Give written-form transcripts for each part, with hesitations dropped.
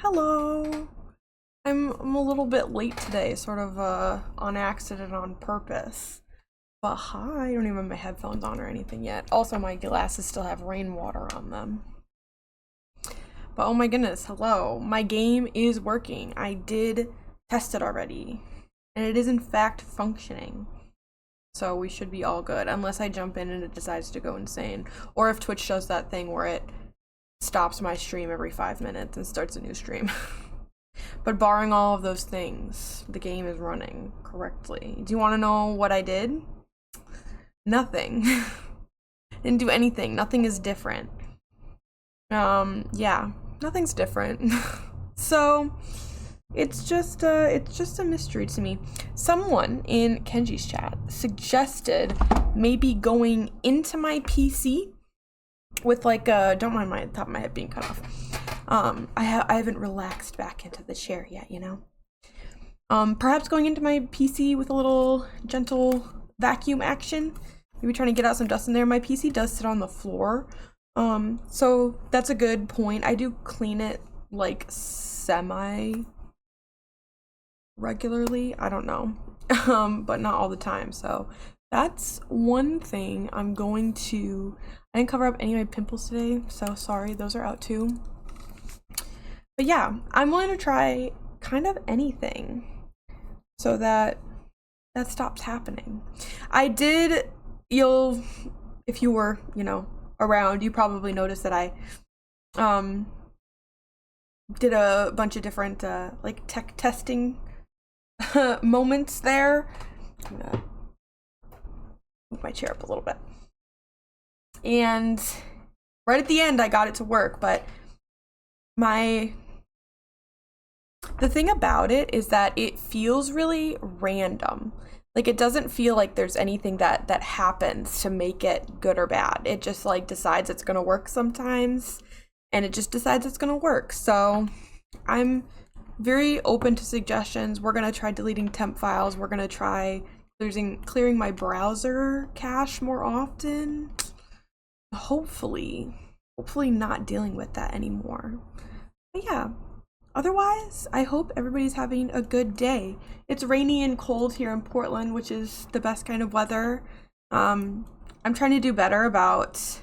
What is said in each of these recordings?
Hello. I'm a little bit late today, sort of on accident, on purpose. But hi, I don't even have my headphones on or anything yet. Also, my glasses still have rainwater on them. But oh my goodness, hello. My game is working. I did test it already. And it is in fact functioning. So we should be all good, unless I jump in and it decides to go insane. Or if Twitch does that thing where it stops my stream every 5 minutes and starts a new stream. But barring all of those things, the game is running correctly. Do you want to know what I did? Nothing. Didn't do anything. Nothing is different. Yeah, nothing's different. So it's just a mystery to me. Someone in Kenji's chat suggested maybe going into my PC with like don't mind my top of my head being cut off. I haven't relaxed back into the chair yet, you know. Perhaps going into my PC with a little gentle vacuum action. Maybe trying to get out some dust in there. My PC does sit on the floor. So that's a good point. I do clean it like semi regularly. I don't know. But not all the time. So that's one thing I'm going to. I didn't cover up any of my pimples today, so sorry. Those are out too. But yeah, I'm willing to try kind of anything so that stops happening. I did, if you were, around, you probably noticed that I did a bunch of different like tech testing moments there. I'm gonna move my chair up a little bit. And right at the end I got it to work, but the thing about it is that it feels really random. Like, it doesn't feel like there's anything that happens to make it good or bad. It just like decides it's gonna work sometimes, and it just decides it's gonna work. So I'm very open to suggestions. We're gonna try deleting temp files. We're gonna try clearing my browser cache more often. Hopefully not dealing with that anymore. But yeah, otherwise, I hope everybody's having a good day. It's rainy and cold here in Portland, which is the best kind of weather. I'm trying to do better about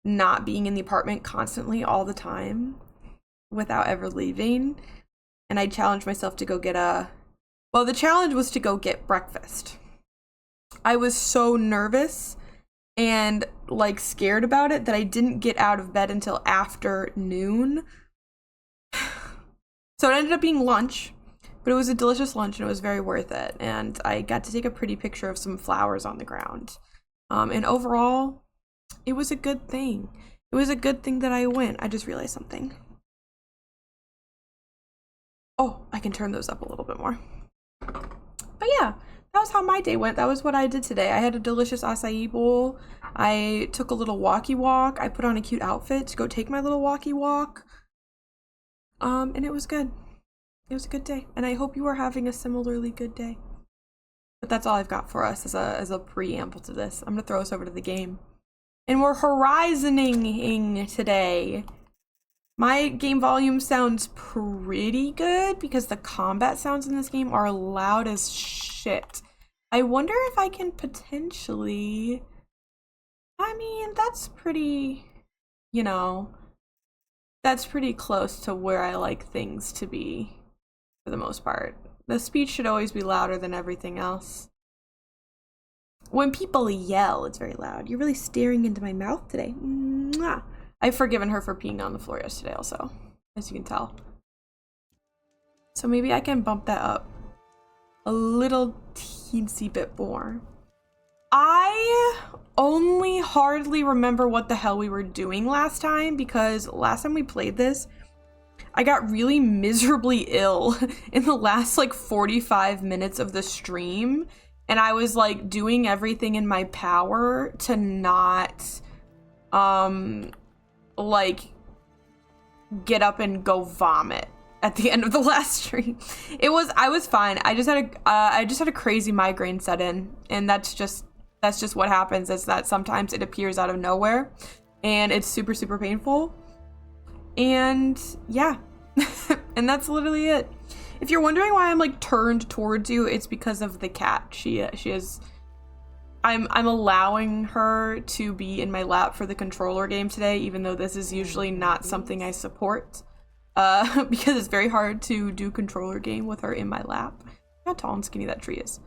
not being in the apartment constantly all the time without ever leaving. And I challenged myself to go get the challenge was to go get breakfast. I was so nervous and like scared about it that I didn't get out of bed until after noon. So it ended up being lunch, but it was a delicious lunch and it was very worth it. And I got to take a pretty picture of some flowers on the ground. And overall, it was a good thing. It was a good thing that I went. I just realized something. Oh, I can turn those up a little bit more. But yeah, that was how my day went. That was what I did today. I had a delicious acai bowl. I took a little walkie walk. I put on a cute outfit to go take my little walkie walk. And it was good. It was a good day. And I hope you are having a similarly good day. But that's all I've got for us as a preamble to this. I'm gonna throw us over to the game. And we're horizoning today. My game volume sounds pretty good because the combat sounds in this game are loud as shit. I wonder if I can potentially... I mean, that's pretty, that's pretty close to where I like things to be for the most part. The speech should always be louder than everything else. When people yell, it's very loud. You're really staring into my mouth today. Mwah. I've forgiven her for peeing on the floor yesterday also, as you can tell. So maybe I can bump that up a little teensy bit more. I only hardly remember what the hell we were doing last time, because last time we played this, I got really miserably ill in the last like 45 minutes of the stream, and I was like doing everything in my power to not like get up and go vomit at the end of the last stream. I was fine. I just had a crazy migraine set in, and that's just what happens, is that sometimes it appears out of nowhere and it's super painful. And yeah, And that's literally it. If you're wondering why I'm like turned towards you, it's because of the cat. She is. I'm allowing her to be in my lap for the controller game today, even though this is usually not something I support. Because it's very hard to do controller game with her in my lap. How tall and skinny that tree is.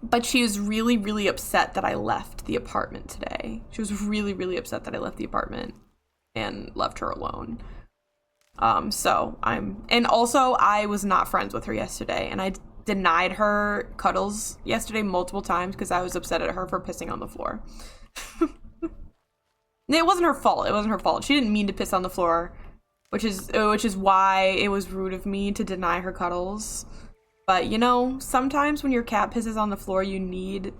But she was really, really upset that I left the apartment today. She was really, really upset that I left the apartment and left her alone. And also I was not friends with her yesterday, and I denied her cuddles yesterday multiple times because I was upset at her for pissing on the floor. It wasn't her fault. It wasn't her fault. She didn't mean to piss on the floor, which is why it was rude of me to deny her cuddles. But you know, sometimes when your cat pisses on the floor, you need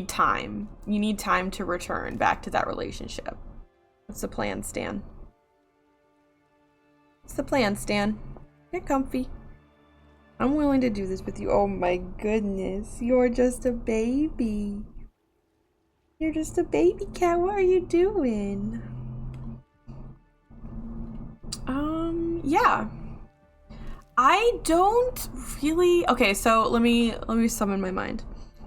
time. You need time to return back to that relationship. What's the plan, Stan? What's the plan, Stan? Get comfy. I'm willing to do this with you. Oh my goodness, you're just a baby. You're just a baby cat. What are you doing? Yeah. I don't really... Okay, so let me summon my mind.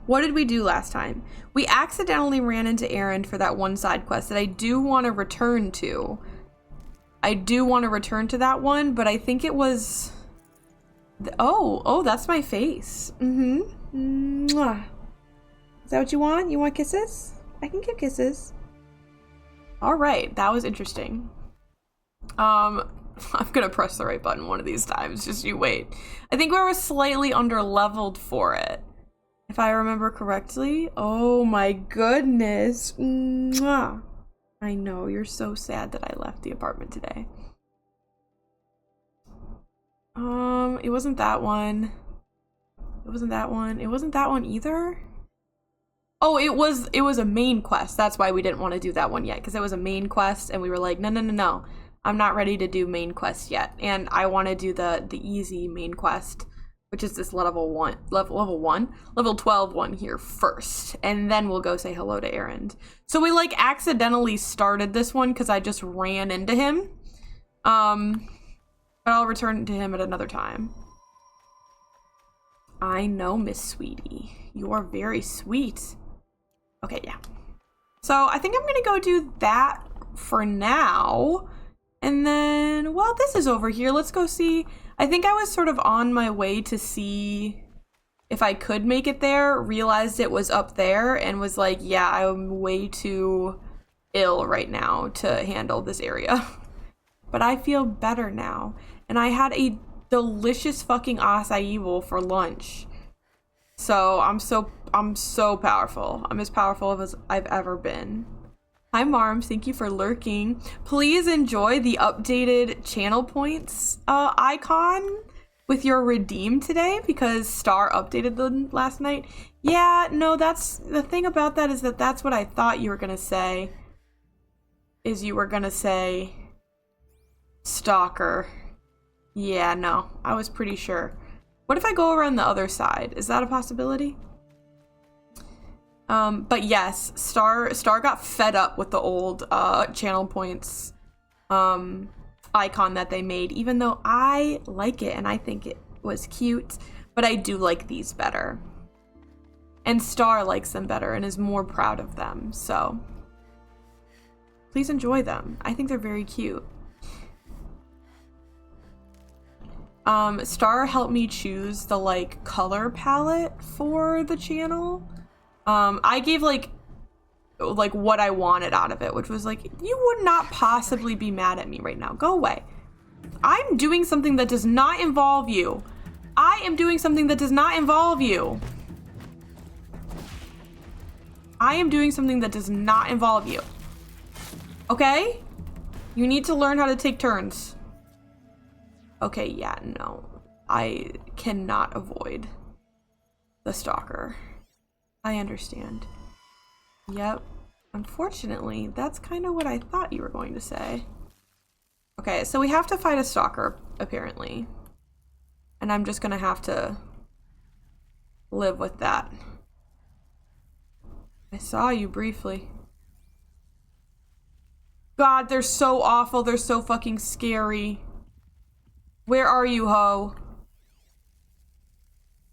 What did we do last time? We accidentally ran into Aaron for that one side quest that I do want to return to. I do want to return to that one, but I think it was... Oh, that's my face. Mwah. Is that what you want? You want kisses? I can give kisses. All right, that was interesting. I'm gonna press the right button one of these times, just you wait. I think we were slightly under-leveled for it, if I remember correctly. Oh my goodness. Mwah. I know, you're so sad that I left the apartment today. It wasn't that one. It wasn't that one. It wasn't that one either. Oh, it was a main quest. That's why we didn't want to do that one yet, because it was a main quest, and we were like, no. I'm not ready to do main quest yet, and I want to do the easy main quest, which is this level 12 one here first, and then we'll go say hello to Aaron. So we like accidentally started this one because I just ran into him. But I'll return to him at another time. I know, Miss Sweetie. You are very sweet. Okay, yeah. So I think I'm gonna go do that for now. And then, well, this is over here. Let's go see. I think I was sort of on my way to see if I could make it there, realized it was up there, and was like, yeah, I'm way too ill right now to handle this area. But I feel better now. And I had a delicious fucking acai bowl for lunch. So I'm so powerful. I'm as powerful as I've ever been. Hi Marms, thank you for lurking. Please enjoy the updated channel points icon with your redeem today, because Star updated them last night. Yeah, no, that's the thing about that, is that that's what I thought you were gonna say. Is you were gonna say stalker. Yeah, no, I was pretty sure. What if I go around the other side? Is that a possibility? But yes, Star got fed up with the old channel points icon that they made, even though I like it and I think it was cute, but I do like these better. And Star likes them better and is more proud of them, so please enjoy them. I think they're very cute. Star helped me choose the like color palette for the channel. I gave like what I wanted out of it, which was like, you would not possibly be mad at me right now. Go away. I'm doing something that does not involve you. I am doing something that does not involve you. I am doing something that does not involve you. Okay? You need to learn how to take turns. Okay, yeah, no. I cannot avoid the stalker. I understand. Yep. Unfortunately, that's kind of what I thought you were going to say. Okay, so we have to fight a stalker, apparently. And I'm just gonna have to live with that. I saw you briefly. God, they're so awful. They're so fucking scary. Where are you, ho?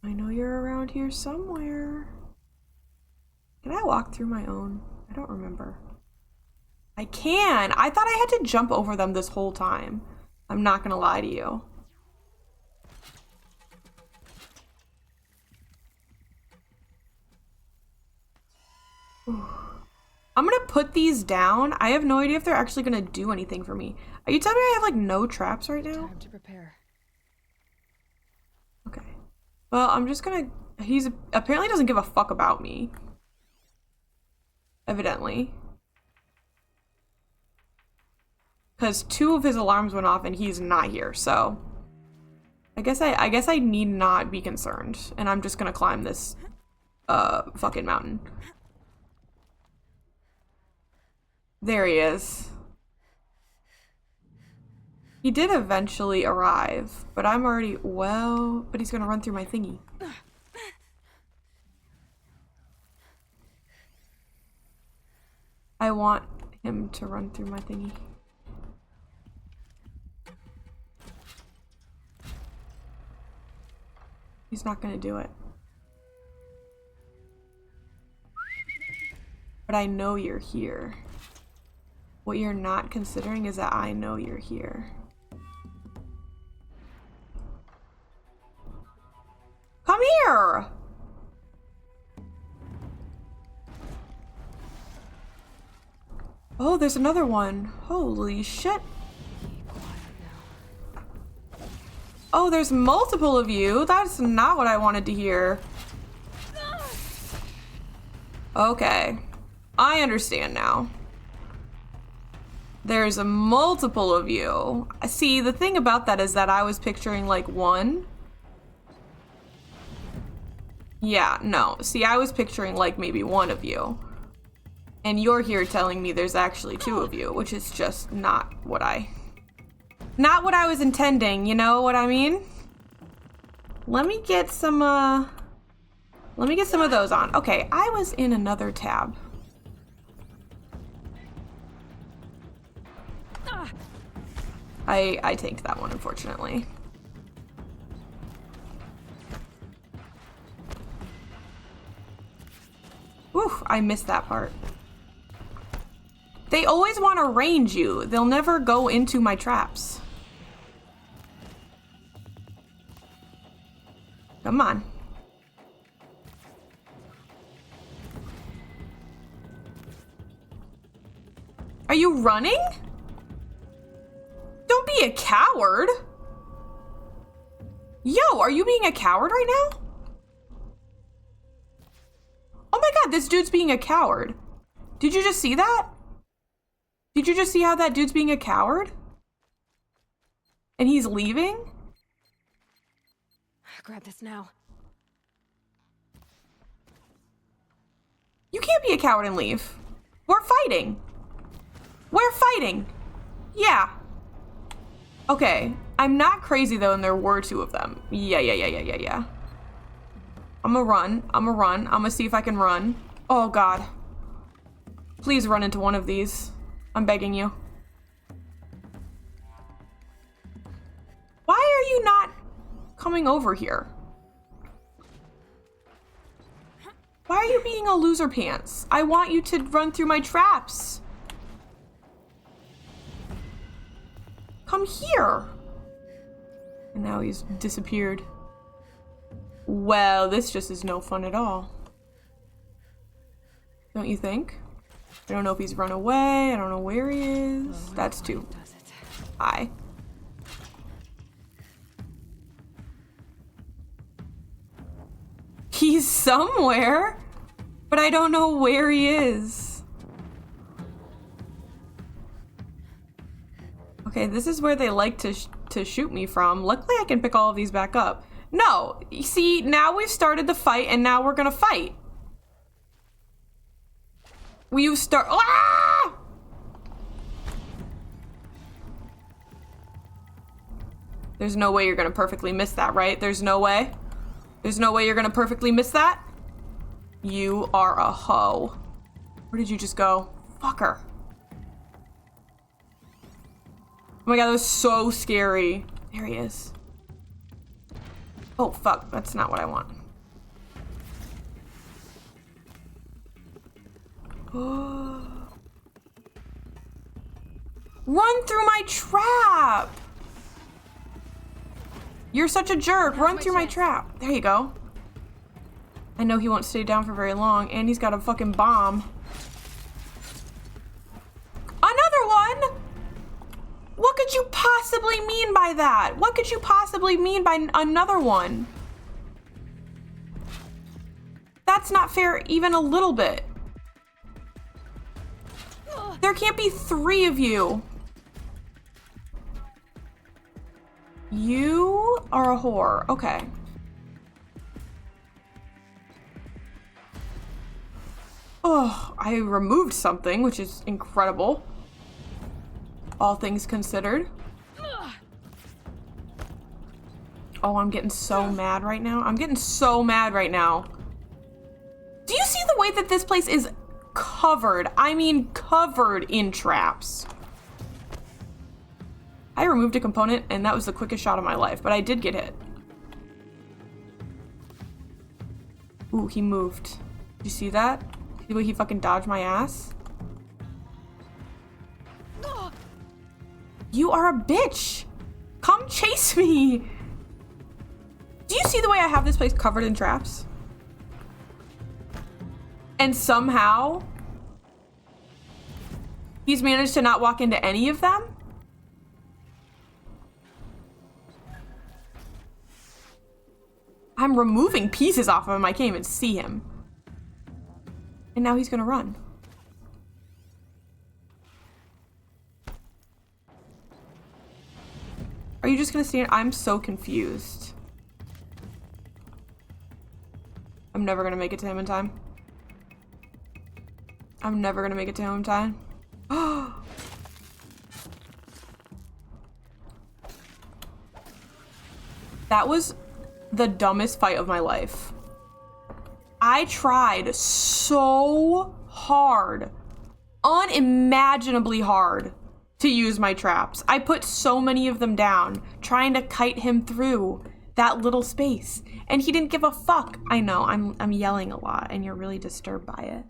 I know you're around here somewhere. Can I walk through my own? I don't remember. I can. I thought I had to jump over them this whole time. I'm not gonna lie to you. I'm gonna put these down. I have no idea if they're actually gonna do anything for me. Are you telling me I have like no traps right now? Time to prepare. Okay. Well, I'm just gonna... He's apparently doesn't give a fuck about me. Evidently. Because 2 of his alarms went off and he's not here, so... I guess I need not be concerned. And I'm just gonna climb this fucking mountain. There he is. He did eventually arrive, but I'm already... Well, but he's gonna run through my thingy. I want him to run through my thingy. He's not gonna do it. But I know you're here. What you're not considering is that I know you're here. Come here! Oh, there's another one. Holy shit. Oh, there's multiple of you. That's not what I wanted to hear. Okay. I understand now. There's a multiple of you. See, the thing about that is that I was picturing like one. Yeah, no. See, I was picturing like maybe one of you. And you're here telling me there's actually 2 of you, which is just not what I was intending, you know what I mean? Let me get some of those on. Okay, I was in another tab. I tanked that one, unfortunately. Whew, I missed that part. They always want to range you. They'll never go into my traps. Come on. Are you running? Don't be a coward. Yo, are you being a coward right now? Oh my god, this dude's being a coward. Did you just see that? Did you just see how that dude's being a coward? And he's leaving? Grab this now. You can't be a coward and leave. We're fighting. We're fighting. Yeah. Okay. I'm not crazy though, and there were 2 of them. Yeah. I'm gonna run. I'm gonna see if I can run. Oh god. Please run into one of these. I'm begging you. Why are you not coming over here? Why are you being a loser pants? I want you to run through my traps. Come here. And now he's disappeared. Well, this just is no fun at all. Don't you think? I don't know if he's run away. I don't know where he is. That's 2. Hi. He's somewhere, but I don't know where he is. Okay, this is where they like to shoot me from. Luckily, I can pick all of these back up. No, you see, now we've started the fight, and now we're gonna fight. Ah! There's no way you're gonna perfectly miss that, right? There's no way? There's no way you're gonna perfectly miss that? You are a hoe. Where did you just go? Fucker. Oh my god, that was so scary. There he is. Oh, fuck. That's not what I want. Run through my trap! You're such a jerk. Run through my trap. There you go. I know he won't stay down for very long, and he's got a fucking bomb. Another one? What could you possibly mean by that? What could you possibly mean by another one? That's not fair even a little bit. There can't be 3 of you. You are a whore. Okay. Oh, I removed something, which is incredible. All things considered. Oh, I'm getting so mad right now. I'm getting so mad right now. Do you see the way that this place is covered? I mean, covered in traps. I removed a component, and that was the quickest shot of my life, but I did get hit. Ooh, he moved. Did you see that? See the way he fucking dodged my ass? You are a bitch! Come chase me! Do you see the way I have this place covered in traps? And somehow, he's managed to not walk into any of them? I'm removing pieces off of him. I can't even see him. And now he's gonna run. Are you just gonna stand? I'm so confused. I'm never gonna make it to him in time. I'm never gonna make it to him in time. That was the dumbest fight of my life. I tried so hard, unimaginably hard, to use my traps. I put so many of them down, trying to kite him through that little space, and he didn't give a fuck. I know, I'm yelling a lot, and you're really disturbed by it.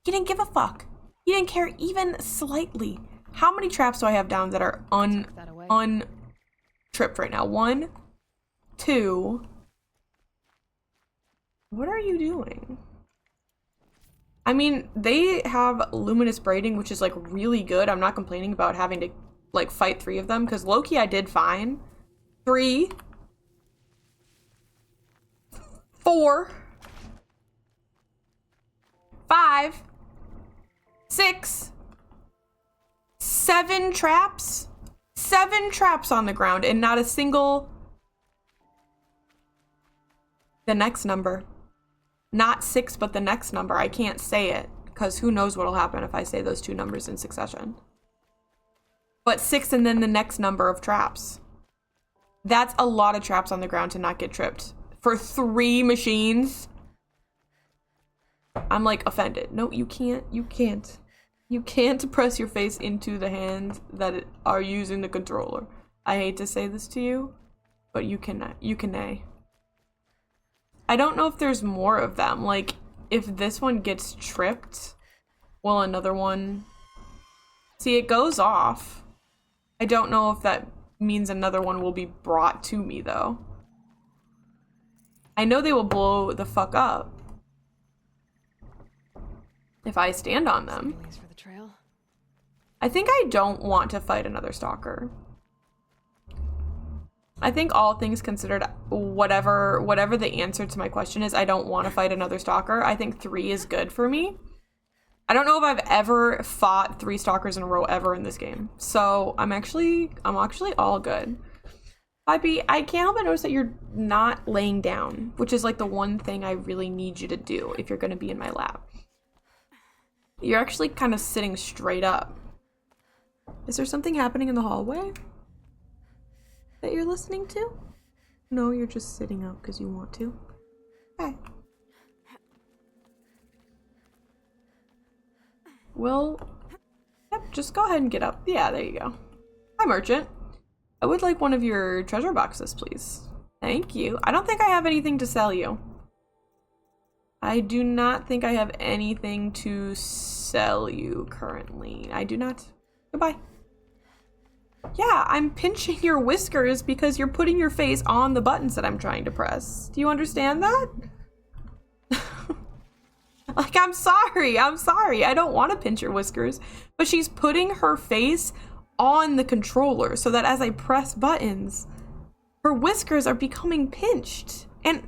He didn't give a fuck. He didn't care even slightly. How many traps do I have down that are untripped right now? 1, 2. What are you doing? I mean, they have luminous braiding, which is like really good. I'm not complaining about having to like fight 3 of them, because low-key I did fine. 3, 4, 5, 6, 7 traps. 7 traps on the ground, and not a single. The next number. Not 6, but the next number. I can't say it, because who knows what'll happen if I say those 2 numbers in succession. But 6 and then the next number of traps. That's a lot of traps on the ground to not get tripped. For 3 machines? I'm like offended. No, you can't. You can't. You can't press your face into the hands that are using the controller. I hate to say this to you, but you can. You can. I don't know if there's more of them. Like, if this one gets tripped, will another one... See, it goes off. I don't know if that means another one will be brought to me, though. I know they will blow the fuck up if I stand on them. I think I don't want to fight another stalker. I think all things considered, whatever the answer to my question is, I don't want to fight another stalker. I think 3 is good for me. I don't know if I've ever fought 3 stalkers in a row ever in this game. So I'm actually all good. Bobby, I can't help but notice that you're not laying down, which is like the one thing I really need you to do if you're going to be in my lab. You're actually kind of sitting straight up. Is there something happening in the hallway that you're listening to? No, you're just sitting up because you want to. Okay. Well, yep, just go ahead and get up. Yeah, there you go. Hi, merchant. I would like one of your treasure boxes, please. Thank you. I don't think I have anything to sell you. I do not think I have anything to sell you currently. I do not. Goodbye. Yeah, I'm pinching your whiskers because you're putting your face on the buttons that I'm trying to press. Do you understand that? Like, I'm sorry. I don't want to pinch your whiskers. But she's putting her face on the controller so that as I press buttons, her whiskers are becoming pinched. And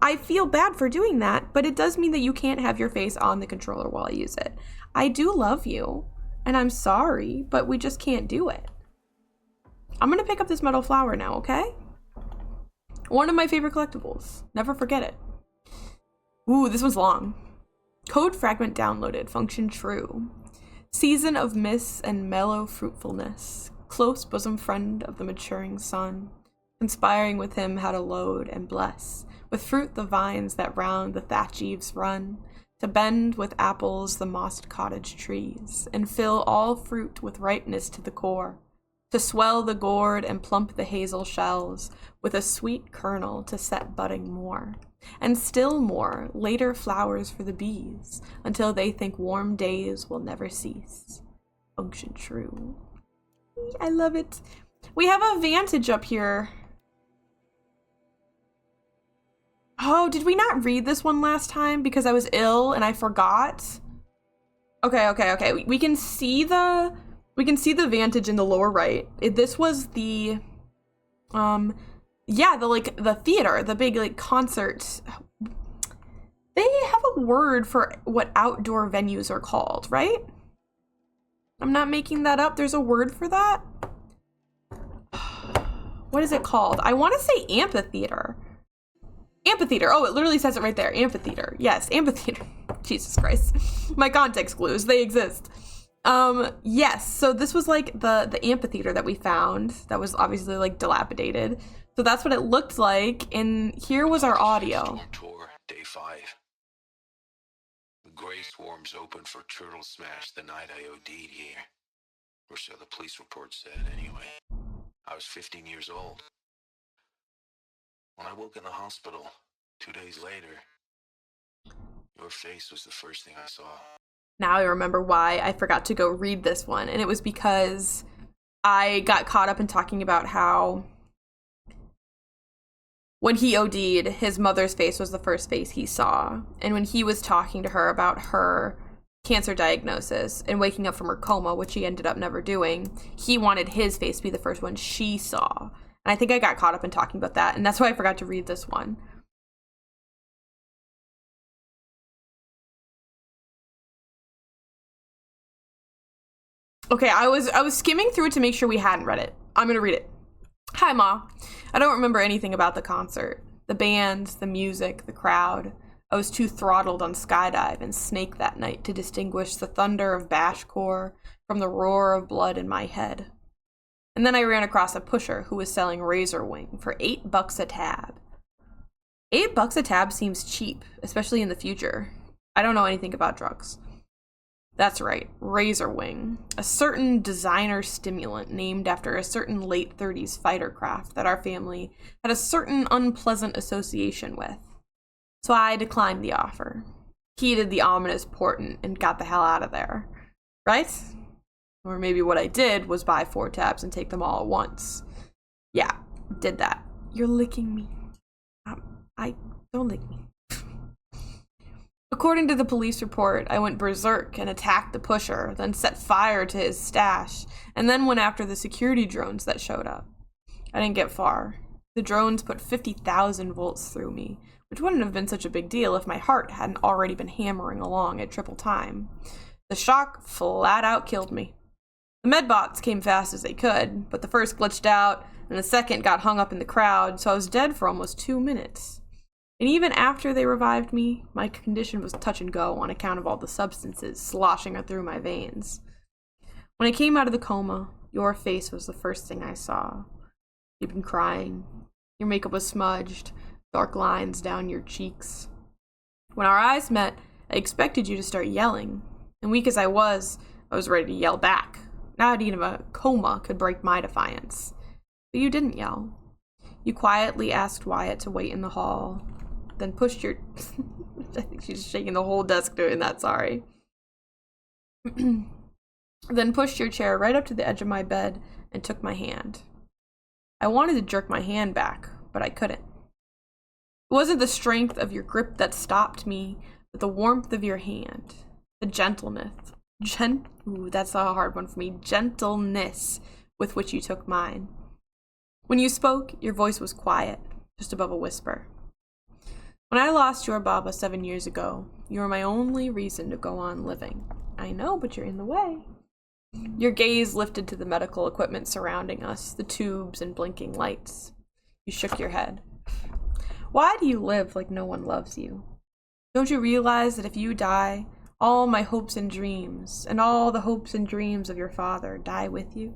I feel bad for doing that, but it does mean that you can't have your face on the controller while I use it. I do love you, and I'm sorry, but we just can't do it. I'm gonna pick up this metal flower now, okay? One of my favorite collectibles. Never forget it. Ooh, this one's long. Code fragment downloaded. Function true. Season of mists and mellow fruitfulness. Close bosom friend of the maturing sun. Conspiring with him how to load and bless. With fruit the vines that round the thatch eaves run. To bend with apples the mossed cottage trees. And fill all fruit with ripeness to the core. To swell the gourd and plump the hazel shells. With a sweet kernel to set budding more. And still more, later flowers for the bees, until they think warm days will never cease. Function true. I love it. We have a vantage up here. Oh, did we not read this one last time because I was ill and I forgot? Okay. We can see the vantage in the lower right. This was the yeah, the theater, the big concert. They have a word for what outdoor venues are called, right? I'm not making that up. There's a word for that. What is it called? I want to say amphitheater. Amphitheater. Oh, it literally says it right there. Amphitheater. Yes, amphitheater. Jesus Christ. My context clues, they exist. Yes, so this was like the amphitheater that we found that was obviously like dilapidated. So that's what it looked like, and here was our audio. Tour, day 5. The gray swarms opened for turtle smash the night I OD'd here. Or so the police report said, anyway. I was 15 years old. When I woke in the hospital, 2 days later, your face was the first thing I saw. Now I remember why I forgot to go read this one, and it was because I got caught up in talking about how when he OD'd, his mother's face was the first face he saw. And when he was talking to her about her cancer diagnosis and waking up from her coma, which he ended up never doing, he wanted his face to be the first one she saw. And I think I got caught up in talking about that, and that's why I forgot to read this one. Okay, I was skimming through it to make sure we hadn't read it. I'm gonna read it. Hi, Ma. I don't remember anything about the concert. The band, the music, the crowd. I was too throttled on Skydive and Snake that night to distinguish the thunder of Bashcore from the roar of blood in my head. And then I ran across a pusher who was selling Razor Wing for $8 a tab. $8 a tab seems cheap, especially in the future. I don't know anything about drugs. That's right, Razor Wing, a certain designer stimulant named after a certain late 30s fighter craft that our family had a certain unpleasant association with. So I declined the offer, heeded the ominous portent, and got the hell out of there. Right? Or maybe what I did was buy 4 tabs and take them all at once. Yeah, did that. You're licking me. Don't lick me. According to the police report, I went berserk and attacked the pusher, then set fire to his stash, and then went after the security drones that showed up. I didn't get far. The drones put 50,000 volts through me, which wouldn't have been such a big deal if my heart hadn't already been hammering along at triple time. The shock flat out killed me. The medbots came fast as they could, but the first glitched out, and the second got hung up in the crowd, so I was dead for almost 2 minutes. And even after they revived me, my condition was touch and go on account of all the substances sloshing through my veins. When I came out of the coma, your face was the first thing I saw. You'd been crying. Your makeup was smudged, dark lines down your cheeks. When our eyes met, I expected you to start yelling, and weak as I was ready to yell back. Not even a coma could break my defiance. But you didn't yell. You quietly asked Wyatt to wait in the hall, then pushed your... I think she's shaking the whole desk doing that, sorry. Then pushed your chair right up to the edge of my bed and took my hand. I wanted to jerk my hand back, but I couldn't. It wasn't the strength of your grip that stopped me, but the warmth of your hand. The gentleness. Ooh, that's a hard one for me. Gentleness with which you took mine. When you spoke, your voice was quiet, just above a whisper. When I lost your Baba 7 years ago, you were my only reason to go on living. I know, but you're in the way. Your gaze lifted to the medical equipment surrounding us, the tubes and blinking lights. You shook your head. Why do you live like no one loves you? Don't you realize that if you die, all my hopes and dreams, and all the hopes and dreams of your father die with you?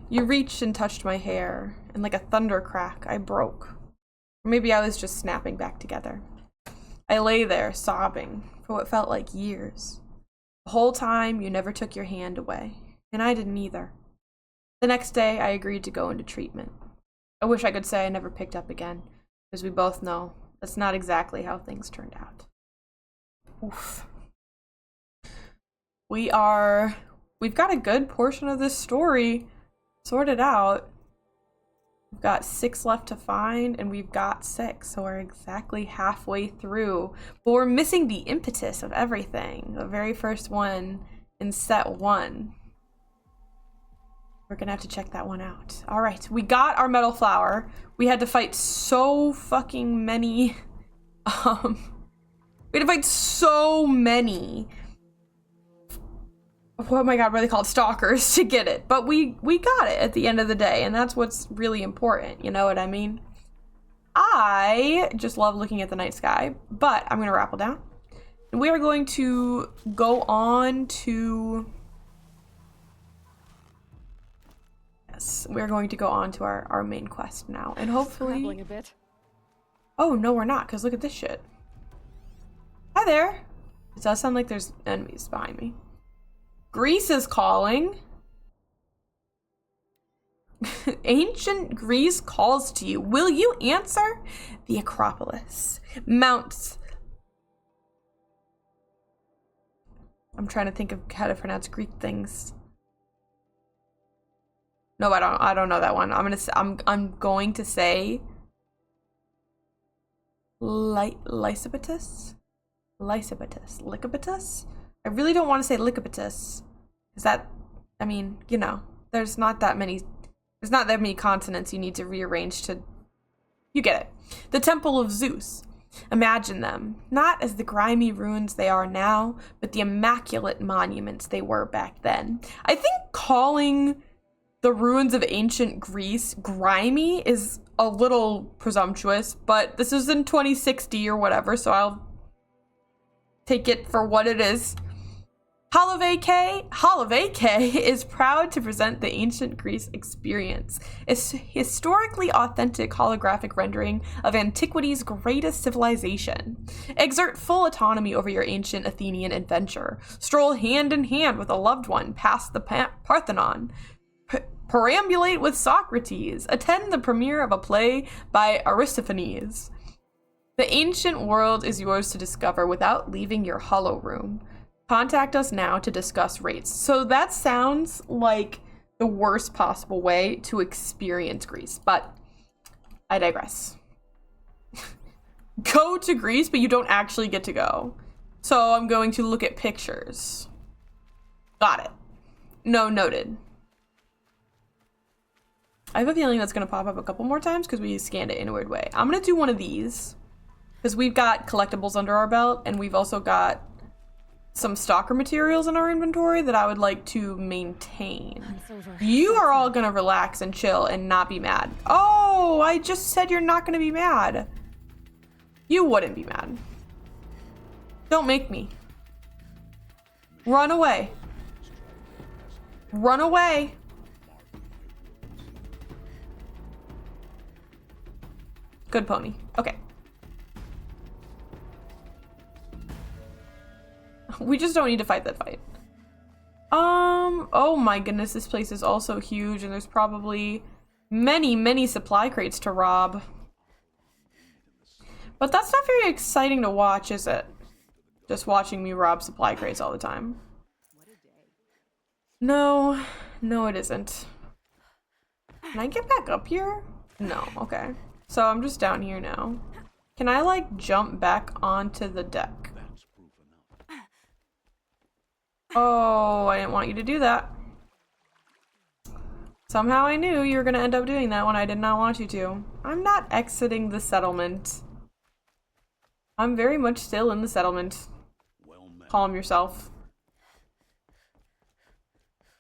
You reached and touched my hair, and like a thunder crack, I broke. Or maybe I was just snapping back together. I lay there, sobbing, for what felt like years. The whole time, you never took your hand away, and I didn't either. The next day, I agreed to go into treatment. I wish I could say I never picked up again, because we both know that's not exactly how things turned out. Oof. We've got a good portion of this story sorted out. We've got 6 left to find, and we've got 6, so we're exactly halfway through. But we're missing the impetus of everything. The very first one in set 1. We're gonna have to check that one out. All right, we got our metal flower. We had to fight so fucking many, we had to fight so many, oh my god, what are they called? Stalkers to get it. But we got it at the end of the day, and that's what's really important, you know what I mean? I just love looking at the night sky, but I'm gonna rappel down. And we are going to go on to... Yes, we're going to go on to our main quest now, and hopefully... A bit. Oh, no, we're not, because look at this shit. Hi there. It does sound like there's enemies behind me. Greece is calling. Ancient Greece calls to you. Will you answer? The Acropolis. Mounts. I'm trying to think of how to pronounce Greek things. No, I don't know that one. I'm going to say Lysipetus? Lysipetus? I really don't want to say Lysipetus. Is that, I mean, you know, there's not that many consonants you need to rearrange to, you get it. The Temple of Zeus. Imagine them, not as the grimy ruins they are now, but the immaculate monuments they were back then. I think calling the ruins of ancient Greece grimy is a little presumptuous, but this is in 2060 or whatever, so I'll take it for what it is. Holovake is proud to present the ancient Greece experience, a historically authentic holographic rendering of antiquity's greatest civilization. Exert full autonomy over your ancient Athenian adventure. Stroll hand in hand with a loved one past the Parthenon. Perambulate with Socrates. Attend the premiere of a play by Aristophanes. The ancient world is yours to discover without leaving your hollow room. Contact us now to discuss rates. So that sounds like the worst possible way to experience Greece, but I digress. Go to Greece, but you don't actually get to go. So I'm going to look at pictures. Got it. No, noted. I have a feeling that's going to pop up a couple more times because we scanned it in a weird way. I'm going to do one of these because we've got collectibles under our belt, and we've also got some stalker materials in our inventory that I would like to maintain. You are all gonna relax and chill and not be mad. Oh, I just said you're not gonna be mad. You wouldn't be mad. Don't make me. Run away. Run away. Good pony. Okay. We just don't need to fight that fight. Oh my goodness, this place is also huge, and there's probably many supply crates to rob. But that's not very exciting to watch, is it? Just watching me rob supply crates all the time. No, no it isn't. Can I get back up here? No, okay. So I'm just down here now. Can I like jump back onto the deck? Oh, I didn't want you to do that. Somehow I knew you were gonna end up doing that when I did not want you to. I'm not exiting the settlement. I'm very much still in the settlement. Calm yourself.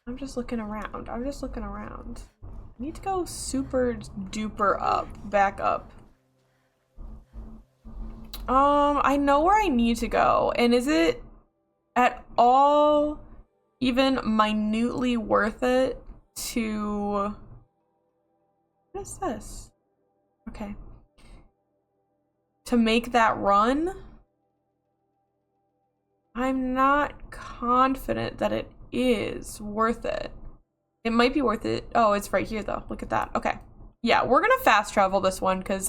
I'm just looking around. I'm just looking around. I need to go super duper up. Back up. I know where I need to go. And is it at all even minutely worth it to... What is this? Okay. To make that run? I'm not confident that it is worth it. It might be worth it. Oh, it's right here though. Look at that. Okay. Yeah, we're gonna fast travel this one because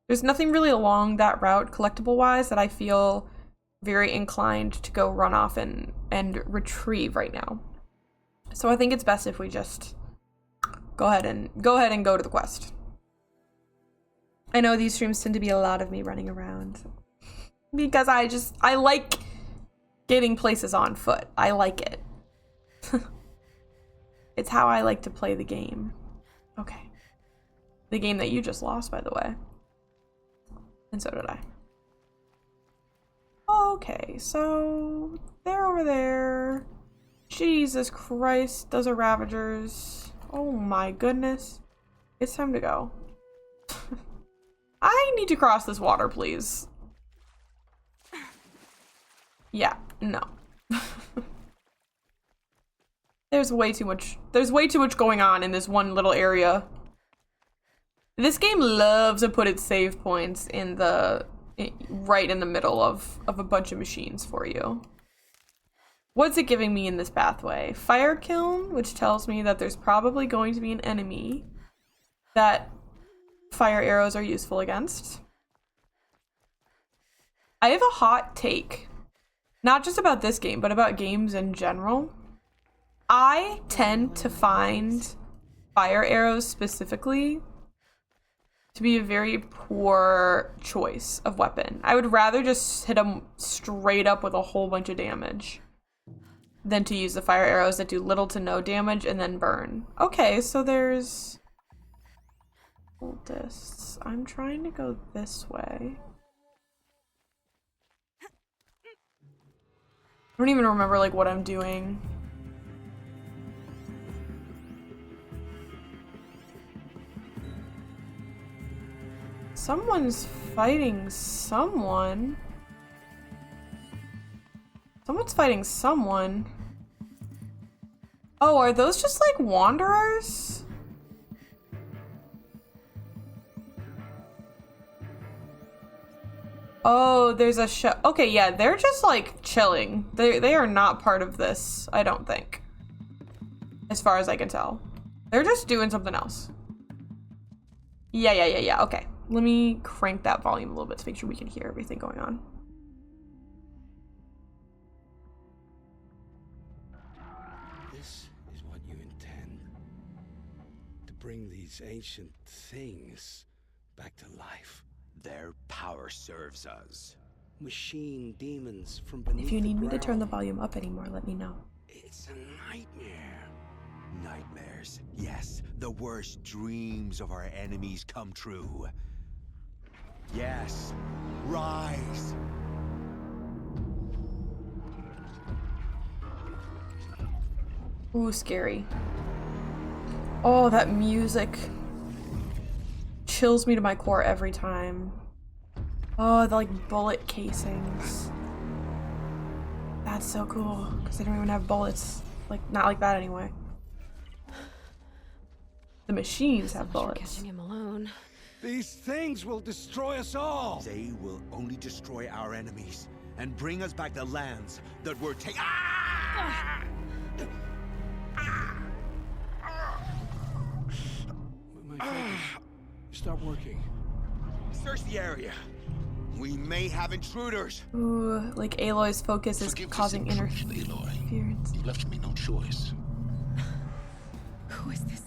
there's nothing really along that route collectible wise that I feel very inclined to go run off and retrieve right now. So I think it's best if we just go ahead and go to the quest. I know these streams tend to be a lot of me running around because I like getting places on foot. I like it. It's how I like to play the game. Okay. The game that you just lost, by the way. And so did I. Okay, so they're over there. Jesus Christ, those are Ravagers. Oh my goodness. It's time to go. I need to cross this water, please. Yeah, no. There's way too much going on in this one little area. This game loves to put its save points in right in the middle of a bunch of machines for you. What's it giving me in this pathway? Fire kiln, which tells me that there's probably going to be an enemy that fire arrows are useful against. I have a hot take. Not just about this game, but about games in general. I tend to find fire arrows specifically to be a very poor choice of weapon. I would rather just hit them straight up with a whole bunch of damage than to use the fire arrows that do little to no damage and then burn. Okay, so there's cultists. I'm trying to go this way. I don't even remember like what I'm doing. Someone's fighting someone. Someone's fighting someone. Oh, are those just like wanderers? Oh, there's a show. Okay, yeah, they're just like chilling. They are not part of this, I don't think. As far as I can tell. They're just doing something else. Yeah, okay. Let me crank that volume a little bit to make sure we can hear everything going on. This is what you intend. To bring these ancient things back to life. Their power serves us. Machine demons from beneath If you need the me to turn the ground. volume up anymore, let me know. It's a nightmare. Nightmares. Yes, the worst dreams of our enemies come true. Yes, rise. Ooh, scary. Oh, that music chills me to my core every time. Oh, the like bullet casings. That's so cool, because they don't even have bullets. Like, not like that anyway. The machines have bullets. Catching him alone. These things will destroy us all. They will only destroy our enemies and bring us back the lands that were taken. Ah! start working. Search the area. We may have intruders. Ooh, like Aloy's focus is Forgive this causing intrusion, Aloy. interference. You left me no choice. Who is this?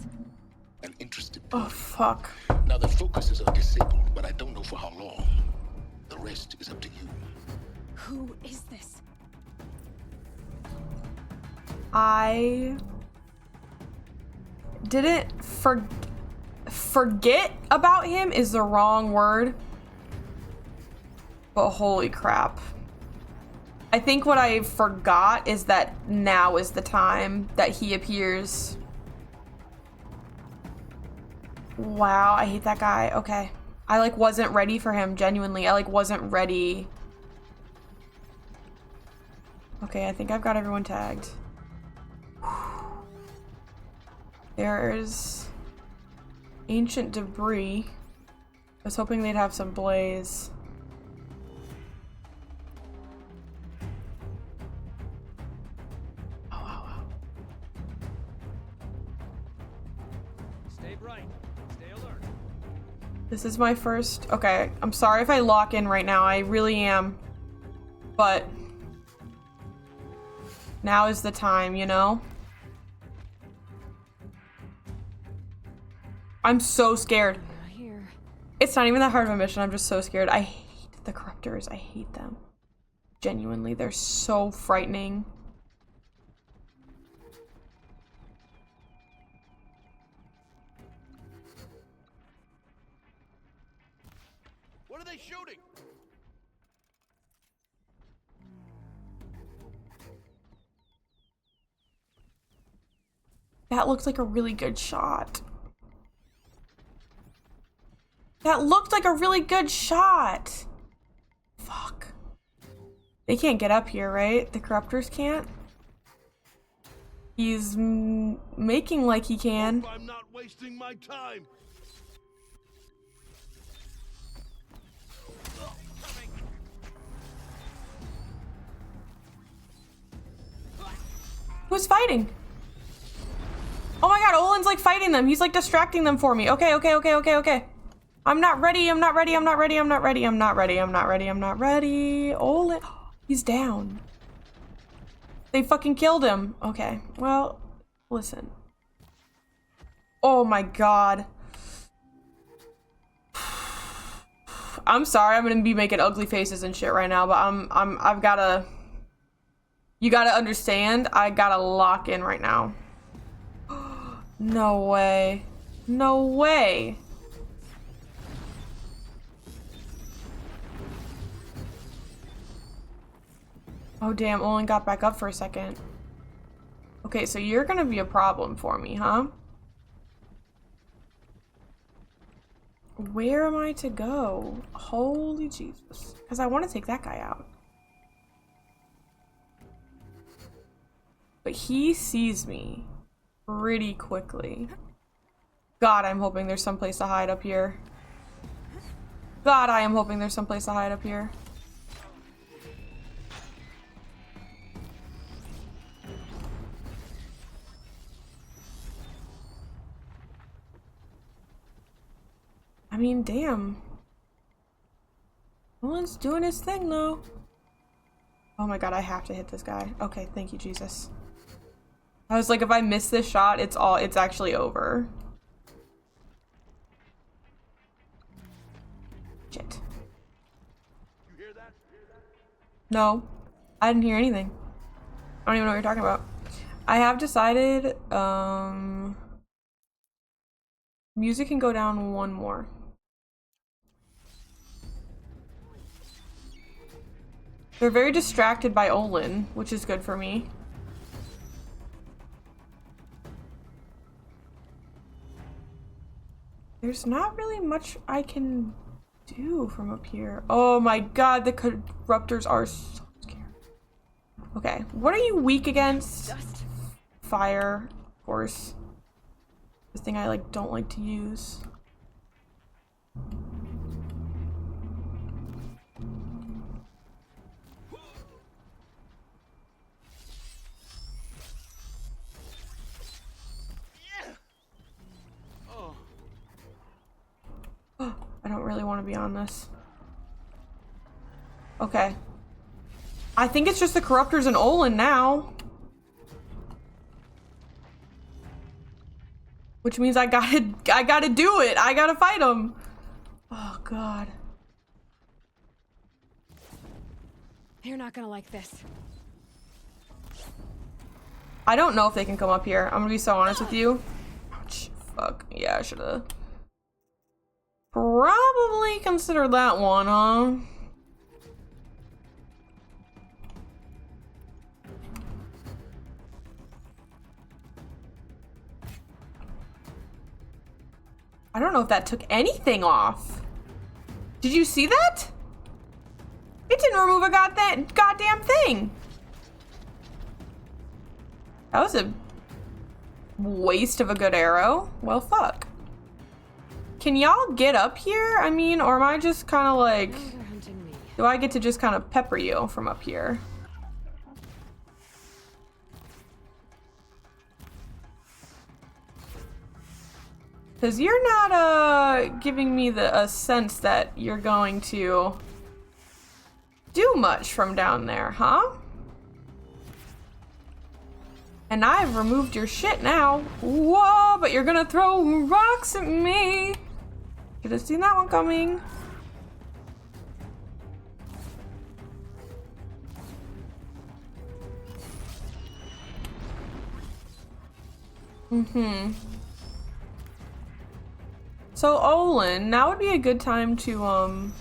An interested Oh, party. fuck. Now the focuses are disabled, but I don't know for how long. The rest is up to you. Who is this? I didn't forget about him is the wrong word. But holy crap. I think what I forgot is that now is the time that he appears. Wow, I hate that guy. Okay. I like wasn't ready for him, genuinely. I like wasn't ready. Okay, I think I've got everyone tagged. There's ancient debris. I was hoping they'd have some blaze. Oh, wow, wow. Stay bright. Stay alert. This is my first. Okay, I'm sorry if I lock in right now. I really am. But now is the time, you know? I'm so scared. Here. It's not even that hard of a mission. I'm just so scared. I hate the corruptors. I hate them. Genuinely, they're so frightening. What are they shooting? That looked like a really good shot. That looked like a really good shot. Fuck. They can't get up here, right? The corruptors can't? He's making like he can. I'm not wasting my time. Who's fighting? Oh my god, Olin's like fighting them. He's like distracting them for me. Okay, okay, okay, okay, okay. I'm not ready. I'm not ready. I'm not ready. I'm not ready. I'm not ready. I'm not ready. I'm not ready. Olin. He's down. They fucking killed him. Okay. Well, listen. Oh my god. I'm sorry. I'm gonna be making ugly faces and shit right now, but I've gotta. You gotta understand. I gotta lock in right now. No way. No way. Oh damn, Olin got back up for a second. Okay, so you're gonna be a problem for me, huh? Where am I to go? Holy Jesus. Because I want to take that guy out. But he sees me pretty quickly. God, I'm hoping there's someplace to hide up here. God, I am hoping there's someplace to hide up here. I mean, damn. Olin's doing his thing, though. Oh my god, I have to hit this guy. Okay, thank you, Jesus. I was like, if I miss this shot, it's actually over. Shit. You hear that? No, I didn't hear anything. I don't even know what you're talking about. I have decided, music can go down one more. They're very distracted by Olin, which is good for me. There's not really much I can do from up here. Oh my god, the corruptors are so scary. Okay, what are you weak against? Dust. Fire, of course. This thing I like don't like to use. want to be on this. Okay. I think it's just the corruptors and Olin now. Which means I gotta do it. I gotta fight him. Oh god. You're not gonna like this. I don't know if they can come up here. I'm gonna be so honest with you. Ouch. Fuck. Yeah, I should've probably considered that one, huh? I don't know if that took anything off. Did you see that? It didn't remove a goddamn thing. That was a waste of a good arrow. Well, fuck. Can y'all get up here? I mean, or am I just kind of like... Do I get to just kind of pepper you from up here? Because you're not giving me a sense that you're going to do much from down there, huh? And I've removed your shit now. Whoa, but you're gonna throw rocks at me. Should have seen that one coming. So Olin, now would be a good time to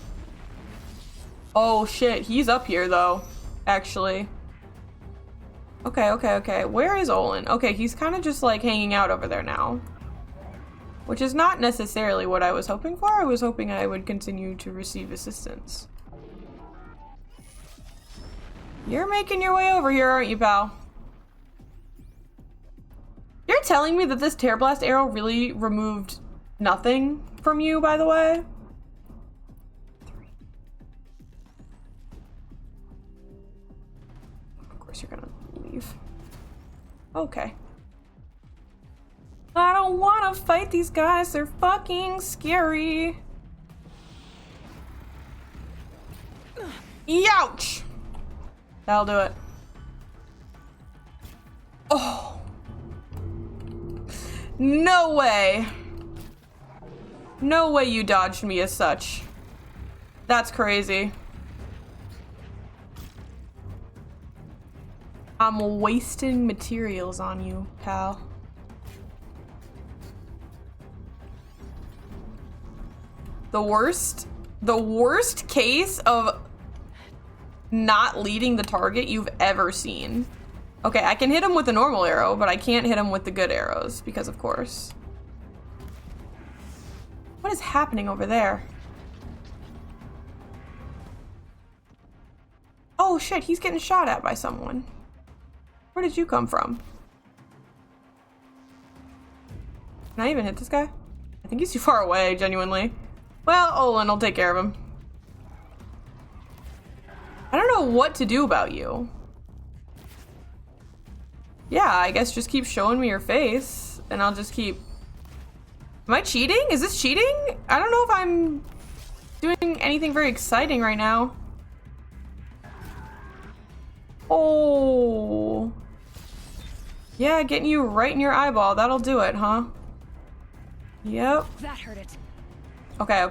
oh shit, he's up here though, actually. Okay. Where is Olin? Okay, he's kind of just like hanging out over there now. Which is not necessarily what I was hoping for. I was hoping I would continue to receive assistance. You're making your way over here, aren't you, pal? You're telling me that this Tear Blast arrow really removed nothing from you, by the way? Of course you're gonna leave. Okay. I don't want to fight these guys. They're fucking scary. Youch! That'll do it. Oh. No way. No way you dodged me as such. That's crazy. I'm wasting materials on you, pal. The worst case of not leading the target you've ever seen. Okay, I can hit him with a normal arrow, but I can't hit him with the good arrows, because of course. What is happening over there? Oh shit, he's getting shot at by someone. Where did you come from? Can I even hit this guy? I think he's too far away, genuinely. Well, Olin will take care of him. I don't know what to do about you. Yeah, I guess just keep showing me your face, and I'll just keep... Am I cheating? Is this cheating? I don't know if I'm doing anything very exciting right now. Oh. Yeah, getting you right in your eyeball. That'll do it, huh? Yep. That hurt it. Okay.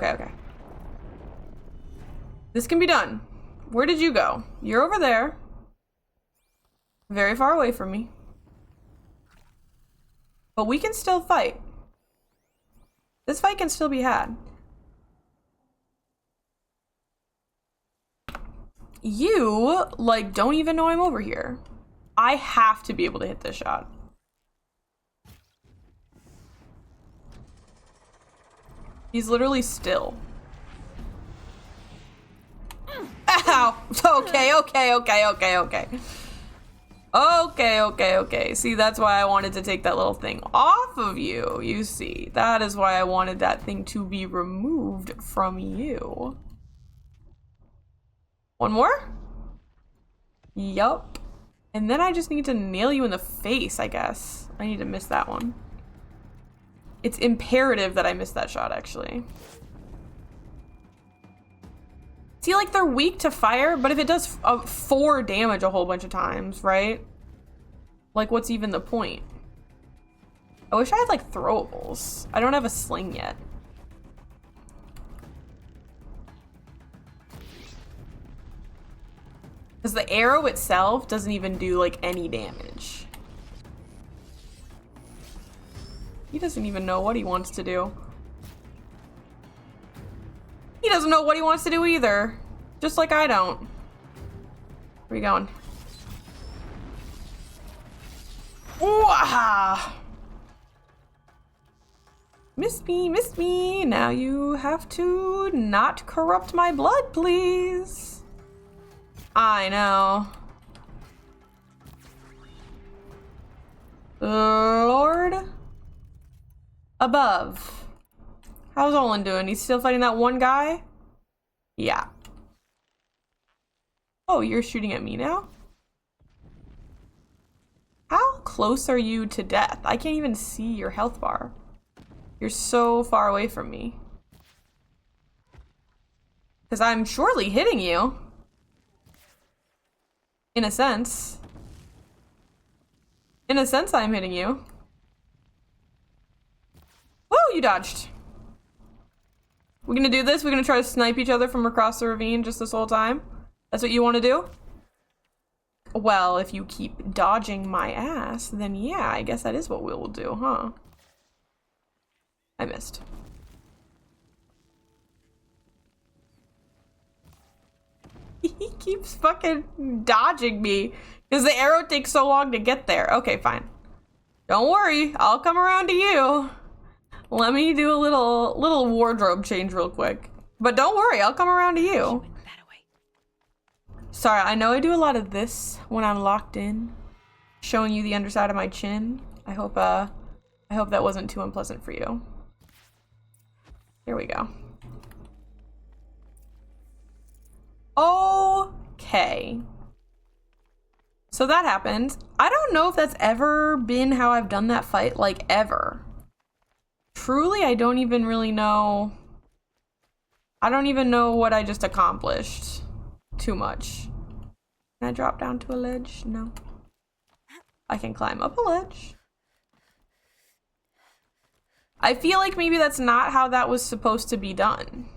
This can be done. Where did you go? You're over there. Very far away from me. But we can still fight. This fight can still be had. You, like, don't even know I'm over here. I have to be able to hit this shot. He's literally still. Ow! Okay. See, that's why I wanted to take that little thing off of you, you see. That is why I wanted that thing to be removed from you. One more? Yup. And then I just need to nail you in the face, I guess. I need to miss that one. It's imperative that I miss that shot, actually. See, like, they're weak to fire, but if it does 4 damage a whole bunch of times, right? Like, what's even the point? I wish I had, like, throwables. I don't have a sling yet. Because the arrow itself doesn't even do, like, any damage. He doesn't even know what he wants to do. He doesn't know what he wants to do either. Just like I don't. Where are you going? Ooh-ah! Miss me. Now you have to not corrupt my blood, please. I know. Lord above. How's Olin doing? He's still fighting that one guy? Yeah. Oh, you're shooting at me now? How close are you to death? I can't even see your health bar. You're so far away from me. Because I'm surely hitting you. In a sense. In a sense, I'm hitting you. Whoa, you dodged. We're gonna do this? We're gonna try to snipe each other from across the ravine just this whole time? That's what you want to do? Well, if you keep dodging my ass, then yeah, I guess that is what we'll do, huh? I missed. He keeps fucking dodging me because the arrow takes so long to get there. Okay, fine. Don't worry, I'll come around to you. Let me do a little wardrobe change real quick. But don't worry, I'll come around to you. Sorry, I know I do a lot of this when I'm locked in, showing you the underside of my chin. I hope that wasn't too unpleasant for you. Here we go. Okay. So that happened. I don't know if that's ever been how I've done that fight, like ever. Truly, I don't even really know. I don't even know what I just accomplished. Too much. Can I drop down to a ledge? No. I can climb up a ledge. I feel like maybe that's not how that was supposed to be done.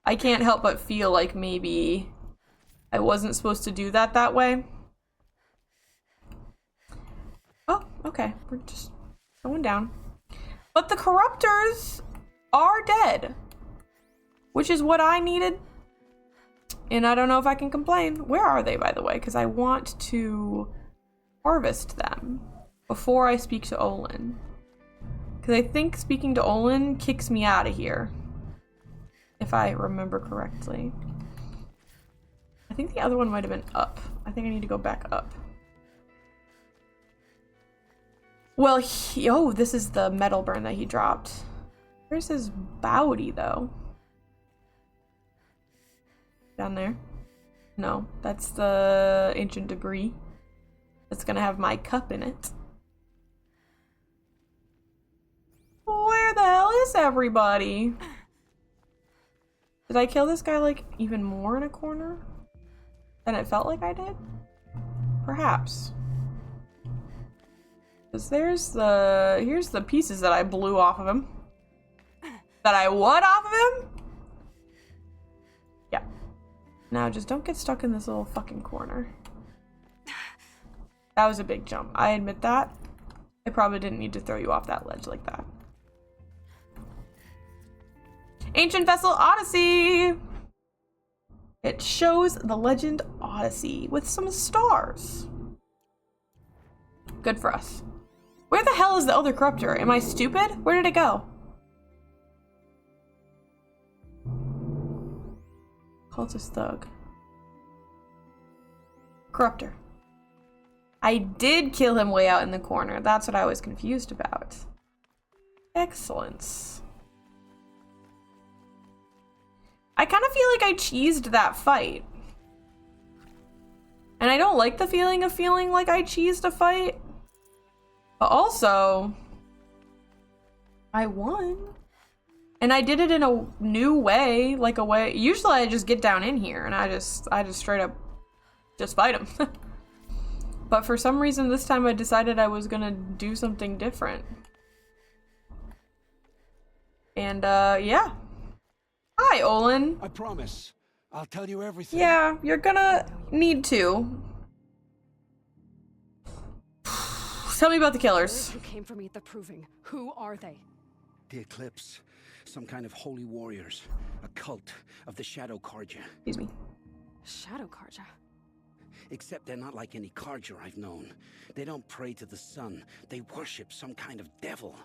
I can't help but feel like maybe I wasn't supposed to do that way. Oh, okay. We're just going down. But the corruptors are dead, which is what I needed. And I don't know if I can complain. Where are they, by the way? Because I want to harvest them before I speak to Olin. Because I think speaking to Olin kicks me out of here. If I remember correctly. I think the other one might have been up. I think I need to go back up. Well, oh, this is the metal burn that he dropped. Where's his bounty, though? Down there? No, that's the ancient debris. That's gonna have my cup in it. Where the hell is everybody? Did I kill this guy, like, even more in a corner than it felt like I did? Perhaps. Because here's the pieces that I blew off of him. That I what off of him? Yeah. Now just don't get stuck in this little fucking corner. That was a big jump. I admit that. I probably didn't need to throw you off that ledge like that. Ancient Vessel Odyssey! It shows the Legend Odyssey with some stars. Good for us. Where the hell is the other corruptor? Am I stupid? Where did it go? Cultist Thug. Corruptor. I did kill him way out in the corner. That's what I was confused about. Excellence. I kind of feel like I cheesed that fight. And I don't like the feeling of feeling like I cheesed a fight. But also, I won. And I did it in a new way, like a way. Usually I just get down in here and I just straight up just fight him. But for some reason this time I decided I was gonna do something different. And yeah. Hi, Olin. I promise. I'll tell you everything. Yeah, you're gonna need to. Tell me about the killers. Who came for me at the proving? Who are they? The Eclipse. Some kind of holy warriors. A cult of the Shadow Karja. Excuse me. Shadow Karja. Except they're not like any Karja I've known. They don't pray to the sun. They worship some kind of devil.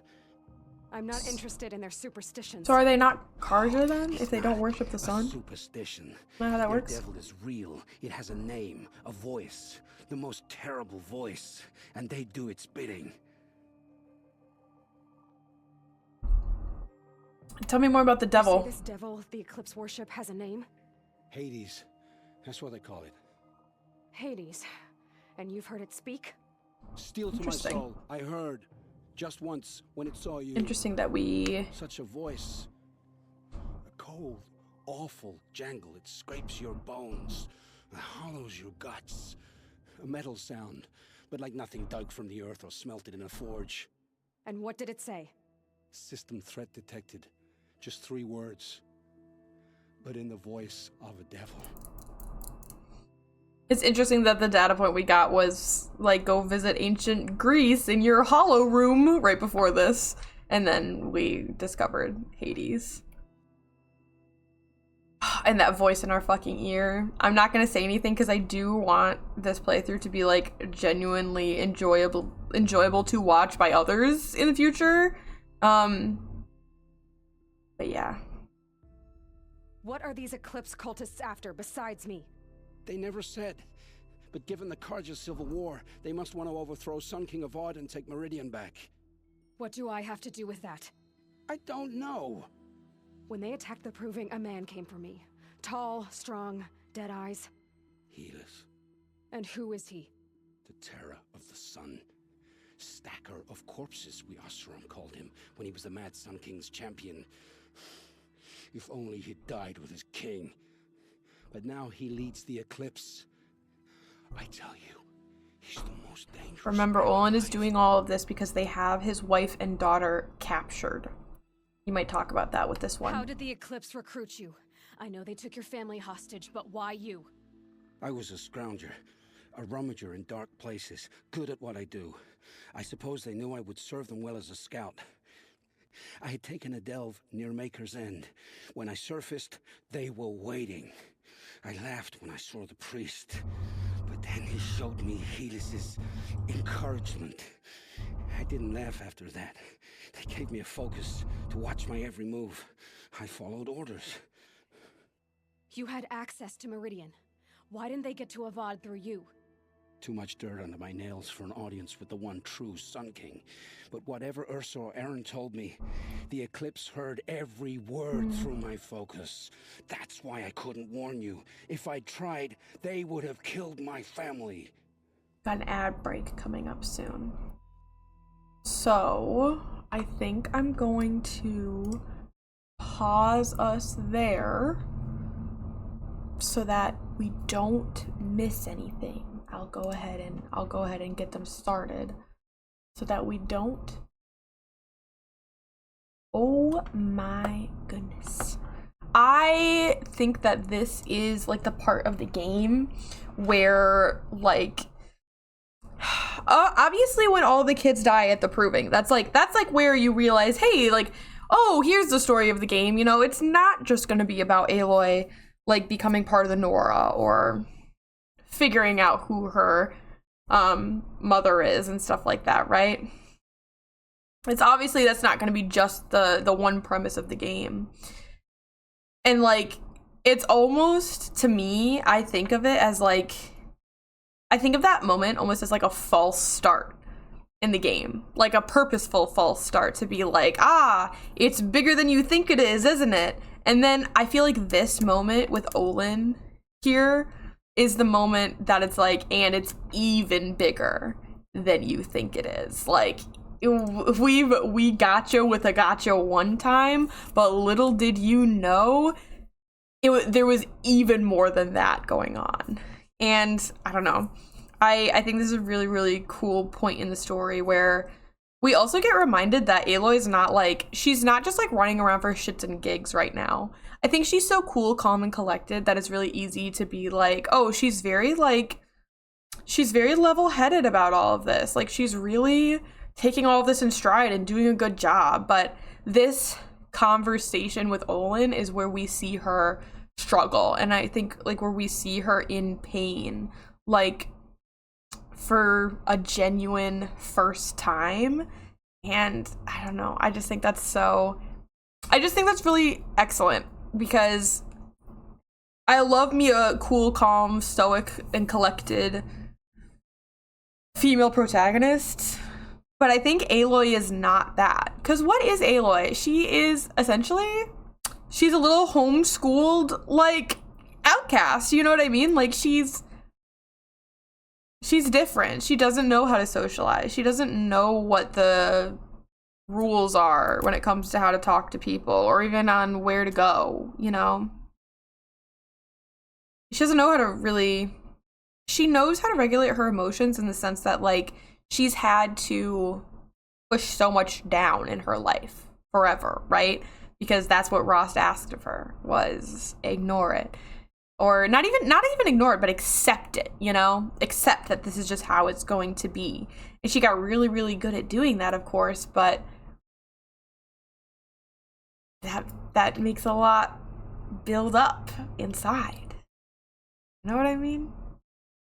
I'm not interested in their superstitions. So are they not Karja then, if they don't worship the sun? Superstition. Is that how that Their works? devil is real. It has a name, a voice. The most terrible voice. And they do its bidding. Tell me more about the Say devil. this devil the Eclipse worship has a name? Hades. That's what they call it. Hades. And you've heard it speak? Steel to my Interesting. soul. I heard. Just once, when it saw you. Interesting that we... Such a voice. A cold, awful jangle. It scrapes your bones. It hollows your guts. A metal sound, but like nothing dug from the earth or smelted in a forge. And what did it say? System threat detected. Just 3 words. But in the voice of a devil. It's interesting that the data point we got was, like, go visit ancient Greece in your hollow room right before this. And then we discovered Hades. And that voice in our fucking ear. I'm not gonna say anything because I do want this playthrough to be, like, genuinely enjoyable to watch by others in the future. But yeah. What are these Eclipse cultists after besides me? They never said. But given the Karja civil war, they must want to overthrow Sun King of VOD and take Meridian back. What do I have to do with that? I don't know. When they attacked the proving, a man came for me. Tall, strong, dead eyes. Helis, And who is he? the terror of the sun. Stacker of corpses, we Oseram called him, when he was the Mad Sun King's champion. If only he'd died with his king. But now he leads the Eclipse. I tell you, he's the most dangerous. Remember, man Olin is alive. doing all of this because they have his wife and daughter captured. You might talk about that with this one. How did the Eclipse recruit you? I know they took your family hostage, but why you? I was a scrounger, a rummager in dark places, good at what I do. I suppose they knew I would serve them well as a scout. I had taken a delve near Maker's End. When I surfaced, they were waiting. I laughed when I saw the priest, but then he showed me Helis's encouragement. I didn't laugh after that. They gave me a focus to watch my every move. I followed orders. You had access to Meridian. Why didn't they get to Avad through you? Too much dirt under my nails for an audience with the one true Sun King. But whatever Ursa or Aaron told me, the Eclipse heard every word through my focus. That's why I couldn't warn you. If I'd tried, they would have killed my family. Got an ad break coming up soon. So, I think I'm going to pause us there so that we don't miss anything. I'll go ahead and get them started so that we don't. Oh my goodness. I think that this is like the part of the game where like obviously when all the kids die at the proving, that's like where you realize, hey, like, oh, here's the story of the game. You know, it's not just going to be about Aloy like becoming part of the Nora or figuring out who her mother is and stuff like that, right? It's obviously that's not going to be just the one premise of the game. And like it's almost, to me, I think of it as like, I think of that moment almost as like a false start in the game, like a purposeful false start to be like, ah, it's bigger than you think it is, isn't it? And then I feel like this moment with Olin here is the moment that it's like, and it's even bigger than you think it is. Like, we gotcha with a gotcha one time, but little did you know there was even more than that going on. And I don't know. I think this is a really, really cool point in the story where we also get reminded that Aloy's not like, she's not just like running around for shits and gigs right now. I think she's so cool, calm, and collected that it's really easy to be like, oh, she's very level-headed about all of this. Like, she's really taking all of this in stride and doing a good job. But this conversation with Olin is where we see her struggle, and I think like where we see her in pain, like for a genuine first time. And I don't know, I just think that's really excellent, because I love me a cool, calm, stoic, and collected female protagonist, but I think Aloy is not that. Because what is Aloy? She is essentially, she's a little homeschooled, like, outcast, you know what I mean? Like, she's different. She doesn't know how to socialize. She doesn't know what the rules are when it comes to how to talk to people, or even on where to go, you know? She doesn't know how to really, she knows how to regulate her emotions in the sense that, like, she's had to push so much down in her life forever, right? Because that's what Rost asked of her, was ignore it. Or not even ignore it, but accept it, you know? Accept that this is just how it's going to be. And she got really, really good at doing that, of course, but that makes a lot build up inside. You know what I mean?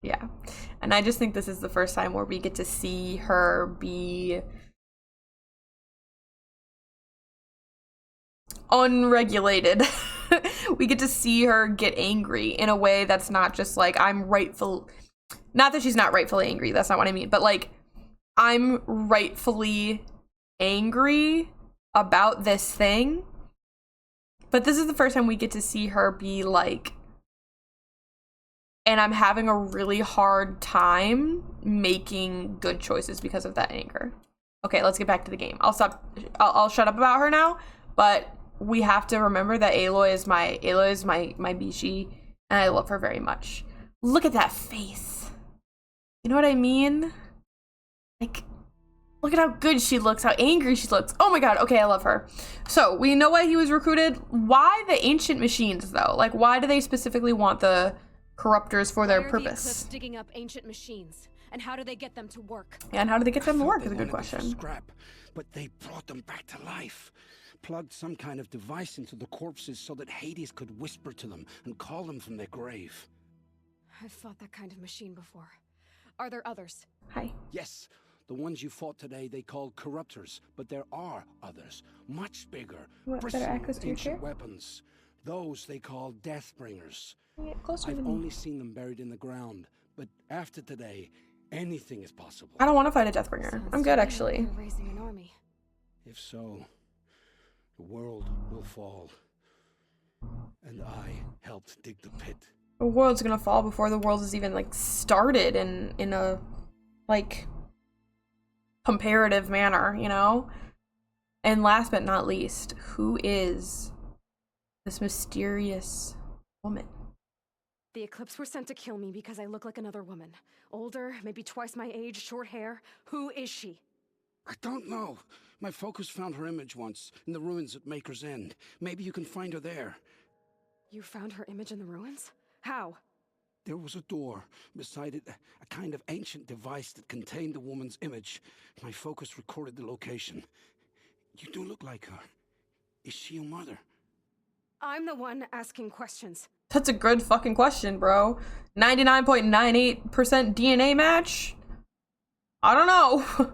Yeah. And I just think this is the first time where we get to see her be unregulated. We get to see her get angry in a way that's not just like, not that she's not rightfully angry, that's not what I mean, but like, I'm rightfully angry about this thing. But this is the first time we get to see her be like, and I'm having a really hard time making good choices because of that anger. Okay, let's get back to the game. I'll shut up about her now, but we have to remember that Aloy is my Bishi, and I love her very much. Look at that face. You know what I mean? Like, look at how good she looks, how angry she looks. Oh my god, okay, I love her. So, we know why he was recruited. Why the ancient machines, though? Like, why do they specifically want the corruptors for their purpose? Why are the Eclipse digging up ancient machines? And how do they get them to work? And how do they get them to work is a good They wanted them question. to scrap, but they brought them back to life. Plugged some kind of device into the corpses so that Hades could whisper to them and call them from their grave. I've fought that kind of machine before. Are there others? Hi. Yes, the ones you fought today they called corruptors, but there are others, much bigger, You want better bristling access with to your chair? ancient weapons. Those they call Deathbringers. Get closer to I've me. only seen them buried in the ground, but after today, anything is possible. I don't want to fight a Deathbringer. Sounds I'm to good, me actually. like they're raising an army. If so, the world will fall. And I helped dig the pit. The world's gonna fall before the world is even, like, started in a, like, comparative manner, you know? And last but not least, who is this mysterious woman? The Eclipse were sent to kill me because I look like another woman. Older, maybe twice my age, short hair. Who is she? I don't know. My focus found her image once, in the ruins at Maker's End. Maybe you can find her there. You found her image in the ruins? How? There was a door. Beside it, a kind of ancient device that contained the woman's image. My focus recorded the location. You do look like her. Is she your mother? I'm the one asking questions. That's a good fucking question, bro. 99.98% DNA match? I don't know.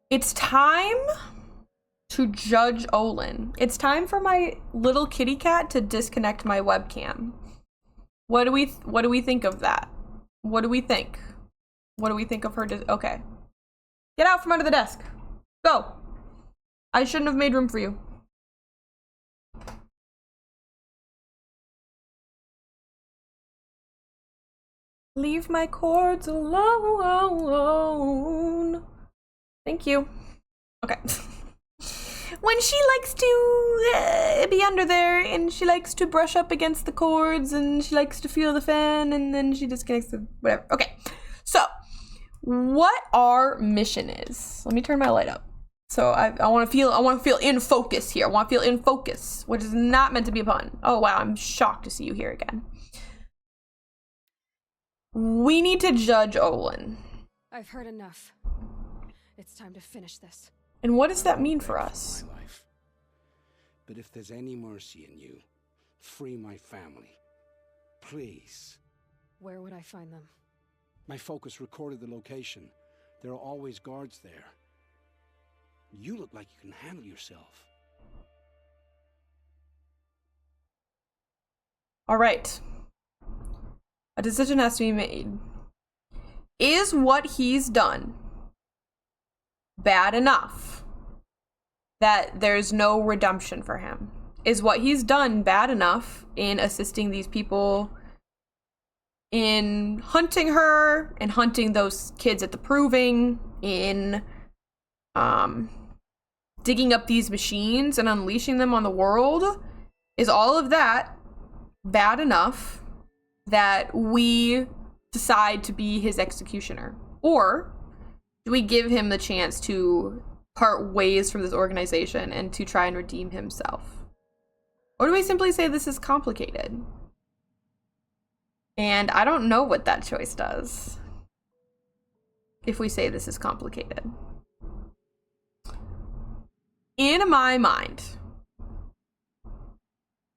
It's time to judge Olin. It's time for my little kitty cat to disconnect my webcam. What do we think of that? What do we think? What do we think of her? Okay. Get out from under the desk. Go. I shouldn't have made room for you. Leave my cords alone. Thank you. Okay. When she likes to be under there, and she likes to brush up against the cords, and she likes to feel the fan, and then she disconnects the whatever. Okay, so what our mission is. Let me turn my light up. So I want to feel in focus here. I want to feel in focus, which is not meant to be a pun. Oh wow, I'm shocked to see you here again. We need to judge Olin. I've heard enough. It's time to finish this. And what does that mean for us? My life. But if there's any mercy in you, free my family. Please. Where would I find them? My focus recorded the location. There are always guards there. You look like you can handle yourself. All right. A decision has to be made. Is what he's done bad enough that there's no redemption for him? Is what he's done bad enough in assisting these people in hunting her and hunting those kids at the proving, in digging up these machines and unleashing them on the world? Is all of that bad enough that we decide to be his executioner? Or do we give him the chance to part ways from this organization and to try and redeem himself? Or do we simply say this is complicated? And I don't know what that choice does if we say this is complicated. In my mind,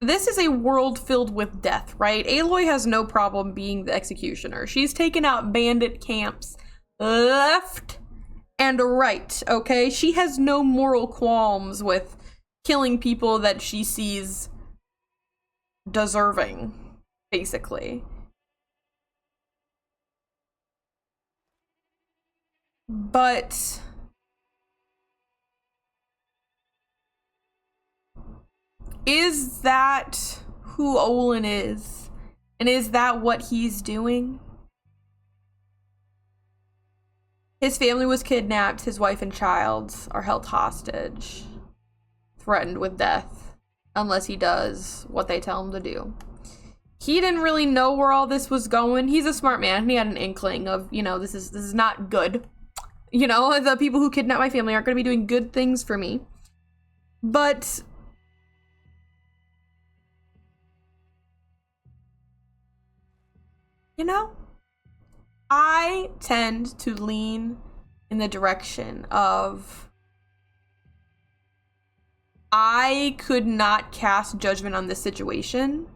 this is a world filled with death, right? Aloy has no problem being the executioner. She's taken out bandit camps left and right, okay? She has no moral qualms with killing people that she sees deserving, basically. But is that who Olin is? And is that what he's doing? His family was kidnapped. His wife and child are held hostage, threatened with death, unless he does what they tell him to do. He didn't really know where all this was going. He's a smart man. He had an inkling of, you know, this is not good. You know, the people who kidnap my family aren't going to be doing good things for me. But you know, I tend to lean in the direction of I could not cast judgment on this situation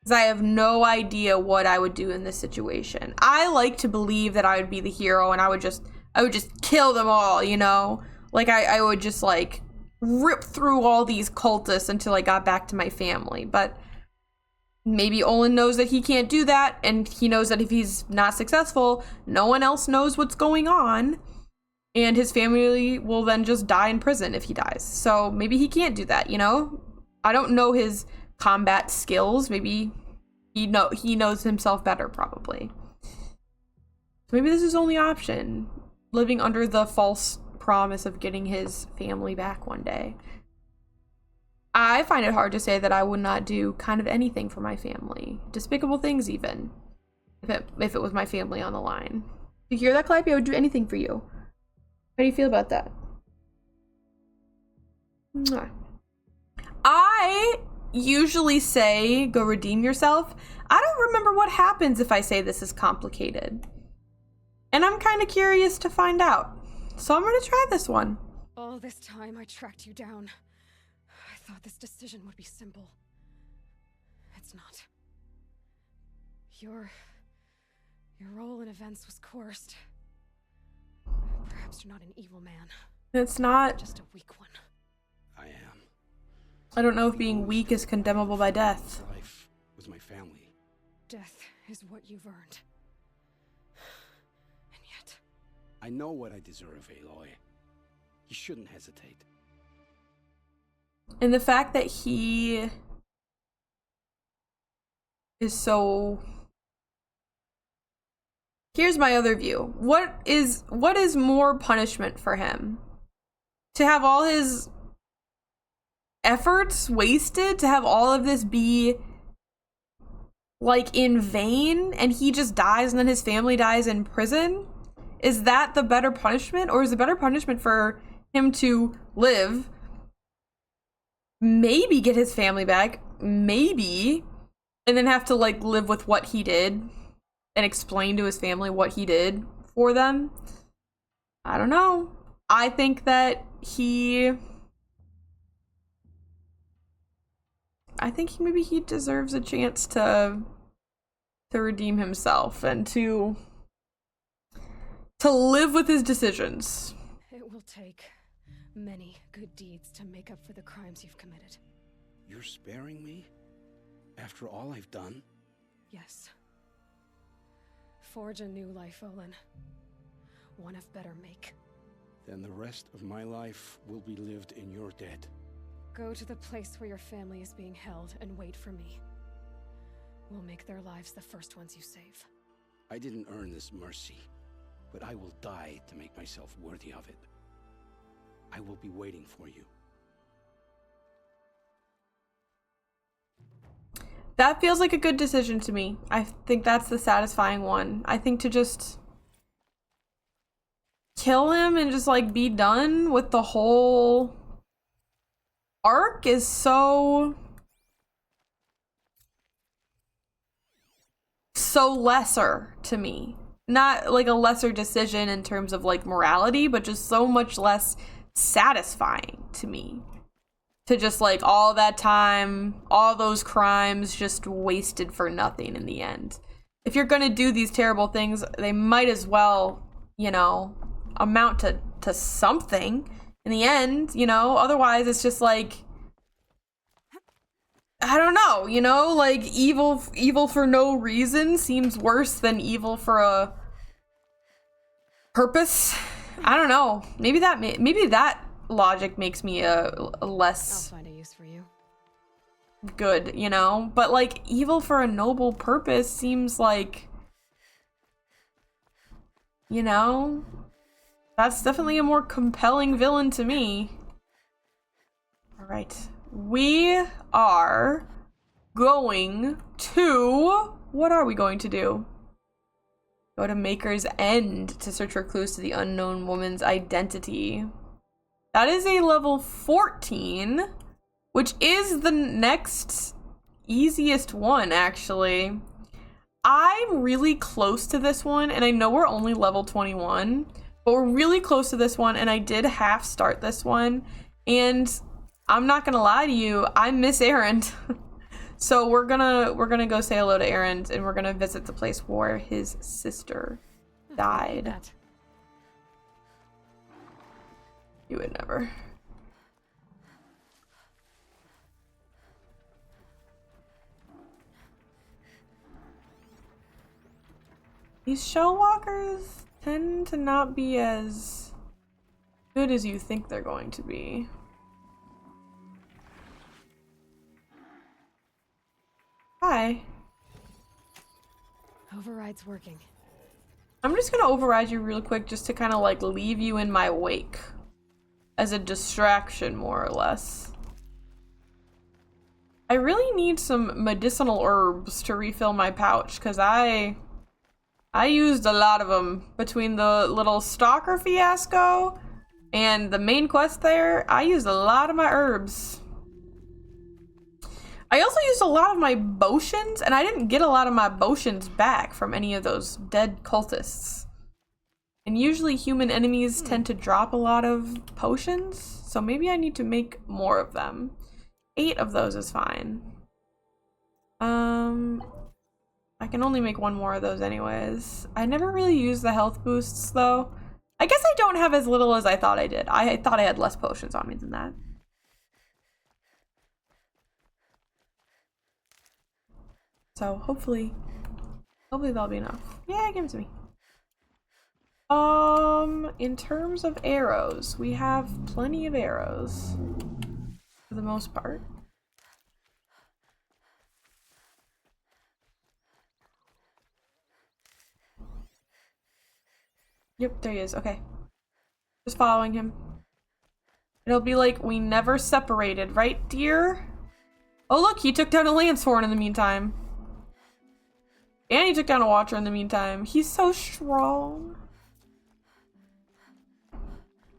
because I have no idea what I would do in this situation. I like to believe that I would be the hero and I would just kill them all, you know? Like I would just like rip through all these cultists until I got back to my family. But maybe Olin knows that he can't do that, and he knows that if he's not successful, no one else knows what's going on, and his family will then just die in prison if he dies. So maybe he can't do that, you know? I don't know his combat skills. Maybe he knows himself better, probably. So maybe this is his only option, living under the false promise of getting his family back one day. I find it hard to say that I would not do kind of anything for my family. Despicable things, even. If it was my family on the line. You hear that, Calliope? I would do anything for you. How do you feel about that? Mwah. I usually say, go redeem yourself. I don't remember what happens if I say this is complicated. And I'm kind of curious to find out. So I'm going to try this one. All this time I tracked you down. I thought this decision would be simple. It's not. Your role in events was coerced. Perhaps you're not an evil man. It's not. Just a weak one. I am. I don't know if being weak is condemnable by death. Life was my family. Death is what you've earned. And yet... I know what I deserve, Aloy. You shouldn't hesitate. And the fact that he is so Here's my other view. What is more punishment for him? To have all his efforts wasted, to have all of this be like in vain, and he just dies and then his family dies in prison? Is that the better punishment? Or is the better punishment for him to live, maybe get his family back, maybe, and then have to like live with what he did and explain to his family what he did for them? I don't know. I think that maybe he deserves a chance to redeem himself and to live with his decisions. It will take many good deeds to make up for the crimes you've committed. You're sparing me? After all I've done? Yes. Forge a new life, Olin. One of better make. Then the rest of my life will be lived in your debt. Go to the place where your family is being held and wait for me. We'll make their lives the first ones you save. I didn't earn this mercy, but I will die to make myself worthy of it. I will be waiting for you. That feels like a good decision to me. I think that's the satisfying one. I think to just kill him and just like be done with the whole arc is so lesser to me. Not like a lesser decision in terms of like morality, but just so much less satisfying to me. To just like all that time, all those crimes just wasted for nothing in the end. If you're gonna do these terrible things, they might as well, you know, amount to something in the end, you know? Otherwise it's just like, I don't know, you know, like evil for no reason seems worse than evil for a purpose. I don't know. Maybe that logic makes me a less I'll find a use for you. good, you know? But like evil for a noble purpose seems like, you know, that's definitely a more compelling villain to me. All right. We are going to... What are we going to do? Go to Maker's End to search for clues to the unknown woman's identity. That is a level 14, which is the next easiest one, actually. I'm really close to this one, and I know we're only level 21, but we're really close to this one, and I did half start this one, and I'm not gonna lie to you, I miss Erend. So we're gonna go say hello to Erend, and we're gonna visit the place where his sister died. You would never. These shellwalkers tend to not be as good as you think they're going to be. Hi. Override's working. I'm just gonna override you real quick just to kind of like leave you in my wake. As a distraction, more or less. I really need some medicinal herbs to refill my pouch, because I used a lot of them between the little stalker fiasco and the main quest there. I used a lot of my herbs. I also used a lot of my potions, and I didn't get a lot of my potions back from any of those dead cultists. And usually human enemies tend to drop a lot of potions, so maybe I need to make more of them. 8 of those is fine. I can only make 1 more of those anyways. I never really used the health boosts though. I guess I don't have as little as I thought I did. I thought I had less potions on me than that. So hopefully that'll be enough. Yeah, give it to me. In terms of arrows, we have plenty of arrows for the most part. Yep, there he is. Okay. Just following him. It'll be like we never separated, right, dear? Oh, look, he took down a lance horn in the meantime. And he took down a watcher in the meantime. He's so strong.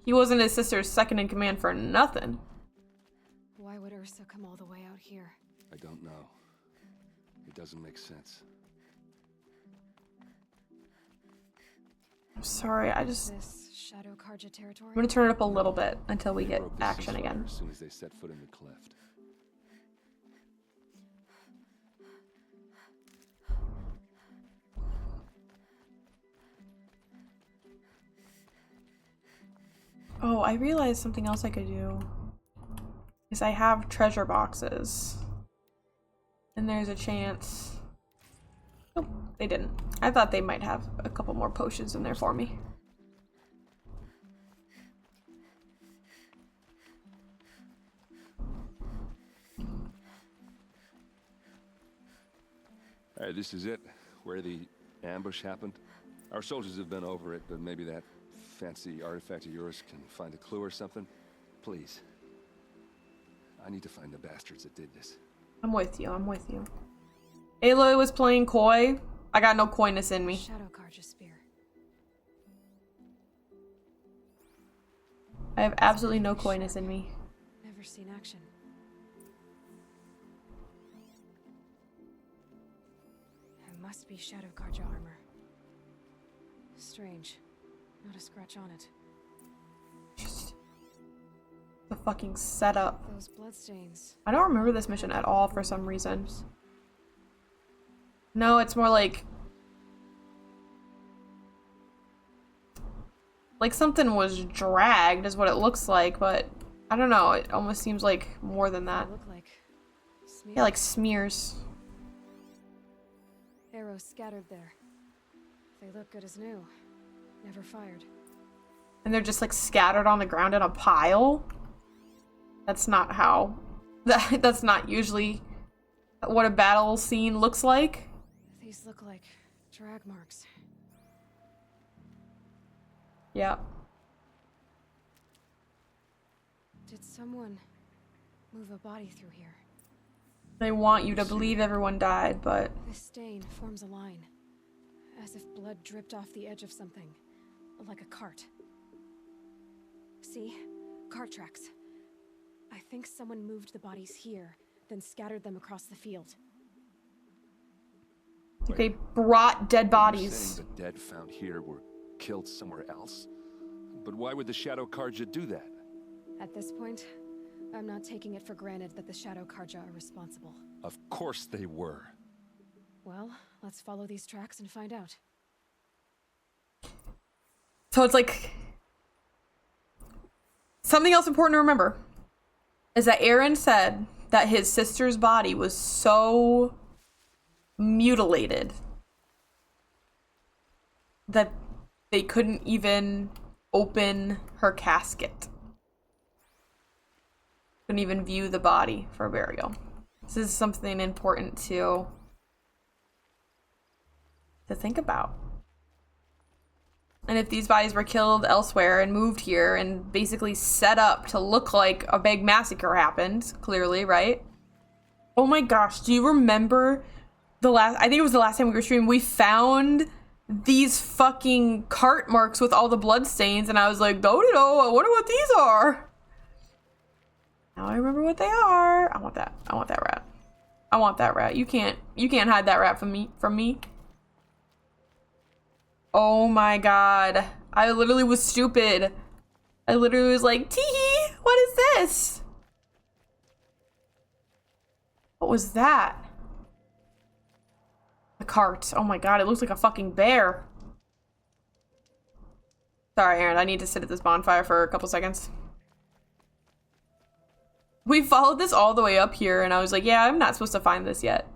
He wasn't his sister's second in command for nothing. Why would Ursa come all the way out here? I don't know. It doesn't make sense. I'm sorry, This Shadow Karja territory? I'm gonna turn it up a little bit until we They get broke the action ceasefire again. As soon as they set foot in the cleft. Oh, I realized something else I could do. Is I have treasure boxes. And there's a chance. Nope, they didn't. I thought they might have a couple more potions in there for me. Alright, this is it. Where the ambush happened. Our soldiers have been over it, but maybe that fancy artifact of yours can find a clue or something. Please. I need to find the bastards that did this. I'm with you, I'm with you. Aloy was playing coy. I got no coyness in me. Shadow Karja spear. I have absolutely no coyness in me. Never seen action. It must be Shadow Karja armor. Strange. Not a scratch on it. Just the fucking setup. Those bloodstains. I don't remember this mission at all for some reason. No, it's more like something was dragged is what it looks like, but I don't know, it almost seems like more than that. They look like smears. Yeah, like smears. Arrows scattered there. They look good as new. Never fired. And they're just like scattered on the ground in a pile. That's not how that's not usually what a battle scene looks like. These look like drag marks. Yeah. Did someone move a body through here? They want you to believe everyone died, but This stain forms a line, as if blood dripped off the edge of something, like a cart. See? Cart tracks. I think someone moved the bodies here, then scattered them across the field. they brought dead You're bodies. saying the dead found here were killed somewhere else? But why would the Shadow Karja do that? At this point, I'm not taking it for granted that the Shadow Karja are responsible. Of course they were. Well, let's follow these tracks and find out. So it's like something else important to remember is that Aaron said that his sister's body was so mutilated that they couldn't even open her casket. Couldn't even view the body for burial. This is something important to think about. And if these bodies were killed elsewhere and moved here and basically set up to look like a big massacre happened, clearly, right? Oh my gosh, do you remember I think it was the last time we were streaming, we found these fucking cart marks with all the blood stains, and I was like, oh, I wonder what these are. Now I remember what they are. I want that rat. I want that rat. You can't hide that rat from me. Oh my god. I literally was stupid. I literally was like, tee, what is this? What was that? A cart. Oh my god, it looks like a fucking bear. Sorry, Aaron, I need to sit at this bonfire for a couple seconds. We followed this all the way up here, and I was like, yeah, I'm not supposed to find this yet.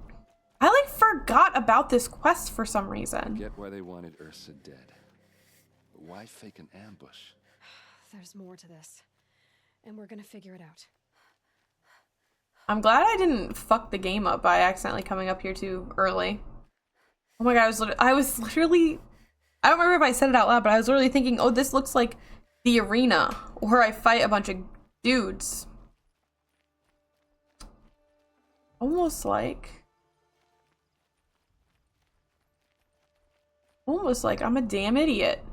I, like, forgot about this quest for some reason. Get why they wanted Ursa dead. But why fake an ambush? There's more to this, and we're gonna figure it out. I'm glad I didn't fuck the game up by accidentally coming up here too early. Oh my god, I was literally I don't remember if I said it out loud, but I was literally thinking, oh, this looks like the arena where I fight a bunch of dudes. Almost like I'm a damn idiot.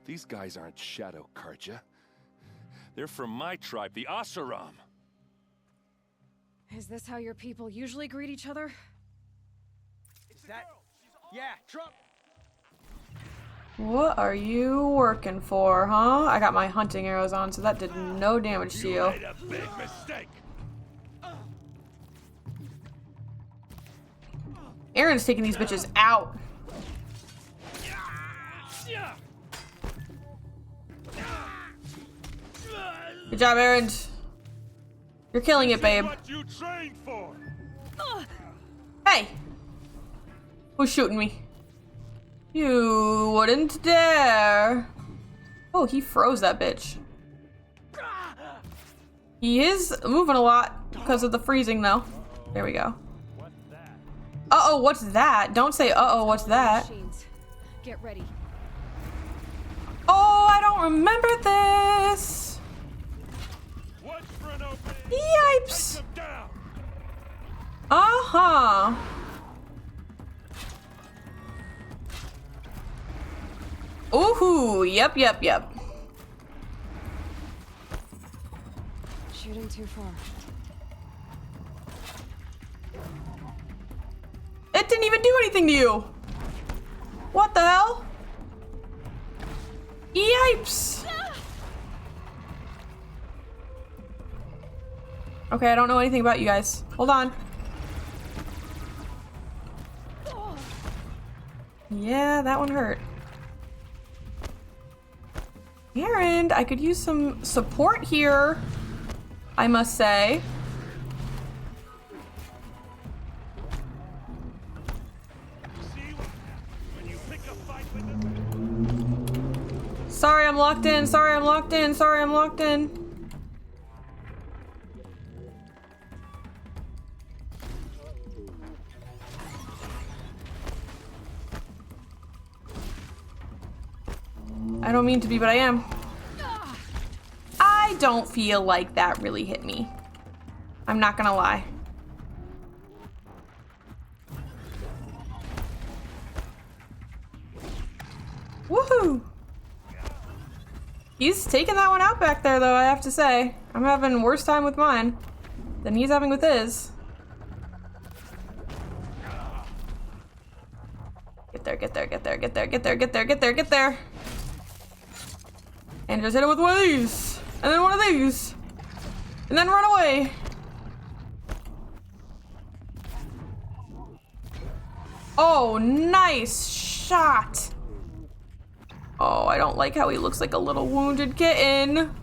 These guys aren't Shadow Karja. They're from my tribe, the Asaram. Is this how your people usually greet each other? Is that? Yeah, Trump. What are you working for, huh? I got my hunting arrows on, so that did no damage to you. Made a big mistake. Aaron's taking these bitches out. Good job, Aaron. You're killing it, babe. What you trained for? Hey! Who's shooting me? You wouldn't dare. Oh, he froze that bitch. He is moving a lot because of the freezing, though. There we go. Uh-oh, what's that? Don't say, uh-oh, what's that? Machines. Get ready. Oh, I don't remember this. Yipes. Uh-huh. Ooh, yep. Shooting too far. It didn't even do anything to you. What the hell? Yipes. Okay, I don't know anything about you guys. Hold on. Yeah, that one hurt. Aaron, I could use some support here, I must say. Sorry, I'm locked in. Sorry, I'm locked in. Sorry, I'm locked in. I don't mean to be, but I am. I don't feel like that really hit me. I'm not gonna lie. Woohoo! He's taking that one out back there, though, I have to say. I'm having worse time with mine than he's having with his. Get there, get there, get there, get there, get there, get there, get there, get there. And just hit him with one of these. And then one of these. And then run away. Oh, nice shot. Oh, I don't like how he looks like a little wounded kitten.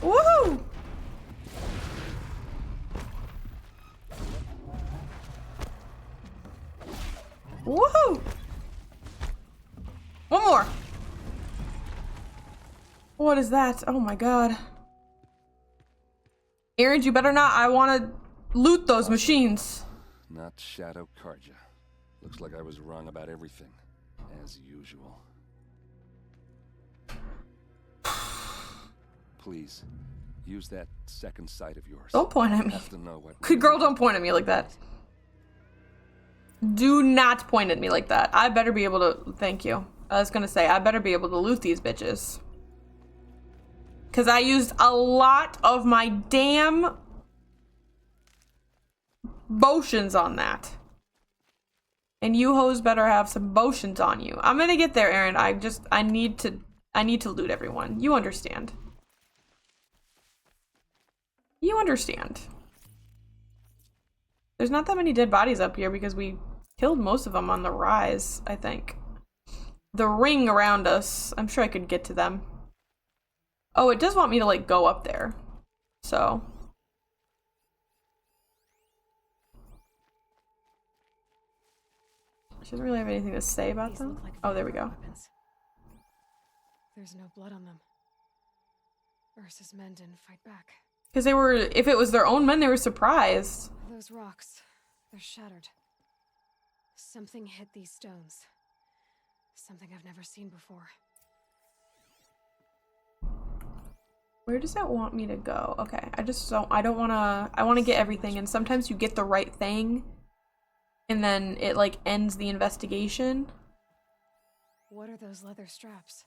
Woohoo! Woohoo! One more. What is that? Oh my god. Aaron, you better not. I want to loot those machines. Not Shadow Karja. Looks like I was wrong about everything, as usual. Please, use that second sight of yours. Don't point at me. I have to know what. Good girl, don't point at me like that. Do not point at me like that. I better be able to... Thank you. I was gonna say, I better be able to loot these bitches. Because I used a lot of my damn... potions on that. And you hoes better have some potions on you. I'm gonna get there, Aaron. I need to loot everyone. You understand. You understand. There's not that many dead bodies up here because we killed most of them on the rise, I think. The ring around us, I'm sure I could get to them. Oh, it does want me to, like, go up there. So. She doesn't really have anything to say about These them. look like Oh, there we go. weapons. There's no blood on them. Ursa's men didn't fight back. Because they were, if it was their own men, they were surprised. Those rocks, they're shattered. Something hit these stones. Something I've never seen before. Where does that want me to go? Okay, I don't want to, I want to get everything, and sometimes you get the right thing, and then it, like, ends the investigation. What are those leather straps?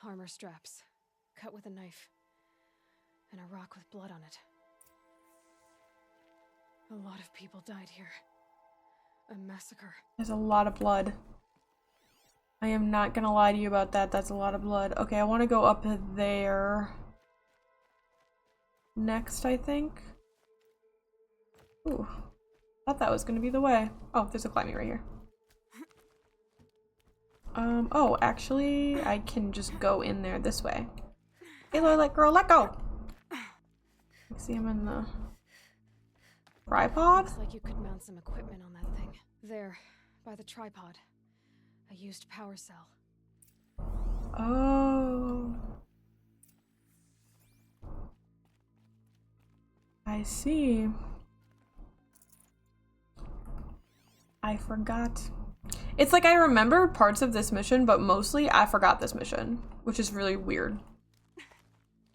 Armor straps, cut with a knife, and a rock with blood on it. A lot of people died here. A massacre. There's a lot of blood. I am not gonna lie to you about that. That's a lot of blood. Okay, I want to go up there. Next, I think. Ooh. Thought that was gonna be the way. Oh, there's a climbing right here. Oh, actually, I can just go in there this way. Hey, girl, let go! See, I'm in the tripod? Looks like you could mount some equipment on that thing. There, by the tripod. A used power cell. Oh. I see. I forgot. It's like I remember parts of this mission, but mostly I forgot this mission, which is really weird.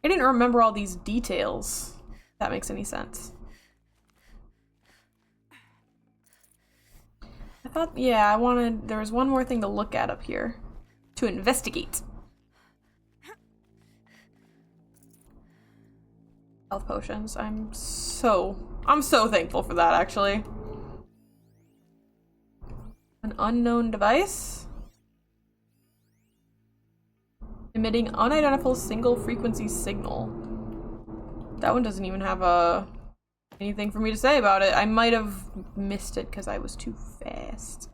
I didn't remember all these details, if that makes any sense. I thought, yeah, there was one more thing to look at up here. To investigate. Health potions. I'm so thankful for that, actually. An unknown device. Emitting unidentified single frequency signal. That one doesn't even have anything for me to say about it. I might have missed it because I was too fast.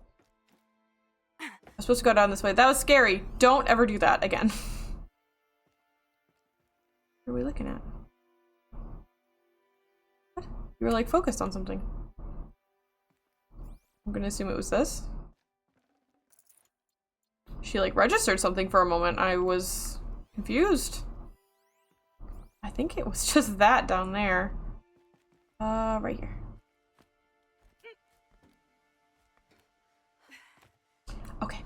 I was supposed to go down this way. That was scary. Don't ever do that again. What are we looking at? What? You were like focused on something. I'm gonna assume it was this. She like registered something for a moment. I was confused. I think it was just that down there. Right here. Okay.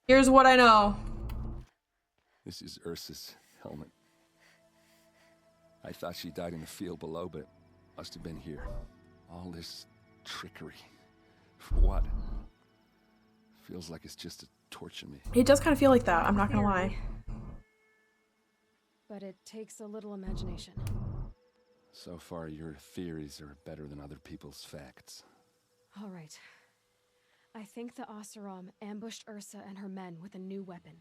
Here's what I know. This is Ursa's helmet. I thought she died in the field below, but it must have been here. All this trickery. For what? Feels like it's just to torture me. It does kind of feel like that, I'm not gonna lie. But it takes a little imagination. So far, your theories are better than other people's facts. All right. I think the Oseram ambushed Ursa and her men with a new weapon.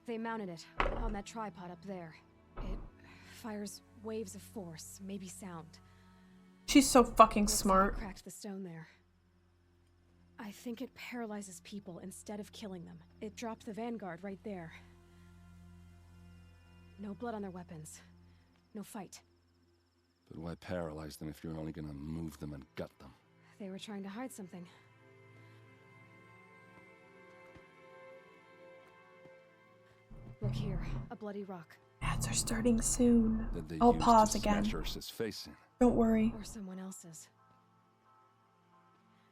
They mounted it on that tripod up there. It fires waves of force, maybe sound. She's so fucking Looks like smart. it cracked the stone there. I think it paralyzes people instead of killing them. It dropped the vanguard right there. No blood on their weapons. No fight. But why paralyze them if you're only gonna move them and gut them? They were trying to hide something. Look here, a bloody rock. Ads are starting soon. That they I'll used pause to again. smash Ursa's face in. Don't worry. Or someone else's.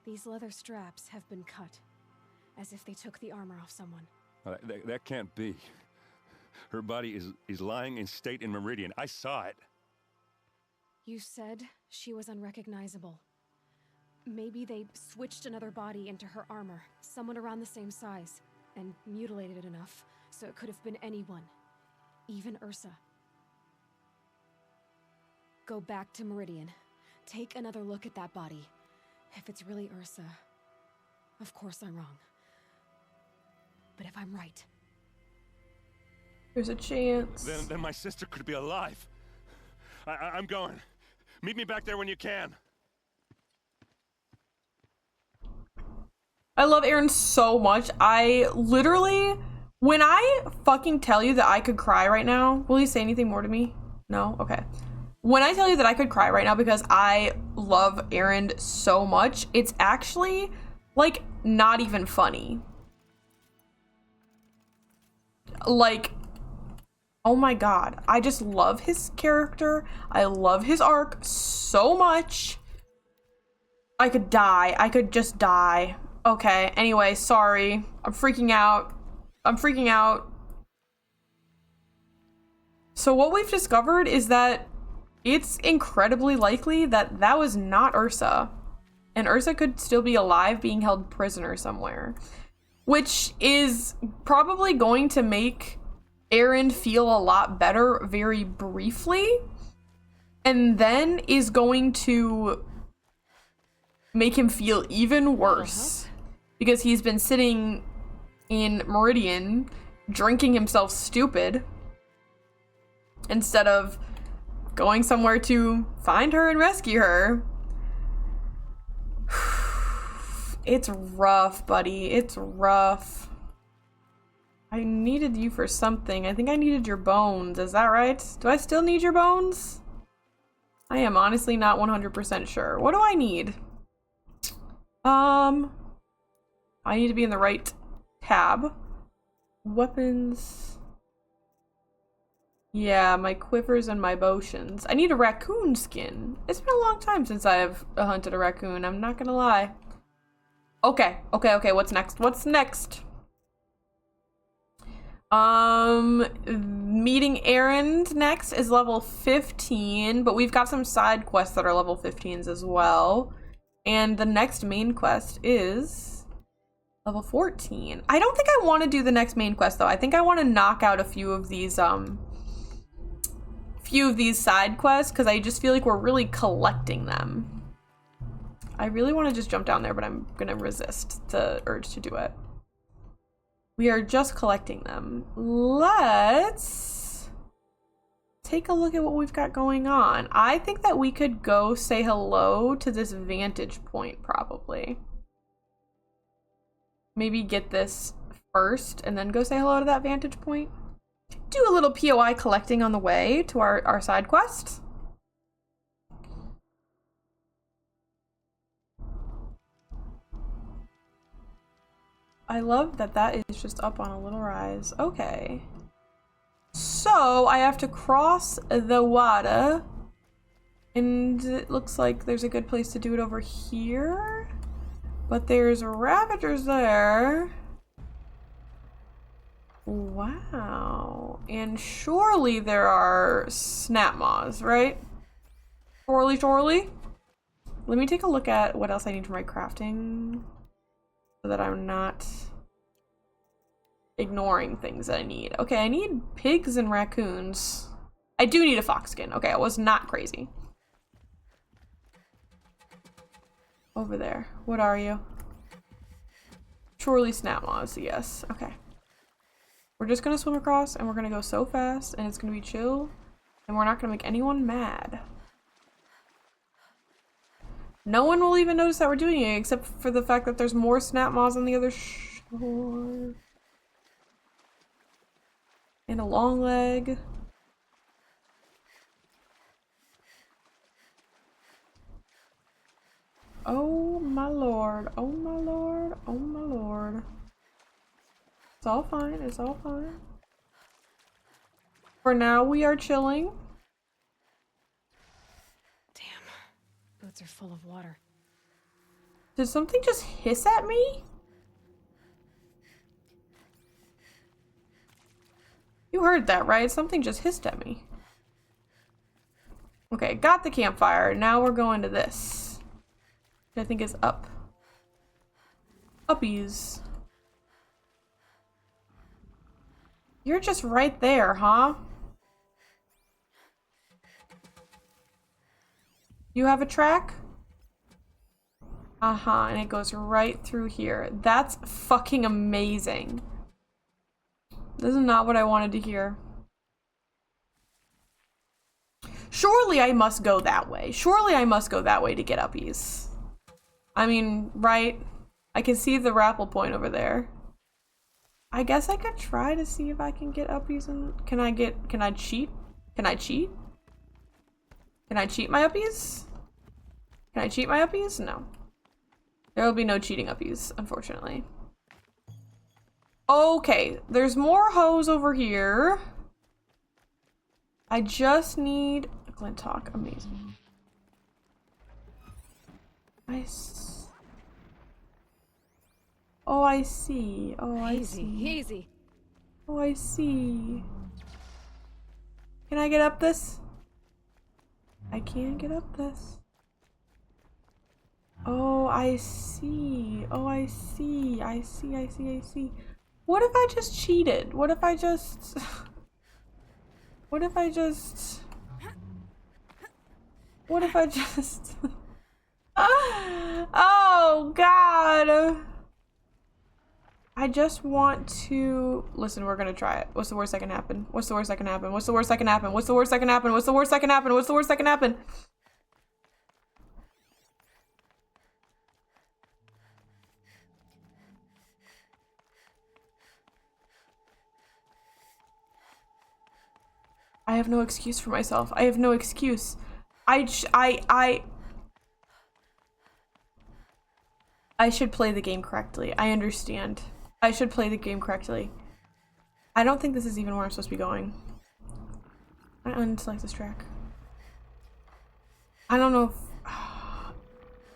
These leather straps have been cut, as if they took the armor off someone. That can't be. Her body is lying in state in Meridian. I saw it. You said she was unrecognizable. Maybe they switched another body into her armor, someone around the same size, and mutilated it enough so it could have been anyone, even Ursa. Go back to Meridian. Take another look at that body. If it's really Ursa, of course I'm wrong. But if I'm right... There's a chance. Then my sister could be alive. I'm going. Meet me back there when you can. I love Aaron so much. I literally, when I fucking tell you that I could cry right now, will you say anything more to me? No? Okay. When I tell you that I could cry right now because I love Aaron so much, it's actually, like, not even funny. Like, oh my god. I just love his character. I love his arc so much. I could die. I could just die. Okay, anyway, sorry. I'm freaking out. I'm freaking out. So what we've discovered is that it's incredibly likely that that was not Ursa. And Ursa could still be alive being held prisoner somewhere. Which is probably going to make Aaron feel a lot better very briefly. And then is going to make him feel even worse. Because he's been sitting in Meridian drinking himself stupid. Instead of going somewhere to find her and rescue her. It's rough, buddy. It's rough. I needed you for something. I think I needed your bones. Is that right? Do I still need your bones? I am honestly not 100% sure. What do I need? I need to be in the right tab. Weapons. Yeah, my quivers and my potions. I need a raccoon skin. It's been a long time since I've hunted a raccoon. I'm not gonna lie. Okay. What's next? What's next? Meeting Aaron next is level 15, but we've got some side quests that are level 15s as well. And the next main quest is level 14. I don't think I want to do the next main quest though. I think I want to knock out a few of these side quests because I just feel like we're really collecting them. I really want to just jump down there, but I'm gonna resist the urge to do it. We are just collecting them. Let's take a look at what we've got going on. I think that we could go say hello to this vantage point probably. Maybe get this first and then go say hello to that vantage point. Do a little POI collecting on the way to our side quests. I love that that is just up on a little rise. Okay. So I have to cross the water. And it looks like there's a good place to do it over here. But there's Ravagers there. Wow. And surely there are snap maws, right? Surely. Let me take a look at what else I need for my crafting. So that I'm not ignoring things that I need. Okay, I need pigs and raccoons. I do need a fox skin. Okay, I was not crazy. Over there. What are you? Surely snap maws, yes. Okay. We're just gonna swim across and we're gonna go so fast and it's gonna be chill and we're not gonna make anyone mad. No one will even notice that we're doing it except for the fact that there's more snap maws on the other shore. And a long leg. Oh my lord, oh my lord, oh my lord. It's all fine, it's all fine. For now, we are chilling. Damn, boots are full of water. Did something just hiss at me? You heard that, right? Something just hissed at me. Okay, got the campfire. Now we're going to this. I think is up. Uppies. You're just right there, huh? You have a track? Uh-huh, and it goes right through here. That's fucking amazing. This is not what I wanted to hear. Surely I must go that way. Surely I must go that way to get uppies. I mean, right? I can see the rappel point over there. I guess I could try to see if I can get uppies and can I cheat? Can I cheat? Can I cheat my uppies? Can I cheat my uppies? No. There will be no cheating uppies, unfortunately. Okay, there's more hose over here. I just need a glint talk. Amazing. Oh, I see. Oh, I see. Easy. Oh, I see. Can I get up this? I can't get up this. Oh, I see. Oh, I see. I see. What if I just cheated? What if I just... What if I just... Oh, God. I just want to... Listen, we're gonna try it. What's the worst that can happen? What's the worst that can happen? What's the worst that can happen? What's the worst that can happen? What's the worst that can happen? What's the worst that can happen? I have no excuse for myself. I have no excuse. I should play the game correctly. I understand. I should play the game correctly. I don't think this is even where I'm supposed to be going. I unselect this track. I don't know if...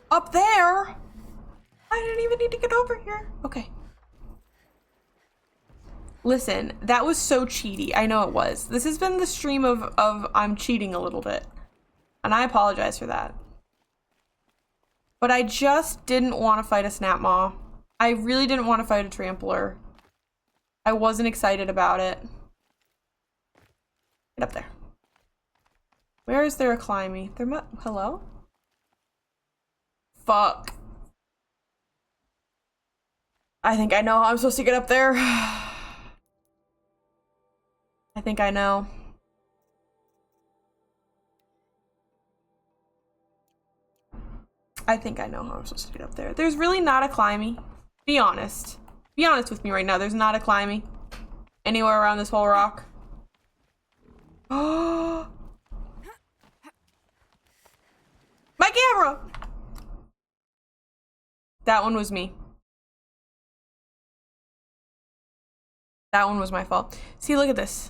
Up there? I didn't even need to get over here. Okay. Listen, that was so cheaty. I know it was. This has been the stream of I'm cheating a little bit. And I apologize for that. But I just didn't want to fight a snap maw. I really didn't want to fight a trampler. I wasn't excited about it. Get up there. Where is there a climby? Hello? Fuck. I think I know how I'm supposed to get up there. I think I know. I think I know how I'm supposed to get up there. There's really not a climby. Be honest. Be honest with me right now. There's not a climby anywhere around this whole rock. Oh, my camera! That one was me. That one was my fault. See, look at this.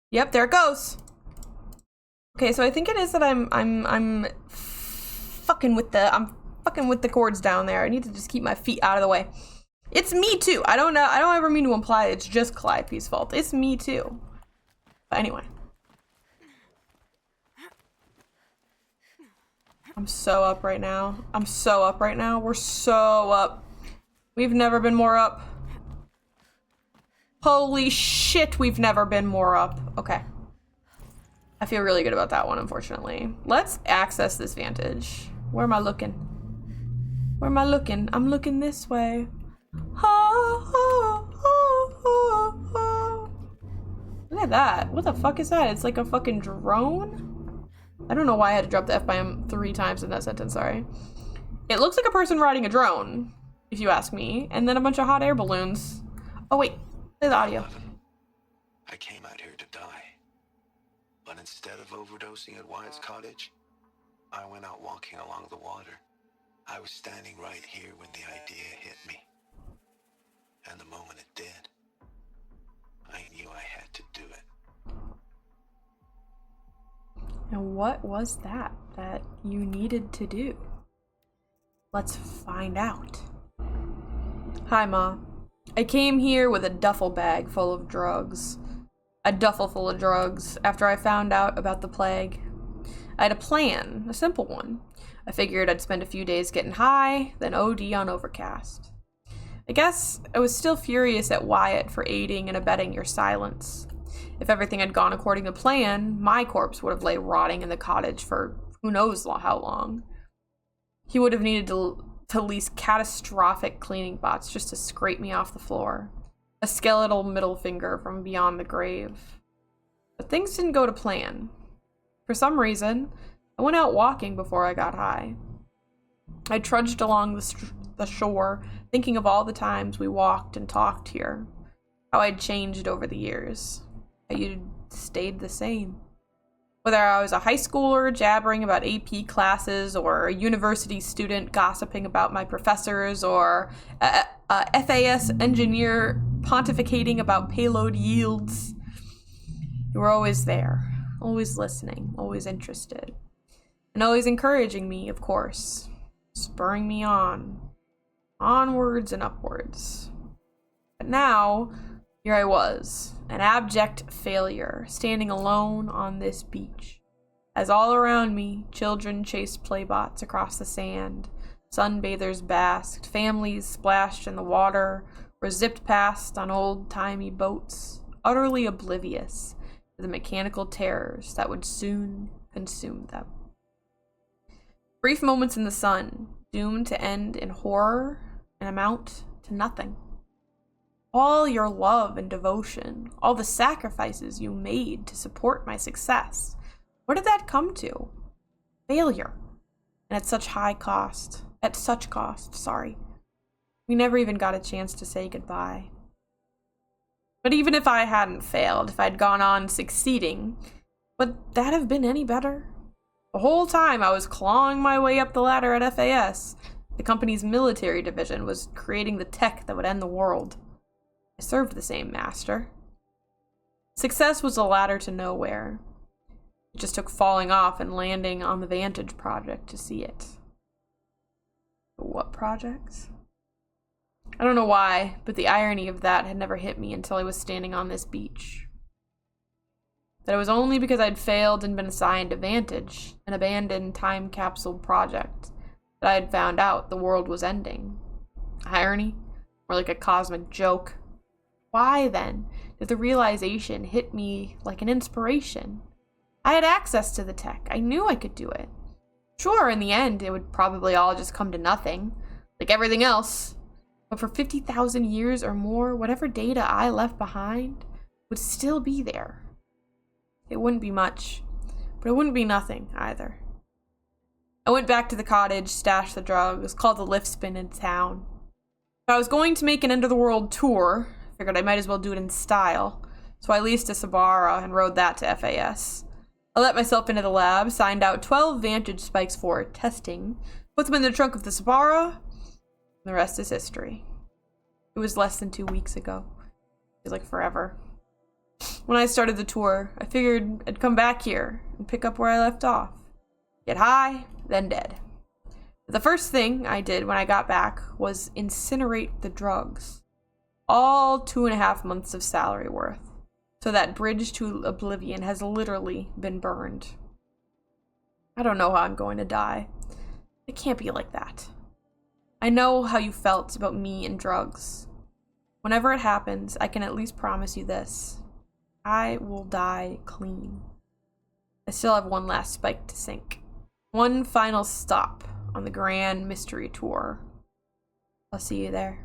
Yep, there it goes. Okay, so I think it is that I'm fucking with the cords down there. I need to just keep my feet out of the way. It's me too. I don't know. I don't ever mean to imply it's just Calliope's fault. It's me too. But anyway. I'm so up right now. I'm so up right now. We're so up. We've never been more up. Holy shit, we've never been more up. Okay. I feel really good about that one, unfortunately. Let's access this vantage. Where am I looking? Where am I looking? I'm looking this way. Look at that. What the fuck is that? It's like a fucking drone? I don't know why I had to drop the F.5 3 times in that sentence, sorry. It looks like a person riding a drone, if you ask me. And then a bunch of hot air balloons. Oh wait, play the audio. I came out here to die. But instead of overdosing at Wyatt's cottage, I went out walking along the water. I was standing right here when the idea hit me. And the moment it did, I knew I had to do it. And what was that you needed to do? Let's find out. Hi, Ma. I came here with a duffel bag full of drugs. A duffel full of drugs after I found out about the plague. I had a plan, a simple one. I figured I'd spend a few days getting high, then OD on Overcast. I guess I was still furious at Wyatt for aiding and abetting your silence. If everything had gone according to plan, my corpse would have lay rotting in the cottage for who knows how long. He would have needed to lease catastrophic cleaning bots just to scrape me off the floor. A skeletal middle finger from beyond the grave. But things didn't go to plan. For some reason, I went out walking before I got high. I trudged along the shore, thinking of all the times we walked and talked here. How I'd changed over the years. How you'd stayed the same. Whether I was a high schooler jabbering about AP classes, or a university student gossiping about my professors, or a FAS engineer pontificating about payload yields, you were always there, always listening, always interested, and always encouraging me, of course, spurring me on, onwards and upwards. But now, here I was, an abject failure, standing alone on this beach, as all around me, children chased playbots across the sand, sunbathers basked, families splashed in the water, or zipped past on old-timey boats, utterly oblivious to the mechanical terrors that would soon consume them. Brief moments in the sun, doomed to end in horror and amount to nothing. All your love and devotion, all the sacrifices you made to support my success, where did that come to? Failure. And at such cost, sorry. We never even got a chance to say goodbye. But even if I hadn't failed, if I'd gone on succeeding, would that have been any better? The whole time I was clawing my way up the ladder at FAS, the company's military division was creating the tech that would end the world. I served the same master. Success was a ladder to nowhere. It just took falling off and landing on the Vantage project to see it. What projects? I don't know why, but the irony of that had never hit me until I was standing on this beach. That it was only because I'd failed and been assigned to Vantage, an abandoned time capsule project, that I had found out the world was ending. Irony? More like a cosmic joke. Why, then, did the realization hit me like an inspiration? I had access to the tech. I knew I could do it. Sure, in the end, it would probably all just come to nothing, like everything else. But for 50,000 years or more, whatever data I left behind would still be there. It wouldn't be much, but it wouldn't be nothing either. I went back to the cottage, stashed the drugs, called the lift spin in town. If I was going to make an end-of-the-world tour, figured I might as well do it in style, so I leased a Sabara and rode that to FAS. I let myself into the lab, signed out 12 Vantage spikes for testing, put them in the trunk of the Sabara, and the rest is history. It was less than 2 weeks ago. It was like forever. When I started the tour, I figured I'd come back here and pick up where I left off. Get high, then dead. The first thing I did when I got back was incinerate the drugs. All 2.5 months of salary worth. So that bridge to oblivion has literally been burned. I don't know how I'm going to die. It can't be like that. I know how you felt about me and drugs. Whenever it happens, I can at least promise you this. I will die clean. I still have one last spike to sink. One final stop on the grand mystery tour. I'll see you there.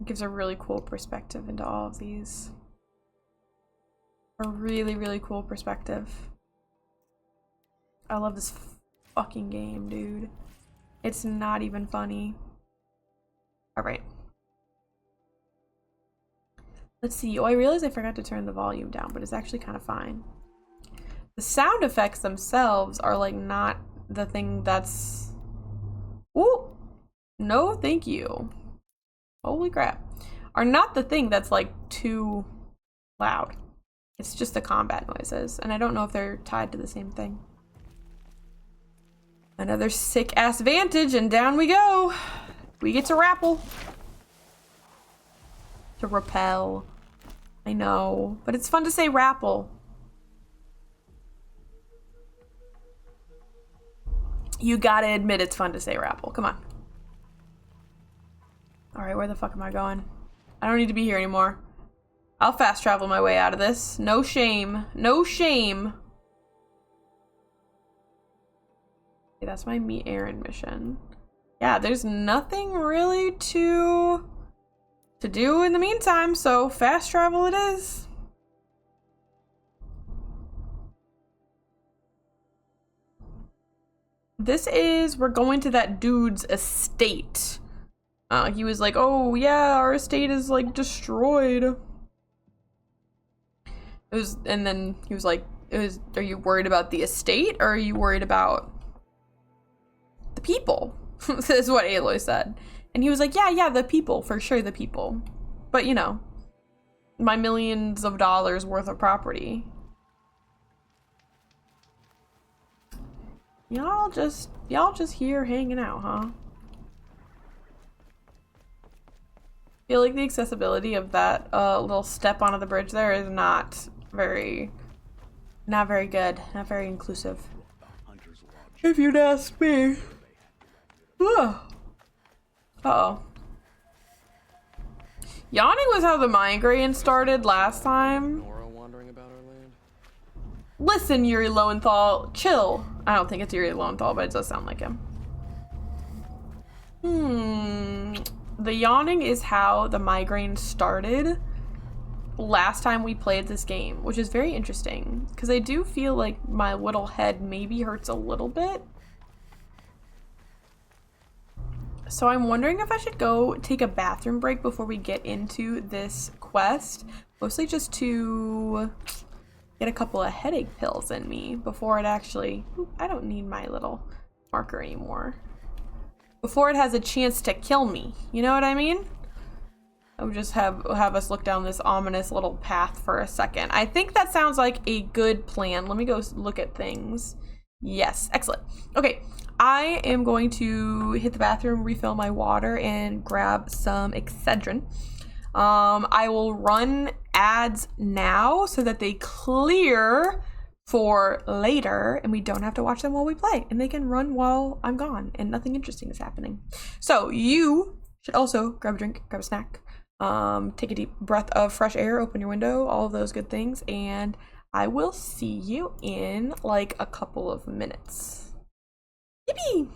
It gives a really cool perspective into all of these. A really, really cool perspective. I love this fucking game, dude. It's not even funny. Alright. Let's see. Oh, I realized I forgot to turn the volume down, but it's actually kind of fine. The sound effects themselves are like not the thing that's... Ooh! No, thank you. Holy crap. Are not the thing that's like too loud. It's just the combat noises, and I don't know if they're tied to the same thing. Another sick-ass Vantage, and down we go! We get to rappel. To rappel. I know, but it's fun to say rappel. You gotta admit it's fun to say rappel. Come on. Alright, where the fuck am I going? I don't need to be here anymore. I'll fast travel my way out of this. No shame. No shame. Okay, that's my meet Aaron mission. Yeah, there's nothing really to do in the meantime, so fast travel it is. We're going to that dude's estate. He was like, oh yeah, our estate is like destroyed. And then he was like, are you worried about the estate, or are you worried about the people? This is what Aloy said. And he was like, yeah, the people, for sure, the people. But, you know, my millions of dollars worth of property. Y'all just here hanging out, huh? Feel like the accessibility of that little step onto the bridge there is not very good, not very inclusive. If you'd ask me. Uh-oh. Yawning was how the migraine started last time. Nora wandering about our land. Listen, Yuri Lowenthal, chill. I don't think it's Yuri Lowenthal, but it does sound like him. The yawning is how the migraine started last time we played this game, which is very interesting, because I do feel like my little head maybe hurts a little bit. So I'm wondering if I should go take a bathroom break before we get into this quest, mostly just to get a couple of headache pills in me before it actually, I don't need my little marker anymore, before it has a chance to kill me, you know what I mean? I would just have us look down this ominous little path for a second. I think that sounds like a good plan. Let me go look at things. Yes, excellent. Okay, I am going to hit the bathroom, refill my water, and grab some Excedrin. I will run ads now so that they clear for later and we don't have to watch them while we play, and they can run while I'm gone and nothing interesting is happening. So you should also grab a drink, grab a snack, take a deep breath of fresh air, open your window, all of those good things, and I will see you in like a couple of minutes. Yippee!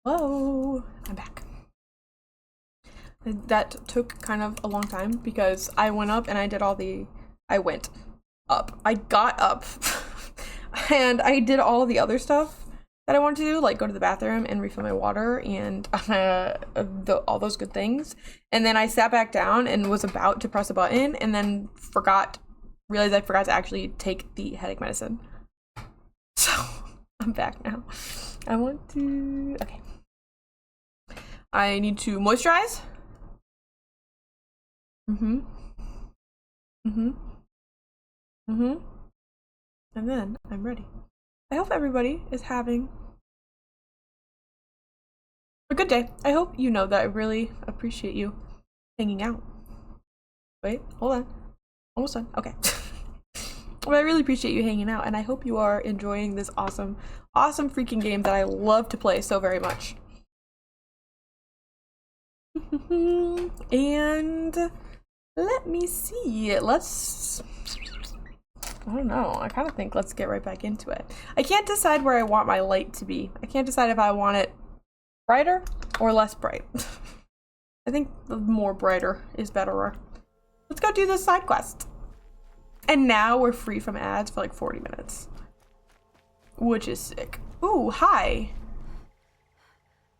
Whoa, I'm back. That took kind of a long time because I went up and I did all the, I got up and I did all the other stuff that I wanted to do, like go to the bathroom and refill my water and all those good things. And then I sat back down and was about to press a button and then realized I forgot to actually take the headache medicine. So I'm back now. Okay. I need to moisturize. And then I'm ready. I hope everybody is having a good day. I hope you know that I really appreciate you hanging out. Wait, hold on. Almost done. Okay. But I really appreciate you hanging out, and I hope you are enjoying this awesome freaking game that I love to play so very much. And let me see. I don't know. I kind of think let's get right back into it. I can't decide where I want my light to be. I can't decide if I want it brighter or less bright. I think the more brighter is better. Let's go do this side quest. And now we're free from ads for like 40 minutes. Which is sick. Ooh, hi.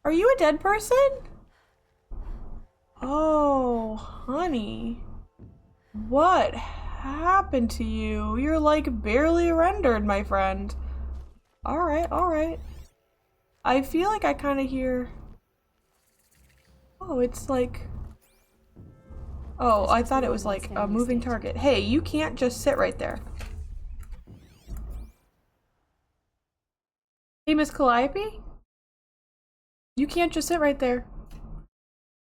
Are you a dead person? Oh, honey. What happened to you? You're like barely rendered, my friend. Alright. I feel like I kind of hear... Oh, it's like... Oh, I thought it was like a moving target. Hey, you can't just sit right there. Hey, Miss Calliope? You can't just sit right there.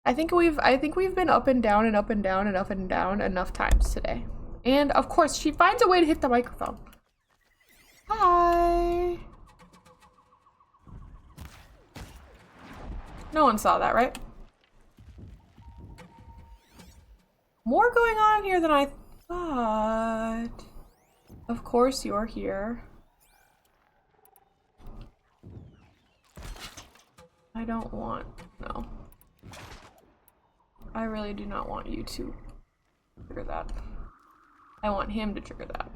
I think we've been up and down and up and down and up and down enough times today. And of course, she finds a way to hit the microphone. Hi. No one saw that, right? More going on here than I thought. Of course you're here. I don't want... No. I really do not want you to trigger that. I want him to trigger that.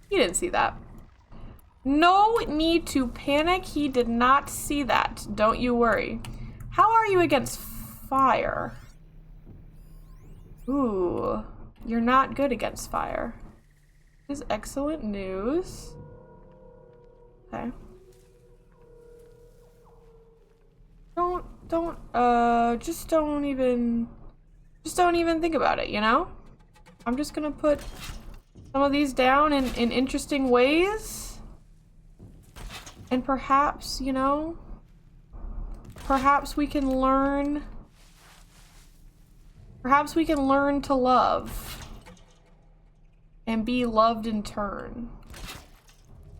He didn't see that. No need to panic. He did not see that. Don't you worry. How are you against fire? Ooh, you're not good against fire. This is excellent news. Okay. Just don't even think about it, you know? I'm just gonna put some of these down in interesting ways. And perhaps, you know, perhaps we can learn to love and be loved in turn.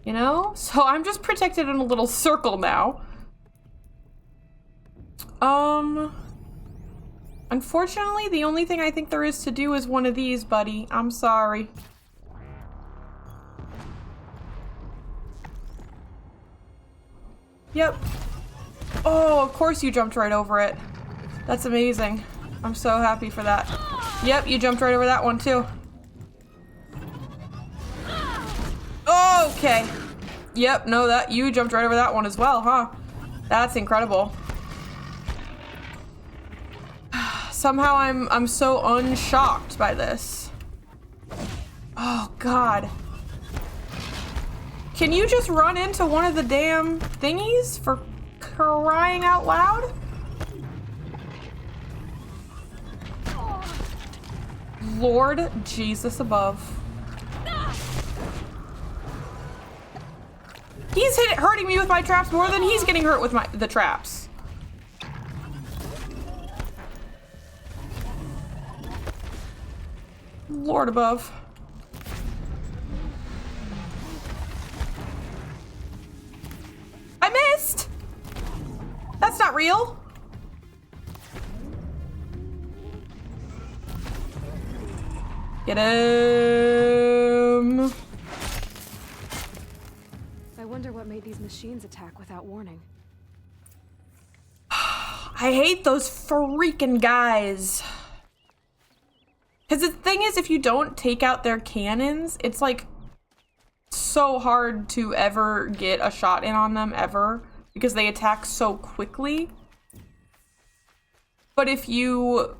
You know? So I'm just protected in a little circle now. Unfortunately, the only thing I think there is to do is one of these, buddy. I'm sorry. Yep. Oh, of course you jumped right over it. That's amazing. I'm so happy for that. Yep, you jumped right over that one too. Okay. Yep, no, that you jumped right over that one as well, huh? That's incredible. Somehow I'm so unshocked by this. Oh God. Can you just run into one of the damn thingies for crying out loud? Lord Jesus above. He's hurting me with my traps more than he's getting hurt with the traps. Lord above. Get him. I wonder what made these machines attack without warning. I hate those freaking guys. Because the thing is, if you don't take out their cannons, it's like so hard to ever get a shot in on them ever because they attack so quickly. But if you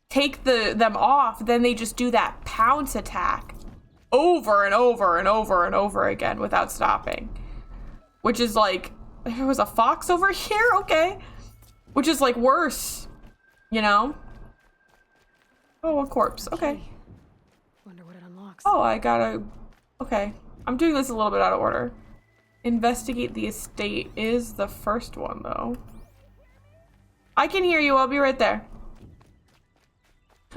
take them off, then they just do that pounce attack over and over and over and over again without stopping. Which is like, there was a fox over here? Okay. Which is like worse, you know? Oh, a corpse. Okay. Wonder what it unlocks. Oh, I gotta... Okay. I'm doing this a little bit out of order. Investigate the estate is the first one, though. I can hear you. I'll be right there.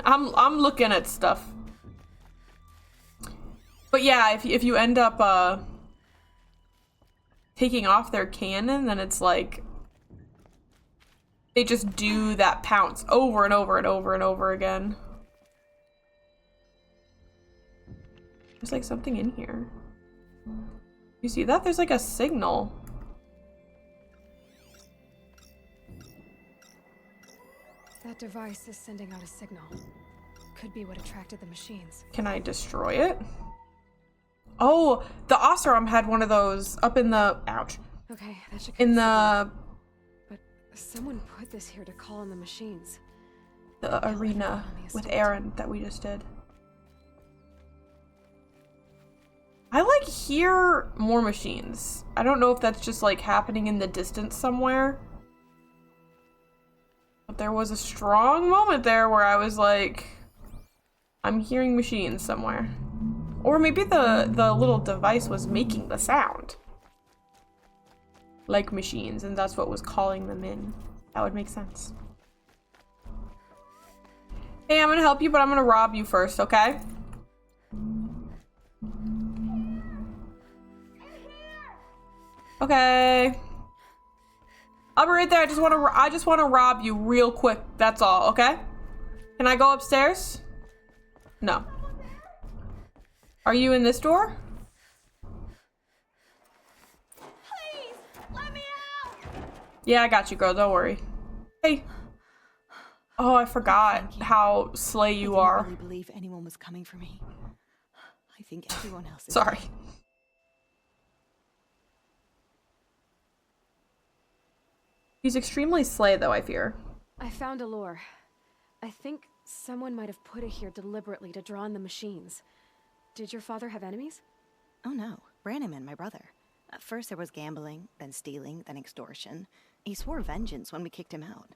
I'm looking at stuff. But yeah, if you end up taking off their cannon, then it's like they just do that pounce over and over and over and over again. There's like something in here. You see that? There's like a signal. That device is sending out a signal. Could be what attracted the machines. Can I destroy it? Oh, the Oseram had one of those up in the... Ouch. Okay, that should... In the... But someone put this here to call on the machines. The arena with Aaron that we just did. I like hear more machines. I don't know if that's just like happening in the distance somewhere. But there was a strong moment there where I was like, I'm hearing machines somewhere. Or maybe the little device was making the sound. Like machines, and that's what was calling them in. That would make sense. Hey, I'm gonna help you, but I'm gonna rob you first, okay? Okay. I'll be right there. I just wanna rob you real quick. That's all, okay? Can I go upstairs? No. Are you in this door? Please, let me out. Yeah, I got you, girl. Don't worry. Hey. Oh, I forgot how slay you are. I didn't really believe anyone was coming for me. I think everyone else is. Sorry. He's extremely slay, though, I fear. I found a lure. I think someone might have put it here deliberately to draw in the machines. Did your father have enemies? Oh no, Branham and my brother. At first there was gambling, then stealing, then extortion. He swore vengeance when we kicked him out.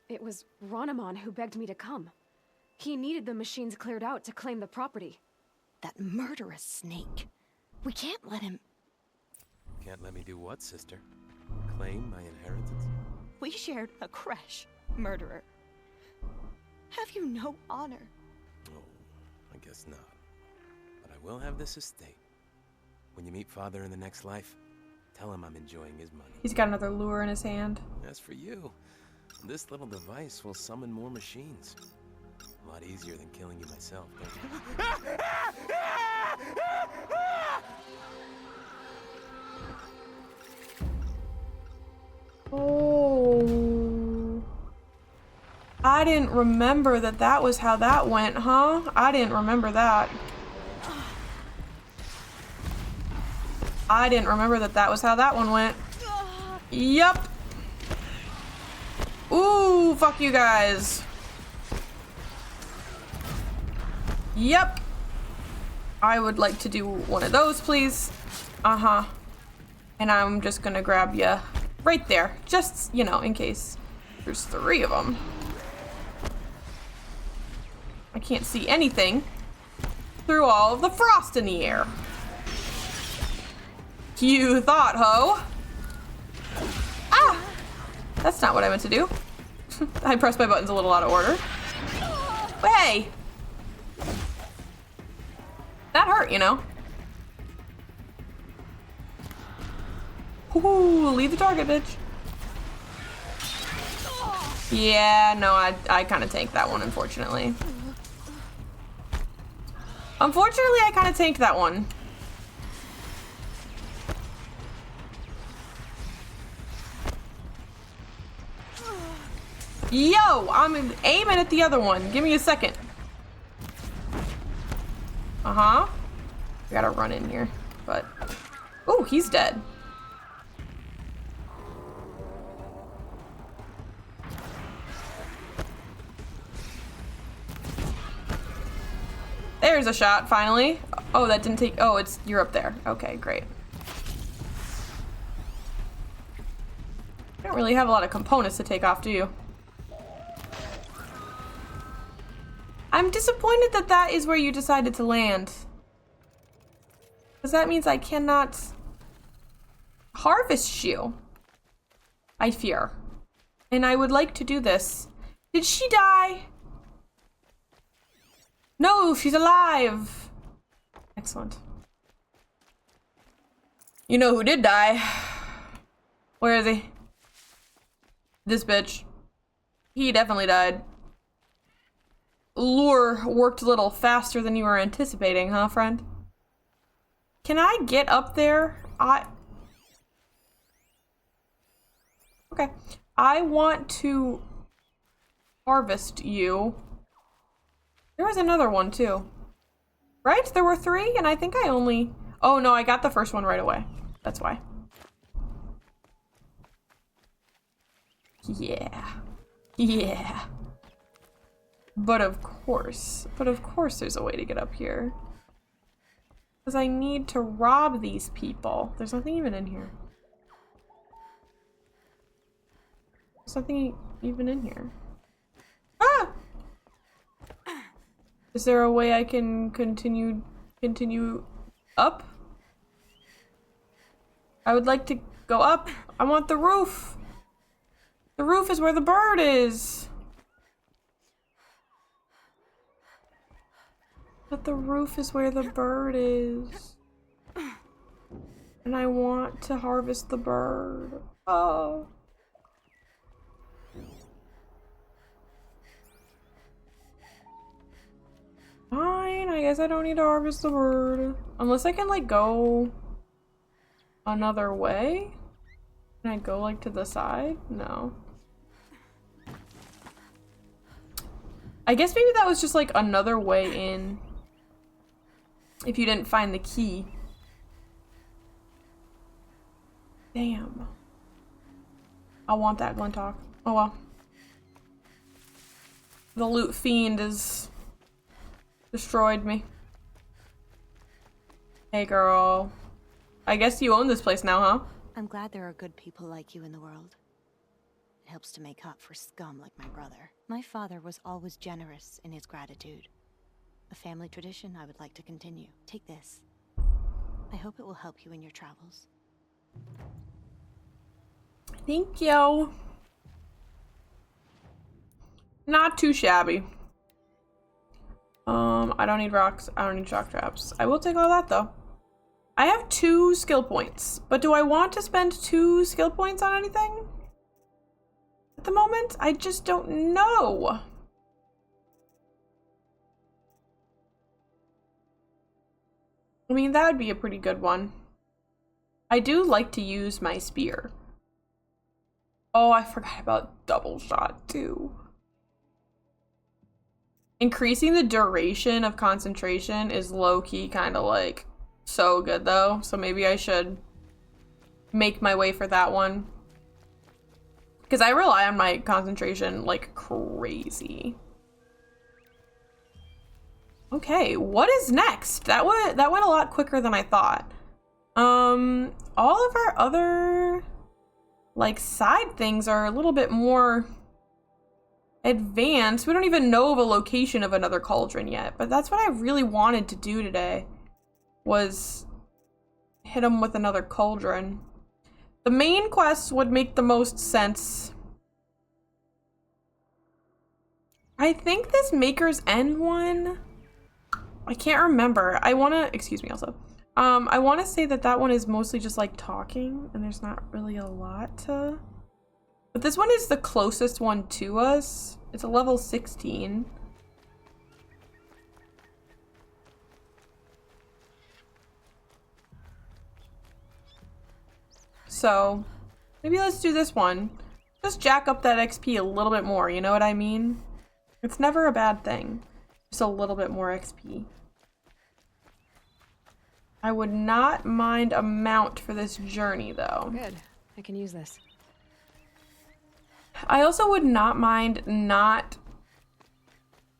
It was Ronamon who begged me to come. He needed the machines cleared out to claim the property. That murderous snake. We can't let him... Can't let me do what, sister? Claim my inheritance? We shared a creche, murderer. Have you no honor? Oh, I guess not. But I will have this estate. When you meet Father in the next life, tell him I'm enjoying his money. He's got another lure in his hand. As for you, this little device will summon more machines. A lot easier than killing you myself, don't you? Oh. I didn't remember that was how that went, huh? I didn't remember that. I didn't remember that was how that one went. Yup. Ooh, fuck you guys. Yep. I would like to do one of those, please. Uh-huh. And I'm just gonna grab you right there. Just, you know, in case there's 3 of them. I can't see anything through all of the frost in the air. You thought, ho? Ah! That's not what I meant to do. I pressed my buttons a little out of order. But hey! That hurt, you know? Ooh, leave the target, bitch. Yeah, no, I kind of tanked that one, unfortunately. Unfortunately, I kind of tanked that one. Yo, I'm aiming at the other one. Give me a second. Uh-huh. I gotta run in here, but... Oh, he's dead. There's a shot, finally. Oh, that didn't take... Oh, you're up there. Okay, great. You don't really have a lot of components to take off, do you? I'm disappointed that that is where you decided to land. Because that means I cannot harvest you. I fear. And I would like to do this. Did she die? No, she's alive. Excellent. You know who did die? Where is he? This bitch. He definitely died. Lure worked a little faster than you were anticipating, huh, friend? Can I get up there? Okay. I want to harvest you. There was another one, too. Right? There were 3, and I think I only... Oh, no, I got the first one right away. That's why. Yeah. Yeah. But of course there's a way to get up here. Because I need to rob these people. There's nothing even in here. There's nothing even in here. Ah! Is there a way I can continue up? I would like to go up. I want the roof. The roof is where the bird is. But the roof is where the bird is. And I want to harvest the bird. Oh. Fine, I guess I don't need to harvest the bird. Unless I can, like, go another way? Can I go, like, to the side? No. I guess maybe that was just, like, another way in. If you didn't find the key. Damn. I want that Glintalk. Oh well. The loot fiend has destroyed me. Hey girl. I guess you own this place now, huh? I'm glad there are good people like you in the world. It helps to make up for scum like my brother. My father was always generous in his gratitude. A family tradition I would like to continue. Take this. I hope it will help you in your travels. Thank you. Not too shabby. I don't need rocks. I don't need shock traps. I will take all that though. I have 2 skill points, but do I want to spend 2 skill points on anything? At the moment, I just don't know. I mean, that would be a pretty good one. I do like to use my spear. Oh, I forgot about double shot too. Increasing the duration of concentration is low-key kind of like so good though, so maybe I should make my way for that one. Because I rely on my concentration like crazy. Okay, what is next? That went a lot quicker than I thought. All of our other like side things are a little bit more advanced. We don't even know of a location of another cauldron yet, but that's what I really wanted to do today, was hit them with another cauldron. The main quest would make the most sense. I think this Maker's End one, I can't remember. Excuse me also. I want to say that one is mostly just like talking and there's not really a lot to, but this one is the closest one to us. It's a level 16. so maybe let's do this one. Just jack up that XP a little bit more, you know what I mean? It's never a bad thing. Just a little bit more XP. I would not mind a mount for this journey, though. Good. I can use this. I also would not mind not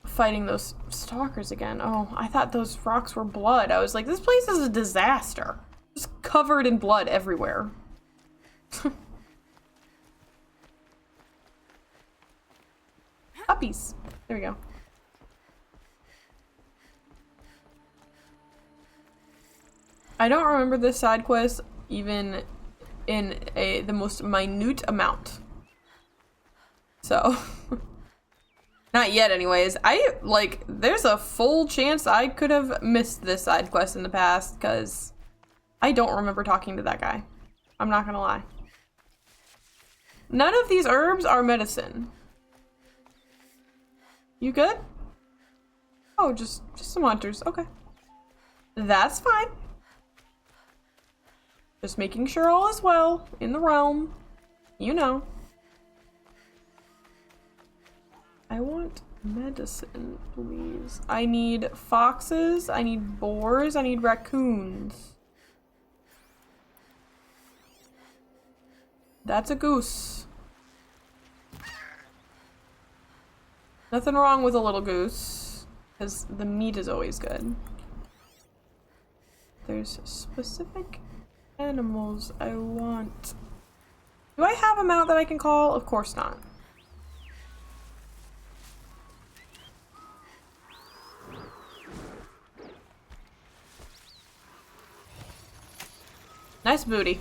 fighting those stalkers again. Oh, I thought those rocks were blood. I was like, this place is a disaster. Just covered in blood everywhere. Puppies. There we go. I don't remember this side quest even in the most minute amount. So, not yet anyways. There's a full chance I could have missed this side quest in the past because I don't remember talking to that guy. I'm not gonna lie. None of these herbs are medicine. You good? Oh, just some hunters. Okay. That's fine. Just making sure all is well in the realm. You know. I want medicine, please. I need foxes, I need boars, I need raccoons. That's a goose. Nothing wrong with a little goose, because the meat is always good. There's specific animals I want. Do I have a mount that I can call? Of course not. Nice booty.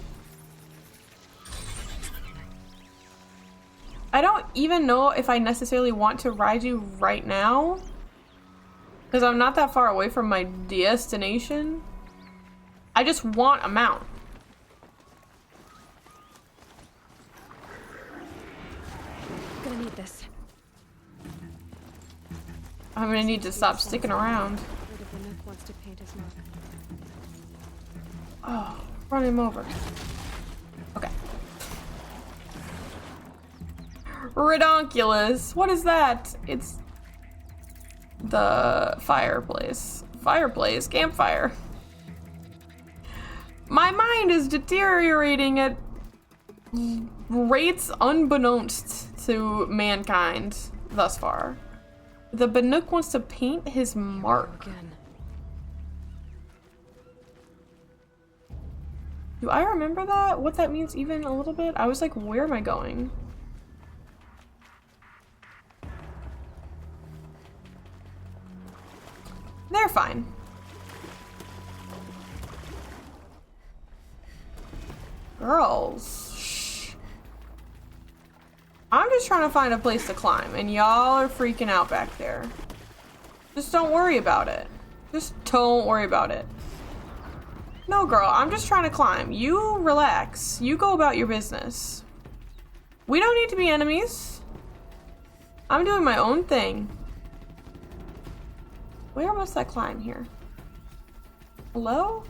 I don't even know if I necessarily want to ride you right now, because I'm not that far away from my destination. I just want a mount. I'm gonna need this. I'm gonna need to stop sticking around. Wants to paint his mark. Oh, run him over. Okay. Redonkulous. What is that? It's the fireplace. Fireplace? Campfire. My mind is deteriorating at rates unbeknownst to mankind thus far. The Banuk wants to paint his mark. Again. Do I remember that? What that means even a little bit? I was like, where am I going? They're fine. Girls. Shh. I'm just trying to find a place to climb, and y'all are freaking out back there. Just don't worry about it. Just don't worry about it. No, girl, I'm just trying to climb. You relax. You go about your business. We don't need to be enemies. I'm doing my own thing. Where must I climb here? Hello?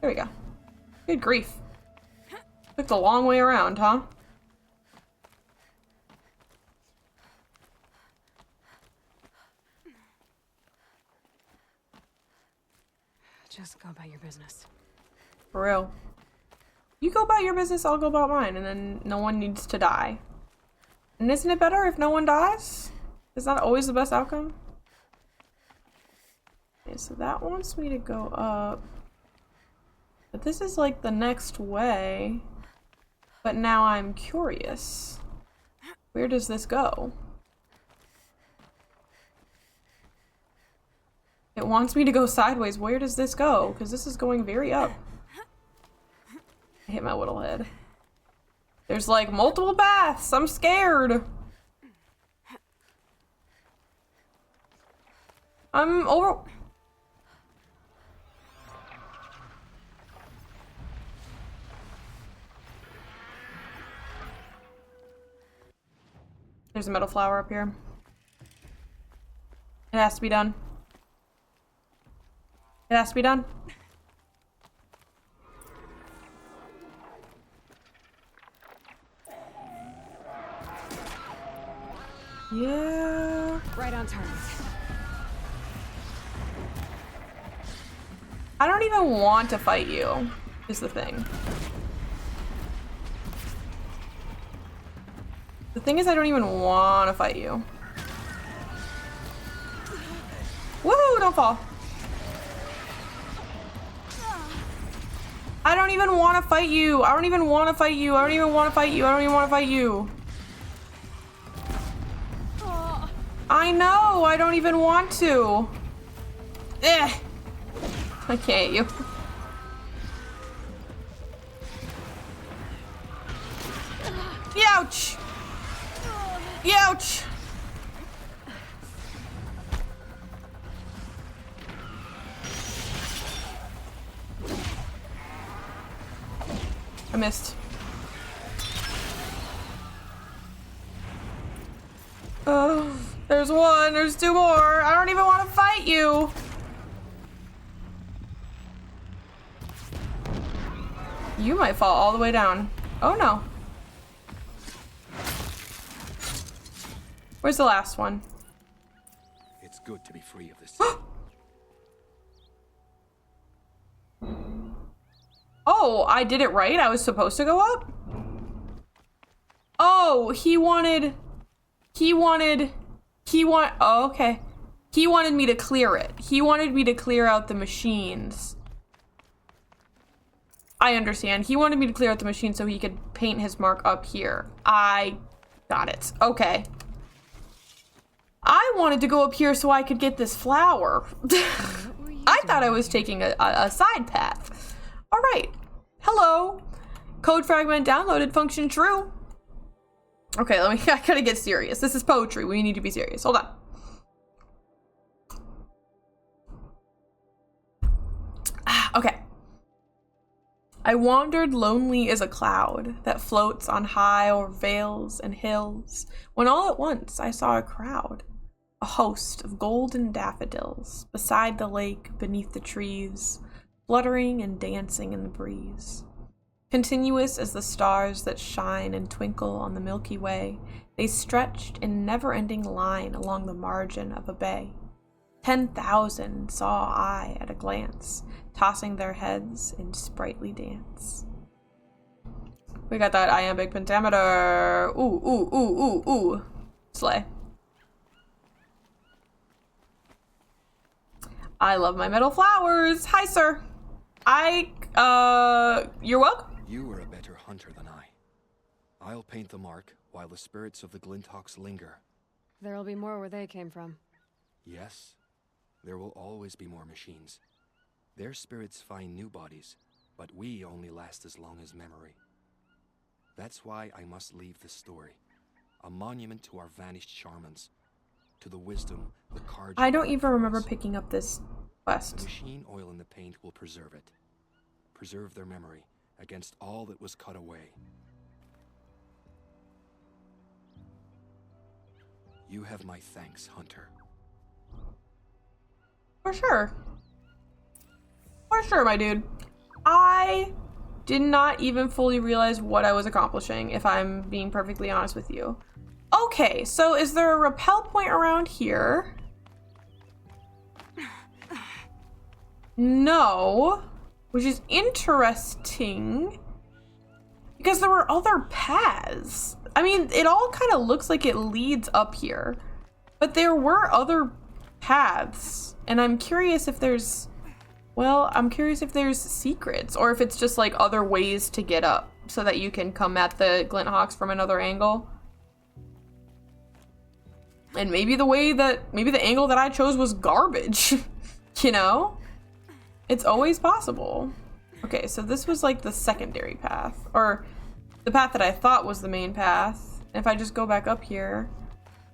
There we go. Good grief. Took the long way around, huh? Just go about your business. For real. You go about your business, I'll go about mine, and then no one needs to die. And isn't it better if no one dies? Is that always the best outcome? Okay, so that wants me to go up. But this is like the next way. But now I'm curious. Where does this go? It wants me to go sideways. Where does this go? Because this is going very up. I hit my little head. There's like multiple paths. I'm scared. I'm over. There's a metal flower up here. It has to be done. It has to be done. Yeah. Right on target. I don't even want to fight you, is the thing. The thing is, I don't even want to fight you. Woohoo, don't fall. I don't even want to fight you. I don't even want to fight you. I don't even want to fight you. I don't even want to fight you. I know, I don't even want to. Eh. I can't you. Youch! Youch! I missed. Oh, there's one, there's two more. I don't even want to fight you. You might fall all the way down. Oh no. Where's the last one? It's good to be free of this. Oh, I did it right? I was supposed to go up? Oh, oh, okay. He wanted me to clear it. He wanted me to clear out the machines. I understand. He wanted me to clear out the machine so he could paint his mark up here. I got it. Okay. I wanted to go up here so I could get this flower. I thought I was taking a side path. All right. Hello. Code fragment downloaded. Function true. Okay, I gotta get serious. This is poetry. We need to be serious. Hold on. Okay. I wandered lonely as a cloud that floats on high o'er vales and hills, when all at once I saw a crowd, a host of golden daffodils, beside the lake, beneath the trees, fluttering and dancing in the breeze. Continuous as the stars that shine and twinkle on the Milky Way, they stretched in never-ending line along the margin of a bay. 10,000 saw I at a glance, tossing their heads in sprightly dance. We got that iambic pentameter. Ooh, ooh, ooh, ooh, ooh. Slay. I love my metal flowers. Hi, sir. You're welcome. You are a better hunter than I. I'll paint the mark while the spirits of the Glinthawks linger. There'll be more where they came from. Yes, there will always be more machines. Their spirits find new bodies, but we only last as long as memory. That's why I must leave this story, a monument to our vanished shamans, to the wisdom the card. I don't even remember picking up this quest. The machine oil in the paint will preserve it, preserve their memory against all that was cut away. You have my thanks, Hunter. For sure. For sure, my dude. I did not even fully realize what I was accomplishing, if I'm being perfectly honest with you. Okay, so is there a rappel point around here? No. Which is interesting. Because there were other paths. I mean, it all kind of looks like it leads up here. But there were other paths. And I'm curious if there's... Well, I'm curious if there's secrets. Or if it's just like other ways to get up. So that you can come at the Glinthawks from another angle. And maybe the angle that I chose was garbage. You know? It's always possible. Okay, so this was like the secondary path. Or the path that I thought was the main path. And if I just go back up here,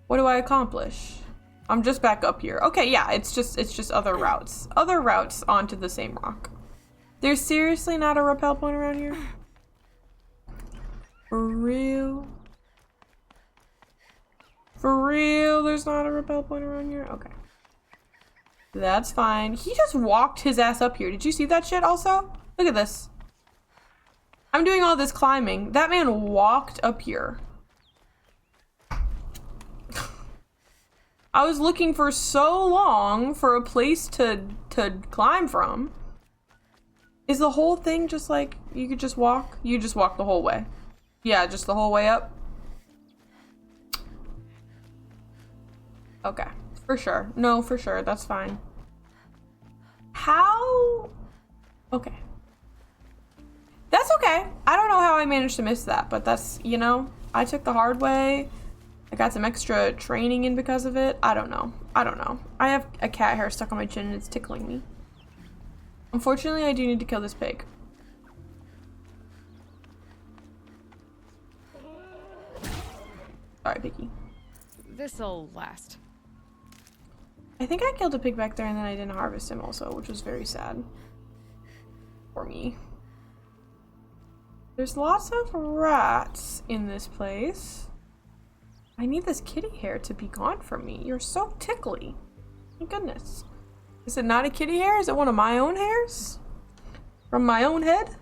what do I accomplish? I'm just back up here. Okay, yeah, it's just other routes. Other routes onto the same rock. There's seriously not a rappel point around here? For real? For real, there's not a rappel point around here? Okay. That's fine. He just walked his ass up here. Did you see that shit also? Look at this. I'm doing all this climbing. That man walked up here. I was looking for so long for a place to climb from. Is the whole thing just like, you could just walk? You just walk the whole way. Yeah, just the whole way up. Okay, for sure. No, for sure, that's fine. How? Okay. That's okay. I don't know how I managed to miss that, but that's, you know, I took the hard way. I got some extra training in because of it. I don't know. I don't know. I have a cat hair stuck on my chin and it's tickling me. Unfortunately, I do need to kill this pig. Sorry, piggy. This'll last. I think I killed a pig back there and then I didn't harvest him also, which was very sad. For me. There's lots of rats in this place. I need this kitty hair to be gone from me. You're so tickly. My goodness. Is it not a kitty hair? Is it one of my own hairs? From my own head?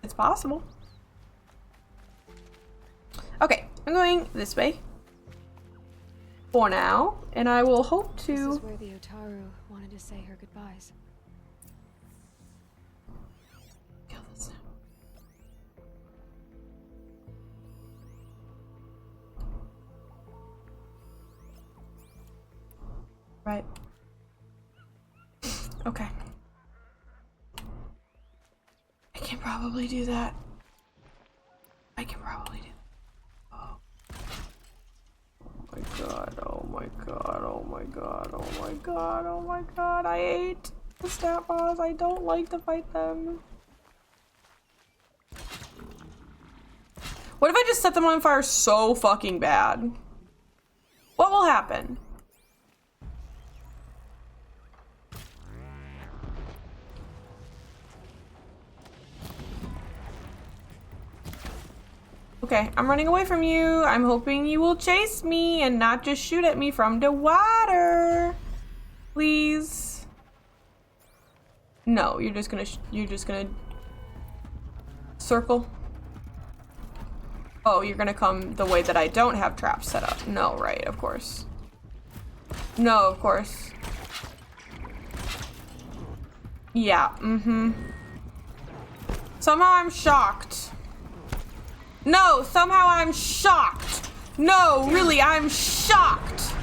It's possible. Okay, I'm going this way. For now. And I will hope to... This is where the Otaru wanted to say her goodbyes. Kill this now. Right. Okay. I can probably do that. I can probably do that. Oh. Oh my god, oh my god, oh my god, oh my god, oh my god. I hate the stat boss. I don't like to fight them. What if I just set them on fire so fucking bad? What will happen? Okay, I'm running away from you. I'm hoping you will chase me and not just shoot at me from the water. Please. No, you're just gonna circle. Oh, you're gonna come the way that I don't have traps set up. No, right, of course. No, of course. Yeah, Somehow I'm shocked. No, somehow I'm shocked. No, really, I'm shocked.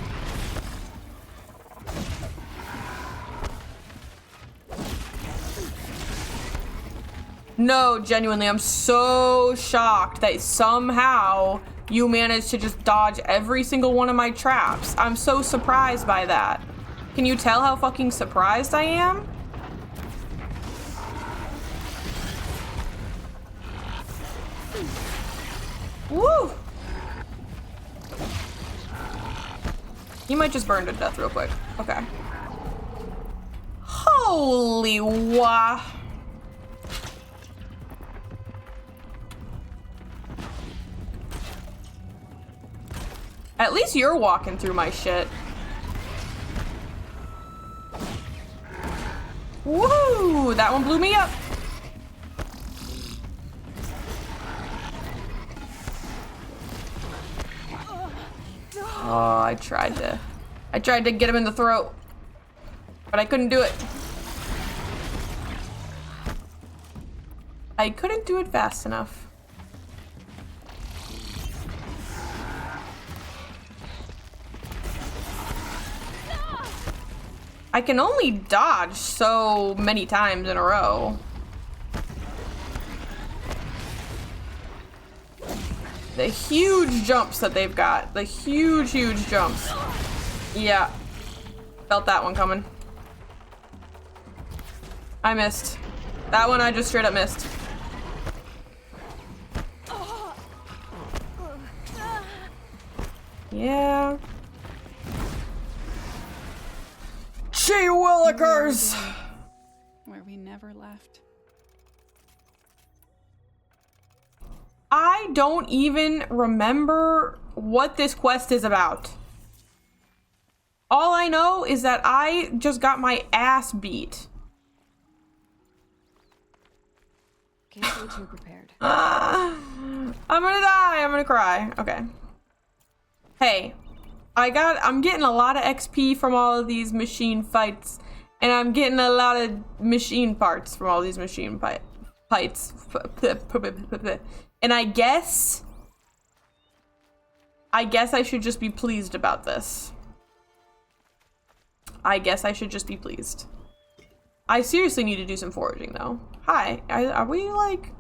No, genuinely, I'm so shocked that somehow you managed to just dodge every single one of my traps. I'm so surprised by that. Can you tell how fucking surprised I am? Woo! You might just burn to death real quick. Okay. Holy wah. At least you're walking through my shit. Woo! That one blew me up. Oh, I tried to get him in the throat, but I couldn't do it. I couldn't do it fast enough. I can only dodge so many times in a row. The huge jumps that they've got. The huge jumps. Yeah. Felt that one coming. I missed. That one I just straight up missed. Yeah. Gee willikers! Where we never left. I don't even remember what this quest is about. All I know is that I just got my ass beat. Can't be too prepared. I'm gonna die. I'm gonna cry. Okay. Hey, I'm getting a lot of XP from all of these machine fights, and I'm getting a lot of machine parts from all these machine fights. And I guess I should just be pleased about this. I guess I should just be pleased. I seriously need to do some foraging though. Hi, are we like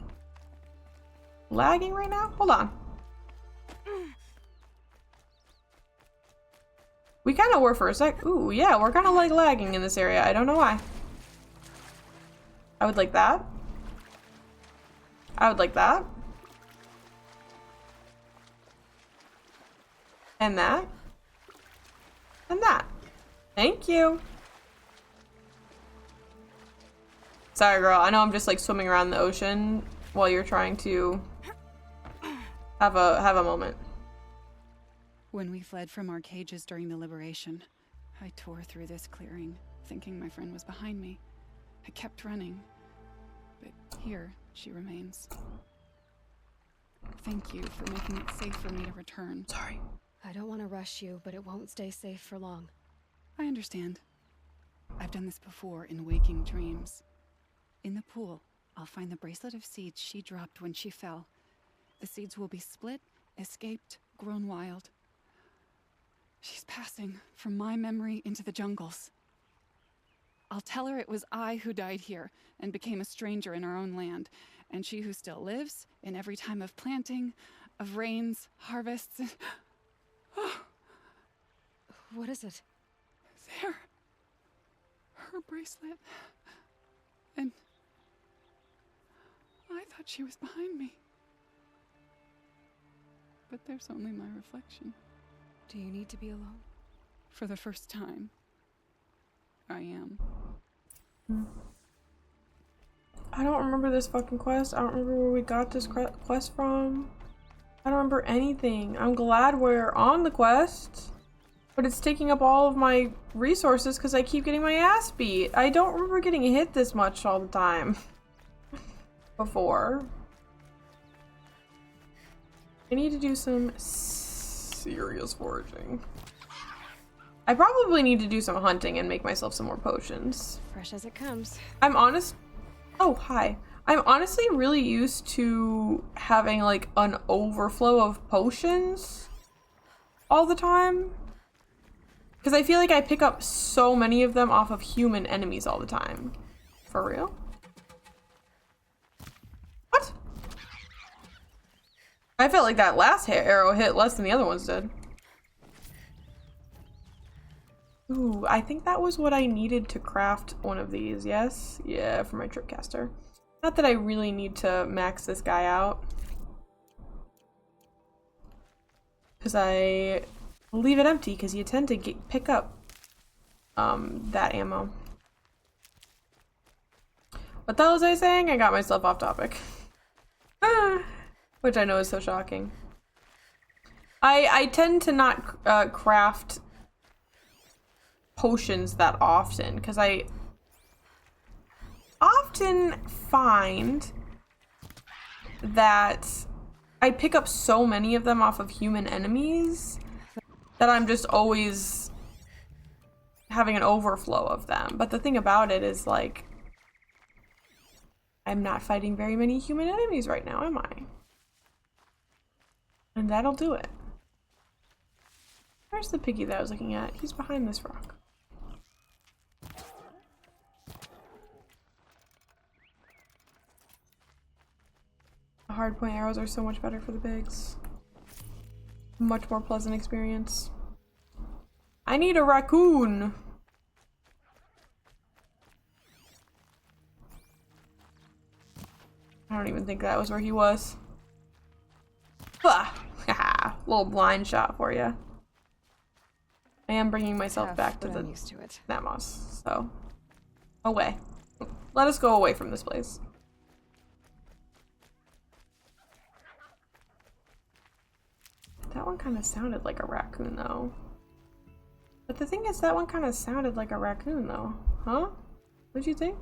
lagging right now? Hold on. We kind of were for a sec. Ooh, yeah, we're kind of like lagging in this area. I don't know why. I would like that. I would like that. And that. And that. Thank you. Sorry, girl. I know I'm just like swimming around the ocean while you're trying to have a moment. When we fled from our cages during the liberation, I tore through this clearing, thinking my friend was behind me. I kept running, but here she remains. Thank you for making it safe for me to return. Sorry. I don't want to rush you, but it won't stay safe for long. I understand. I've done this before in waking dreams. In the pool, I'll find the bracelet of seeds she dropped when she fell. The seeds will be split, escaped, grown wild. She's passing from my memory into the jungles. I'll tell her it was I who died here and became a stranger in our own land, and she who still lives in every time of planting, of rains, harvests, and... What is it? There. Her bracelet. And I thought she was behind me. But there's only my reflection. Do you need to be alone? For the first time, I am. I don't remember this fucking quest. I don't remember where we got this quest from. I don't remember anything. I'm glad we're on the quest, but it's taking up all of my resources because I keep getting my ass beat. I don't remember getting hit this much all the time before. I need to do some serious foraging. I probably need to do some hunting and make myself some more potions. Fresh as it comes. Oh, hi. I'm honestly really used to having like an overflow of potions all the time. Because I feel like I pick up so many of them off of human enemies all the time. For real? What? I felt like that last arrow hit less than the other ones did. Ooh, I think that was what I needed to craft one of these, yes? Yeah, for my tripcaster. Not that I really need to max this guy out. Because I leave it empty because you tend to pick up that ammo. What the hell was I saying? I got myself off topic. Which I know is so shocking. I tend to not craft potions that often because I often find that I pick up so many of them off of human enemies that I'm just always having an overflow of them. But the thing about it is, like, I'm not fighting very many human enemies right now, am I? And that'll do it. Where's the piggy that I was looking at? He's behind this rock. Hardpoint arrows are so much better for the pigs. Much more pleasant experience. I need a raccoon. I don't even think that was where he was. Haha, little blind shot for you. I am bringing myself back to the Namos, so away. Let us go away from this place. That one kind of sounded like a raccoon, though. But the thing is, that one kind of sounded like a raccoon, though. Huh? What'd you think?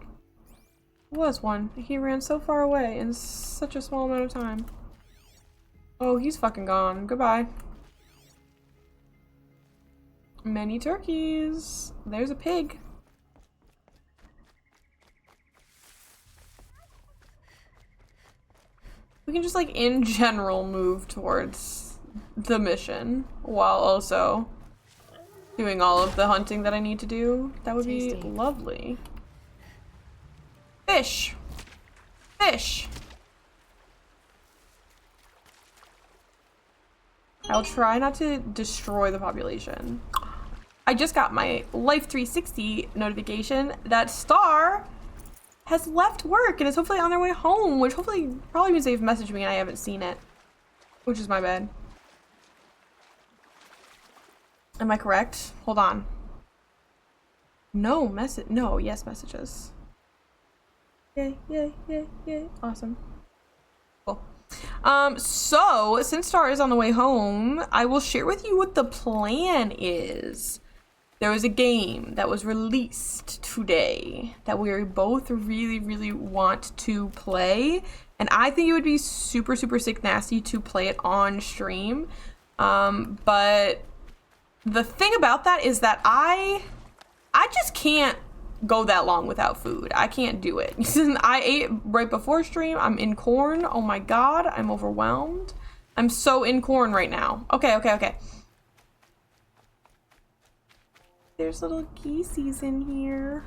It was one. He ran so far away in such a small amount of time. Oh, he's fucking gone. Goodbye. Many turkeys. There's a pig. We can just, like, in general move towards the mission while also doing all of the hunting that I need to do. That would be lovely. Fish! Fish! I'll try not to destroy the population. I just got my Life 360 notification that Star has left work and is hopefully on their way home, which hopefully probably means they've messaged me and I haven't seen it, which is my bad. Am I correct? Hold on. No message. No, yes messages. Yay, yay, yay, yay. Awesome. Cool. So since Star is on the way home, I will share with you what the plan is. There was a game that was released today that we both really, really want to play. And I think it would be super, super sick nasty to play it on stream. But the thing about that is that I just can't go that long without food. I can't do it. I ate right before stream. I'm in corn. Oh my god, I'm overwhelmed. I'm so in corn right now. Okay. There's little geeseys in here.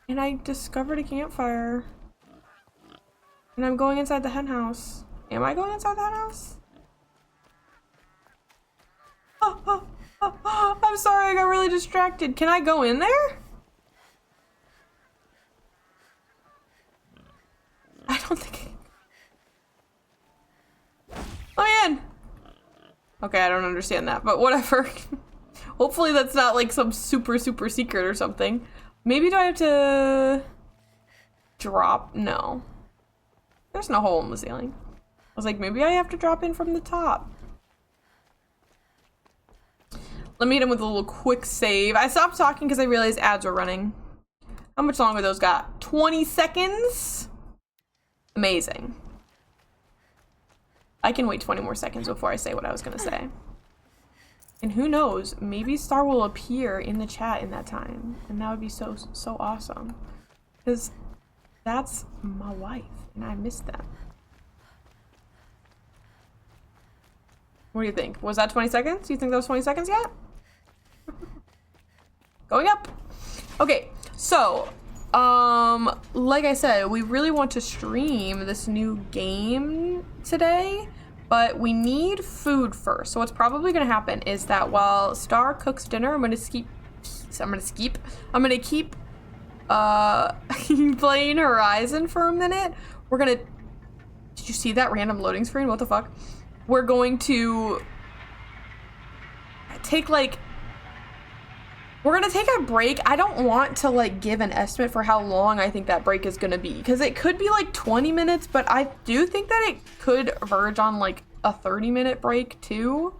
And I discovered a campfire. And I'm going inside the hen house. Am I going inside the hen house? Oh, I'm sorry, I got really distracted. Can I go in there? I don't think I'm in. Okay, I don't understand that, but whatever. Hopefully that's not like some super, super secret or something. Maybe do I have to drop? No. There's no hole in the ceiling. I was like, maybe I have to drop in from the top. Let me hit him with a little quick save. I stopped talking because I realized ads were running. How much longer those got? 20 seconds? Amazing. I can wait 20 more seconds before I say what I was gonna say. And who knows, maybe Star will appear in the chat in that time. And that would be so, so awesome. Because that's my wife, and I miss them. What do you think? Was that 20 seconds? Do you think that was 20 seconds yet? Going up. Okay, so, like I said, we really want to stream this new game today, but we need food first. So what's probably gonna happen is that while Star cooks dinner, I'm gonna keep playing Horizon for a minute. Did you see that random loading screen? What the fuck? We're going to take we're gonna take a break. I don't want to like give an estimate for how long I think that break is gonna be, because it could be like 20 minutes, but I do think that it could verge on like a 30-minute break too.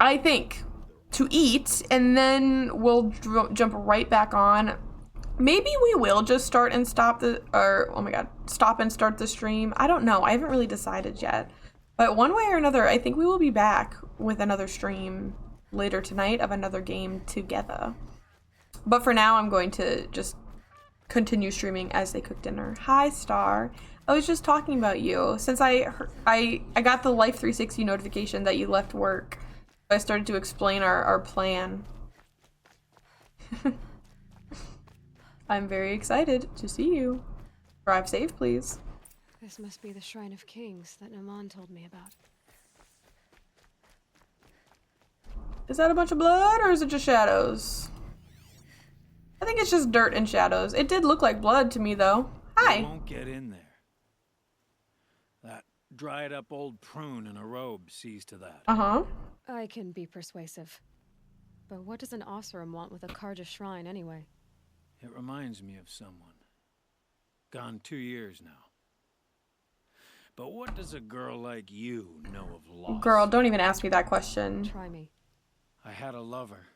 I think to eat, and then we'll jump right back on. Maybe we will just start and stop stop and start the stream. I don't know. I haven't really decided yet. But one way or another, I think we will be back with another stream later tonight of another game together. But for now, I'm going to just continue streaming as they cook dinner. Hi, Star. I was just talking about you. Since I got the Life 360 notification that you left work, I started to explain our plan. I'm very excited to see you. Drive safe, please. This must be the Shrine of Kings that Naman told me about. Is that a bunch of blood, or is it just shadows? I think it's just dirt and shadows. It did look like blood to me, though. Hi. You won't get in there. That dried up old prune in a robe sees to that. Uh-huh. I can be persuasive. But what does an Oseram want with a Karja shrine, anyway? It reminds me of someone. Gone 2 years now. But what does a girl like you know of loss? Girl, don't even ask me that question. Try me. I had a lover.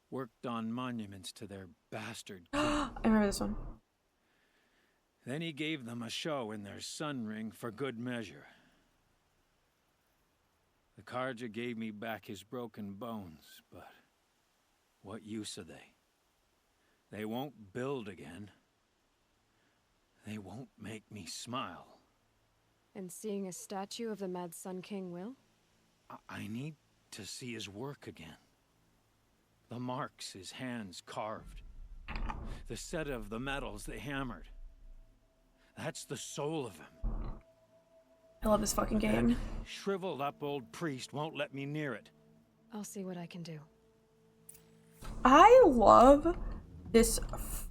Worked on monuments to their bastard king. I remember this one. Then he gave them a show in their sun ring for good measure. The Karja gave me back his broken bones, but what use are they? They won't build again. They won't make me smile. And seeing a statue of the Mad Sun King will? I need to see his work again. The marks his hands carved. The set of the metals they hammered. That's the soul of him. I love this fucking game. That shriveled up old priest won't let me near it. I'll see what I can do. I love this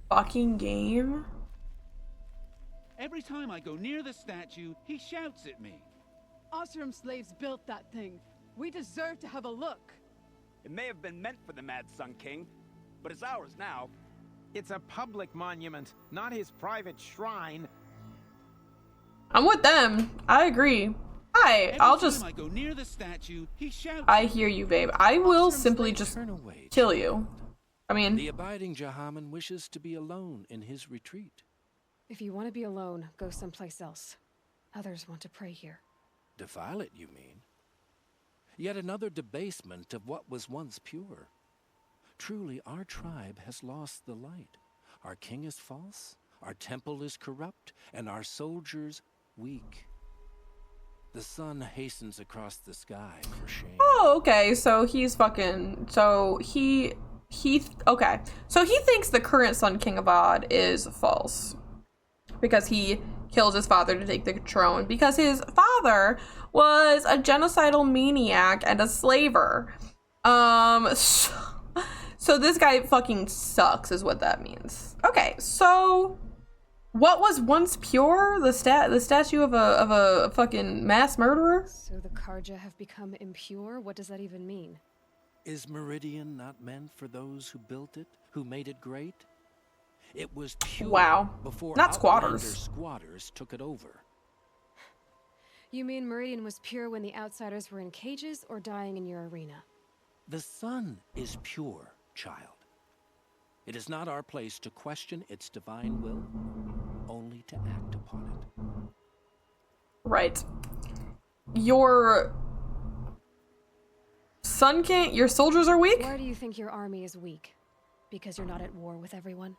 fucking game. Every time I go near the statue, he shouts at me. Osram slaves built that thing. We deserve to have a look. It may have been meant for the Mad Sun King, but it's ours now. It's a public monument, not his private shrine. I'm with them. I agree. I'll just... I go near the statue, he shouts. I hear you, babe. I will simply just kill you. I mean... The abiding Jahaman wishes to be alone in his retreat. If you want to be alone, go someplace else. Others want to pray here. Defile it, you mean? Yet another debasement of what was once pure. Truly, our tribe has lost the light. Our king is false, our temple is corrupt, and our soldiers weak. The sun hastens across the sky for shame. Oh, okay. So he's fucking... So he... Okay. So he thinks the current Sun King of VOD is false. Because he kills his father to take the throne. Because his father was a genocidal maniac and a slaver. So this guy fucking sucks is what that means. Okay, so what was once pure? The statue of a fucking mass murderer? So the Karja have become impure? What does that even mean? Is Meridian not meant for those who built it, who made it great? It was pure before not squatters. Squatters took it over. You mean Meridian was pure when the outsiders were in cages or dying in your arena? The sun is pure, child. It is not our place to question its divine will, only to act upon it. Right. Your Sun King, your soldiers are weak? Why do you think your army is weak? Because you're not at war with everyone?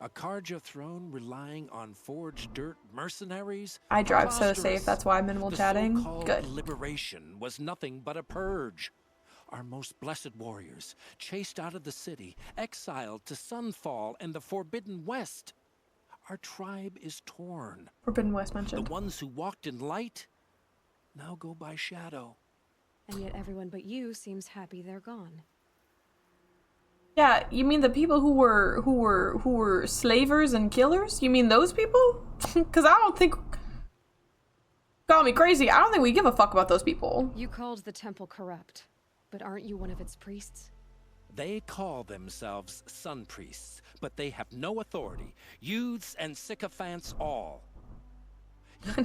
A Karja throne relying on forged dirt mercenaries? I drive so safe, that's why I'm minimal chatting. Good. Liberation was nothing but a purge. Our most blessed warriors, chased out of the city, exiled to Sunfall and the Forbidden West. Our tribe is torn. Forbidden West mentioned. The ones who walked in light now go by shadow. And yet everyone but you seems happy they're gone. Yeah, you mean the people who were slavers and killers? You mean those people? Because I don't think... Call me crazy, I don't think we give a fuck about those people. You called the temple corrupt, but aren't you one of its priests? They call themselves sun priests, but they have no authority. Youths and sycophants all.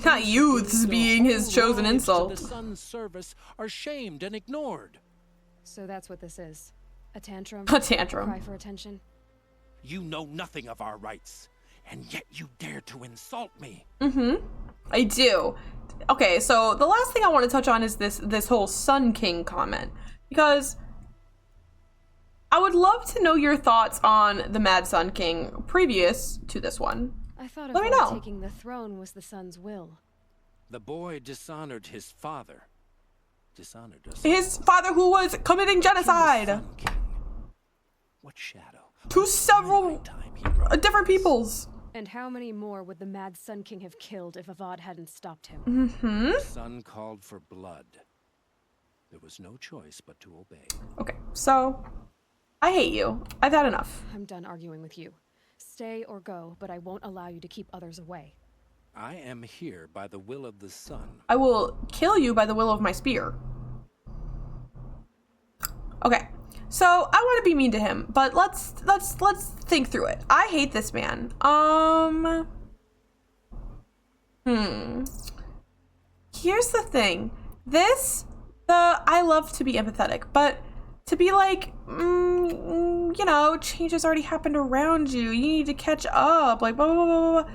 Not youths being his chosen insult. The sun's service are shamed and ignored. So that's what this is. A tantrum? A tantrum. A cry for attention? You know nothing of our rights, and yet you dare to insult me. I do. Okay, so the last thing I want to touch on is this whole Sun King comment. Because I would love to know your thoughts on the Mad Sun King previous to this one. I thought Let me know. taking the throne was the sun's will. The boy dishonored his father. Dishonored us. His father who was committing genocide. What shadow? To several different peoples. And how many more would the Mad Sun King have killed if Avad hadn't stopped him? The sun called for blood. There was no choice but to obey. Okay, so I hate you. I've had enough. I'm done arguing with you. Stay or go, but I won't allow you to keep others away. I am here by the will of the sun. I will kill you by the will of my spear. Okay, so I want to be mean to him, but let's think through it. I hate this man. Here's the thing. I love to be empathetic, but to be like, you know, changes already happened around you. You need to catch up. Like, blah, blah, blah, blah, blah.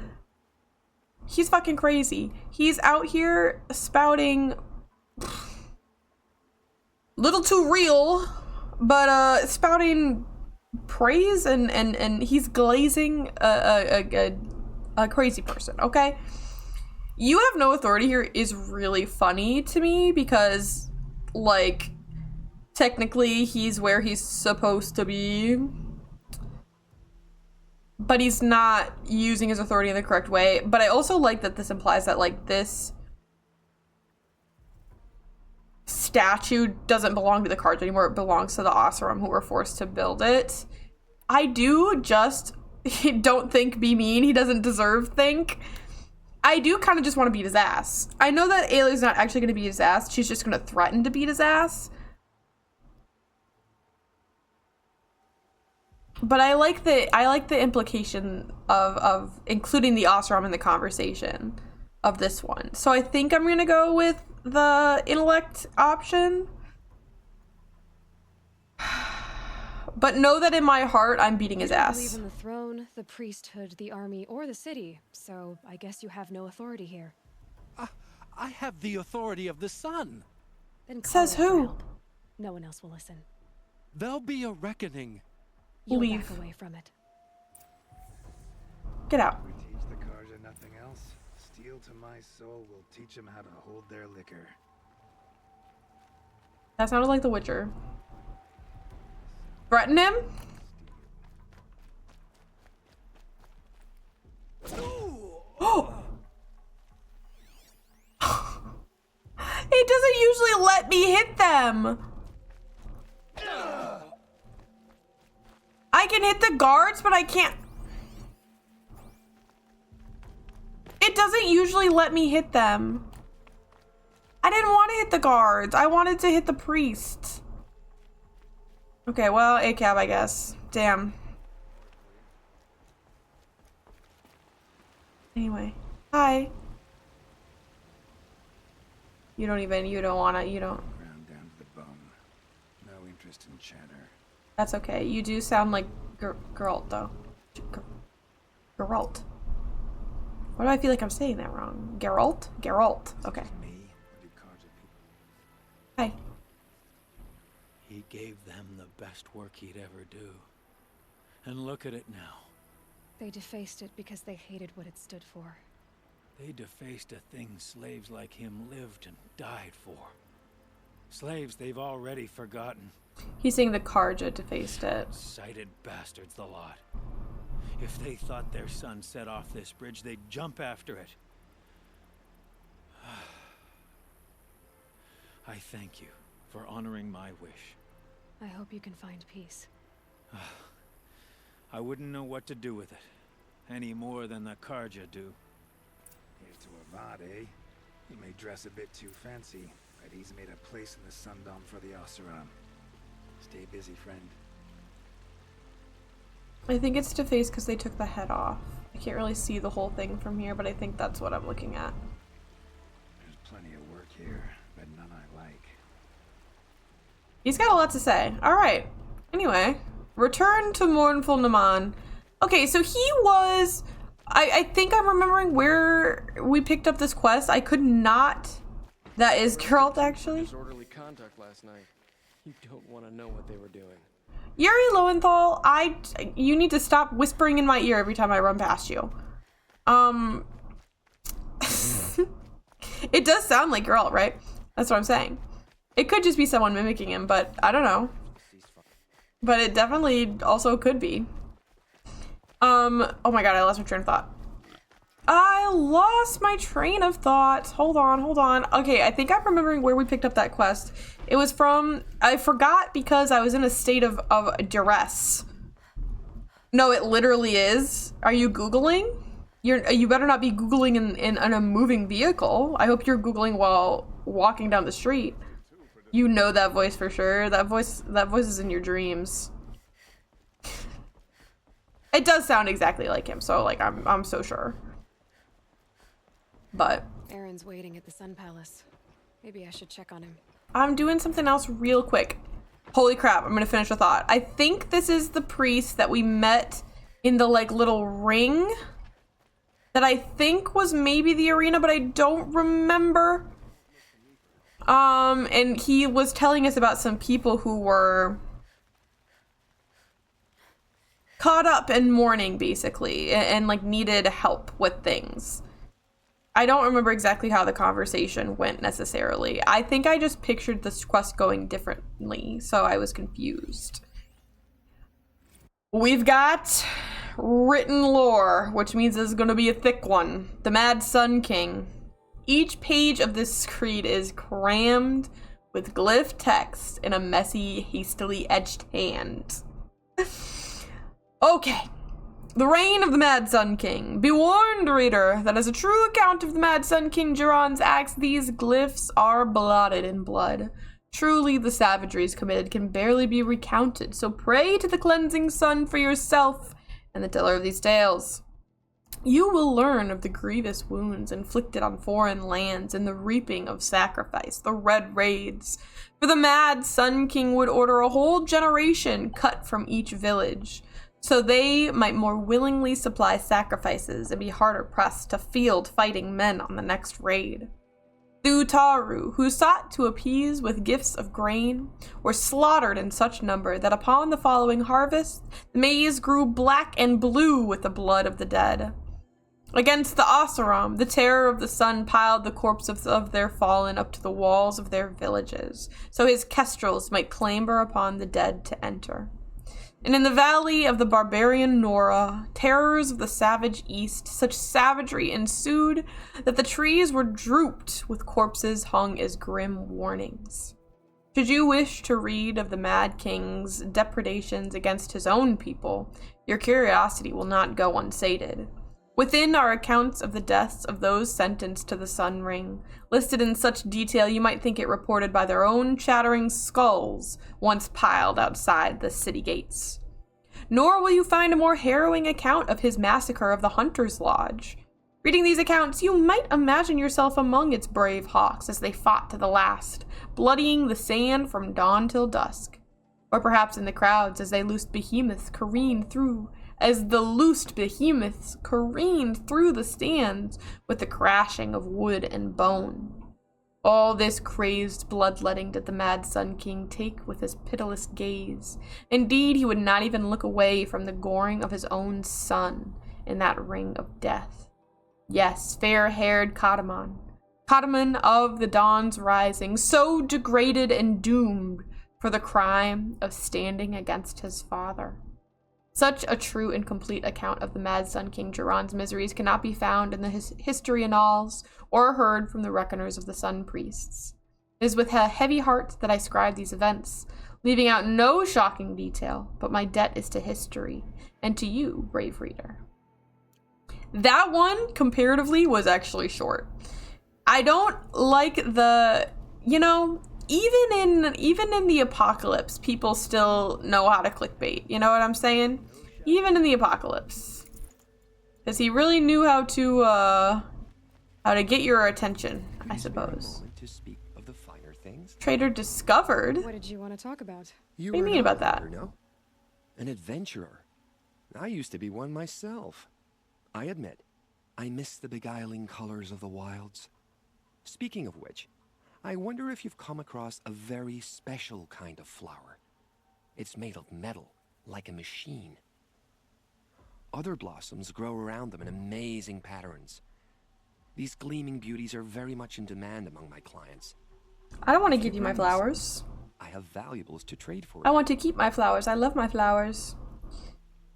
He's fucking crazy. He's out here spouting little too real, but spouting praise and he's glazing a crazy person, okay? You have no authority here is really funny to me because, like, technically he's where he's supposed to be, but he's not using his authority in the correct way. But I also like that this implies that, like, this statue doesn't belong to the cards anymore. It belongs to the Oseram who were forced to build it. I do just don't think be mean. He doesn't deserve think. I do kind of just want to beat his ass. I know that Ayla's not actually going to beat his ass. She's just going to threaten to beat his ass. But I like the implication of including the Oseram in the conversation of this one. So I think I'm going to go with the intellect option. But know that in my heart, I'm beating his ass. You don't believe in the throne, the priesthood, the army, or the city, so I guess you have no authority here. I have the authority of the sun. Then call Says it for who? help. No one else will listen. There'll be a reckoning. You'll Leave. back away from it. Get out. We teach the Karja nothing else. Steel to my soul will teach them how to hold their liquor. That sounded like The Witcher. Threaten him? Oh! It doesn't usually let me hit them. I can hit the guards, but I can't. It doesn't usually let me hit them. I didn't want to hit the guards. I wanted to hit the priest. Okay, well, ACAB, I guess. Damn. Anyway. Hi. You don't wanna. Ground down to the bone. No interest in chatter. That's okay. You do sound like Geralt, though. Geralt. Why do I feel like I'm saying that wrong? Geralt? Geralt. Okay. Hi. He gave them the best work he'd ever do. And look at it now. They defaced it because they hated what it stood for. They defaced a thing slaves like him lived and died for. Slaves they've already forgotten. He's saying the Karja defaced it. Sighted bastards, the lot. If they thought their son set off this bridge, they'd jump after it. I thank you for honoring my wish. I hope you can find peace. I wouldn't know what to do with it, any more than the Karja do. Here's to a VOD, eh? He may dress a bit too fancy, but he's made a place in the Sundom for the Oseram. Stay busy, friend. I think it's defaced because they took the head off. I can't really see the whole thing from here, but I think that's what I'm looking at. There's plenty of work here, but none I like. He's got a lot to say. Alright. Anyway. Return to Mournful Naman. Okay, so he was... I think I'm remembering where we picked up this quest. I could not... That is Geralt, actually. Disorderly conduct last night. You don't want to know what they were doing. Yuri Lowenthal, you need to stop whispering in my ear every time I run past you. It does sound like Geralt, right? That's what I'm saying. It could just be someone mimicking him, but I don't know. But it definitely also could be. Oh my god, I lost my train of thought. Hold on. Okay, I think I'm remembering where we picked up that quest. It was from... I forgot because I was in a state of duress. No, it literally is. Are you Googling? You better not be Googling in a moving vehicle. I hope you're Googling while walking down the street. You know that voice for sure. That voice is in your dreams. It does sound exactly like him, so like I'm so sure. But Aaron's waiting at the Sun Palace. Maybe I should check on him. I'm doing something else real quick. Holy crap, I'm gonna finish the thought. I think this is the priest that we met in the like little ring that I think was maybe the arena, but I don't remember. And he was telling us about some people who were caught up in mourning, basically, and like needed help with things. I don't remember exactly how the conversation went necessarily. I think I just pictured this quest going differently, so I was confused. We've got written lore, which means this is going to be a thick one. The Mad Sun King. Each page of this screed is crammed with glyph text in a messy, hastily etched hand. Okay. The reign of the Mad Sun King. Be warned, reader, that as a true account of the Mad Sun King Jiran's acts, these glyphs are blotted in blood. Truly, the savageries committed can barely be recounted, so pray to the cleansing sun for yourself and the teller of these tales. You will learn of the grievous wounds inflicted on foreign lands in the reaping of sacrifice, the Red Raids. For the Mad Sun King would order a whole generation cut from each village, so they might more willingly supply sacrifices and be harder pressed to field fighting men on the next raid. The Utaru, who sought to appease with gifts of grain, were slaughtered in such number that upon the following harvest, the maize grew black and blue with the blood of the dead. Against the Oseram, the terror of the sun piled the corpses of their fallen up to the walls of their villages, so his kestrels might clamber upon the dead to enter. And in the valley of the barbarian Nora, terrors of the savage east, such savagery ensued that the trees were drooped with corpses hung as grim warnings. Should you wish to read of the Mad King's depredations against his own people, your curiosity will not go unsated. Within are accounts of the deaths of those sentenced to the Sun Ring, listed in such detail you might think it reported by their own chattering skulls once piled outside the city gates. Nor will you find a more harrowing account of his massacre of the Hunter's Lodge. Reading these accounts, you might imagine yourself among its brave hawks as they fought to the last, bloodying the sand from dawn till dusk. Or perhaps in the crowds as the loosed behemoths careened through the stands with the crashing of wood and bone. All this crazed bloodletting did the Mad Sun King take with his pitiless gaze. Indeed, he would not even look away from the goring of his own son in that ring of death. Yes, fair-haired Kataman of the dawn's rising, so degraded and doomed for the crime of standing against his father. Such a true and complete account of the Mad Sun King Jiran's miseries cannot be found in the history annals or heard from the reckoners of the Sun Priests. It is with a heavy heart that I scribe these events, leaving out no shocking detail, but my debt is to history, and to you, brave reader. That one, comparatively, was actually short. I don't like the, even in the apocalypse, people still know how to clickbait. You know what I'm saying? Even in the apocalypse, because he really knew how to get your attention, I suppose. To speak of the finer things. Trader discovered. What did you want to talk about? What do you mean about that? No? An adventurer. I used to be one myself. I admit, I miss the beguiling colors of the wilds. Speaking of which, I wonder if you've come across a very special kind of flower. It's made of metal, like a machine. Other blossoms grow around them in amazing patterns. These gleaming beauties are very much in demand among my clients. I don't want to give you my flowers. I have valuables to trade for. I want to keep my flowers. I love my flowers.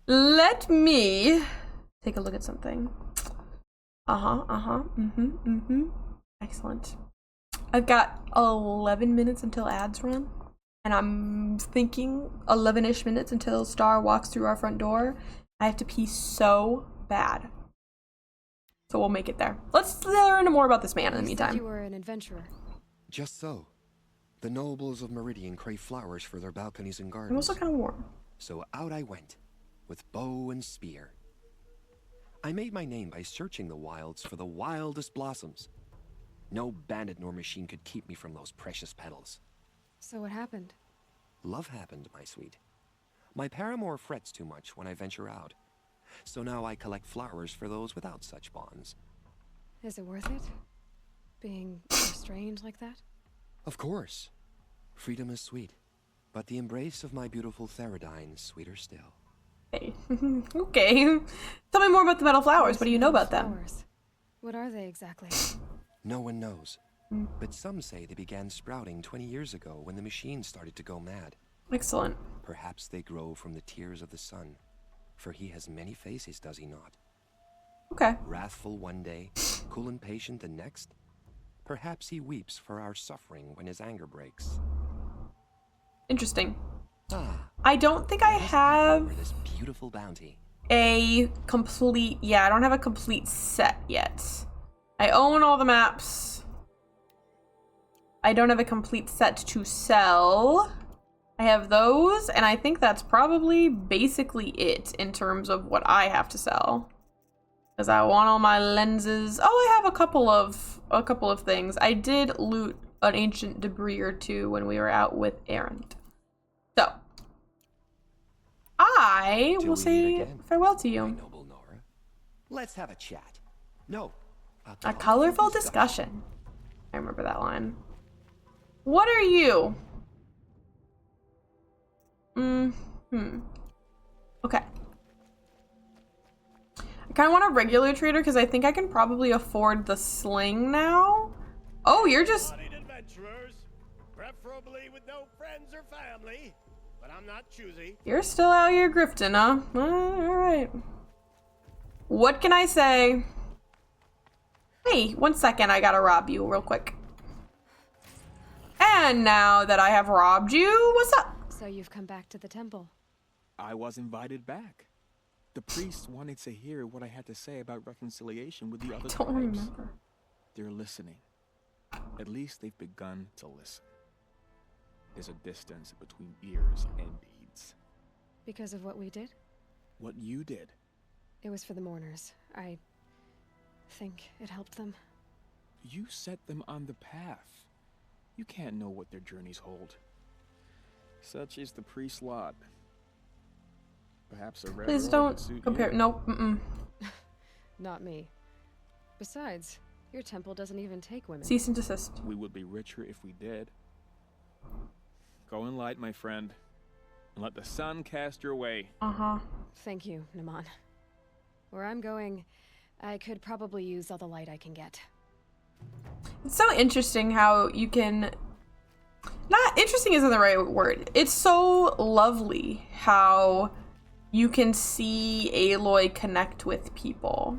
Let me take a look at something. Excellent. I've got 11 minutes until ads run, and I'm thinking 11-ish minutes until Star walks through our front door. I have to pee so bad. So we'll make it there. Let's learn more about this man in the meantime. You were an adventurer. Just so. The nobles of Meridian crave flowers for their balconies and gardens. I'm also kind of warm. So out I went, with bow and spear. I made my name by searching the wilds for the wildest blossoms. No bandit nor machine could keep me from those precious petals. So what happened? Love happened, my sweet. My paramour frets too much when I venture out. So now I collect flowers for those without such bonds. Is it worth it? Being estranged like that? Of course. Freedom is sweet, but the embrace of my beautiful Theradine is sweeter still. Okay. Okay. Tell me more about the metal flowers. What do you know about them? What are they exactly? No one knows. But some say they began sprouting 20 years ago when the machine started to go mad. Excellent. Perhaps they grow from the tears of the sun, for he has many faces, does he not? Okay. Wrathful one day, cool and patient the next. Perhaps he weeps for our suffering when his anger breaks. Interesting. I don't think I have this beautiful bounty. a complete, yeah, I don't have a complete set yet. I own all the maps. I don't have a complete set to sell. I have those, and I think that's probably basically it in terms of what I have to sell. Because I want all my lenses. Oh, I have a couple of things. I did loot an ancient debris or two when we were out with Erend. So, I will say farewell to you. Noble Nora. Let's have a chat. No. A colorful discussion. I remember that line. What are you? Okay. I kind of want a regular trader because I think I can probably afford the sling now. Oh, you're just... adventurers, preferably with no friends or family, but I'm not choosy. You're still out here grifting, huh? Alright. What can I say? Hey, 1 second, I gotta rob you real quick. And now that I have robbed you, what's up? So you've come back to the temple. I was invited back. The priests wanted to hear what I had to say about reconciliation with the other tribes. Remember. They're listening. At least they've begun to listen. There's a distance between ears and deeds. Because of what we did? What you did. It was for the mourners. I think it helped them. You set them on the path. You can't know what their journeys hold. Such is the priest's lot. Perhaps a rare Please would don't suit compare. you. Nope. Not me. Besides, your temple doesn't even take women. Cease and desist. We would be richer if we did. Go in light, my friend, and let the sun cast your way. Thank you, Naman. Where I'm going, I could probably use all the light I can get. It's so interesting how you can... Not interesting isn't the right word. It's so lovely how you can see Aloy connect with people.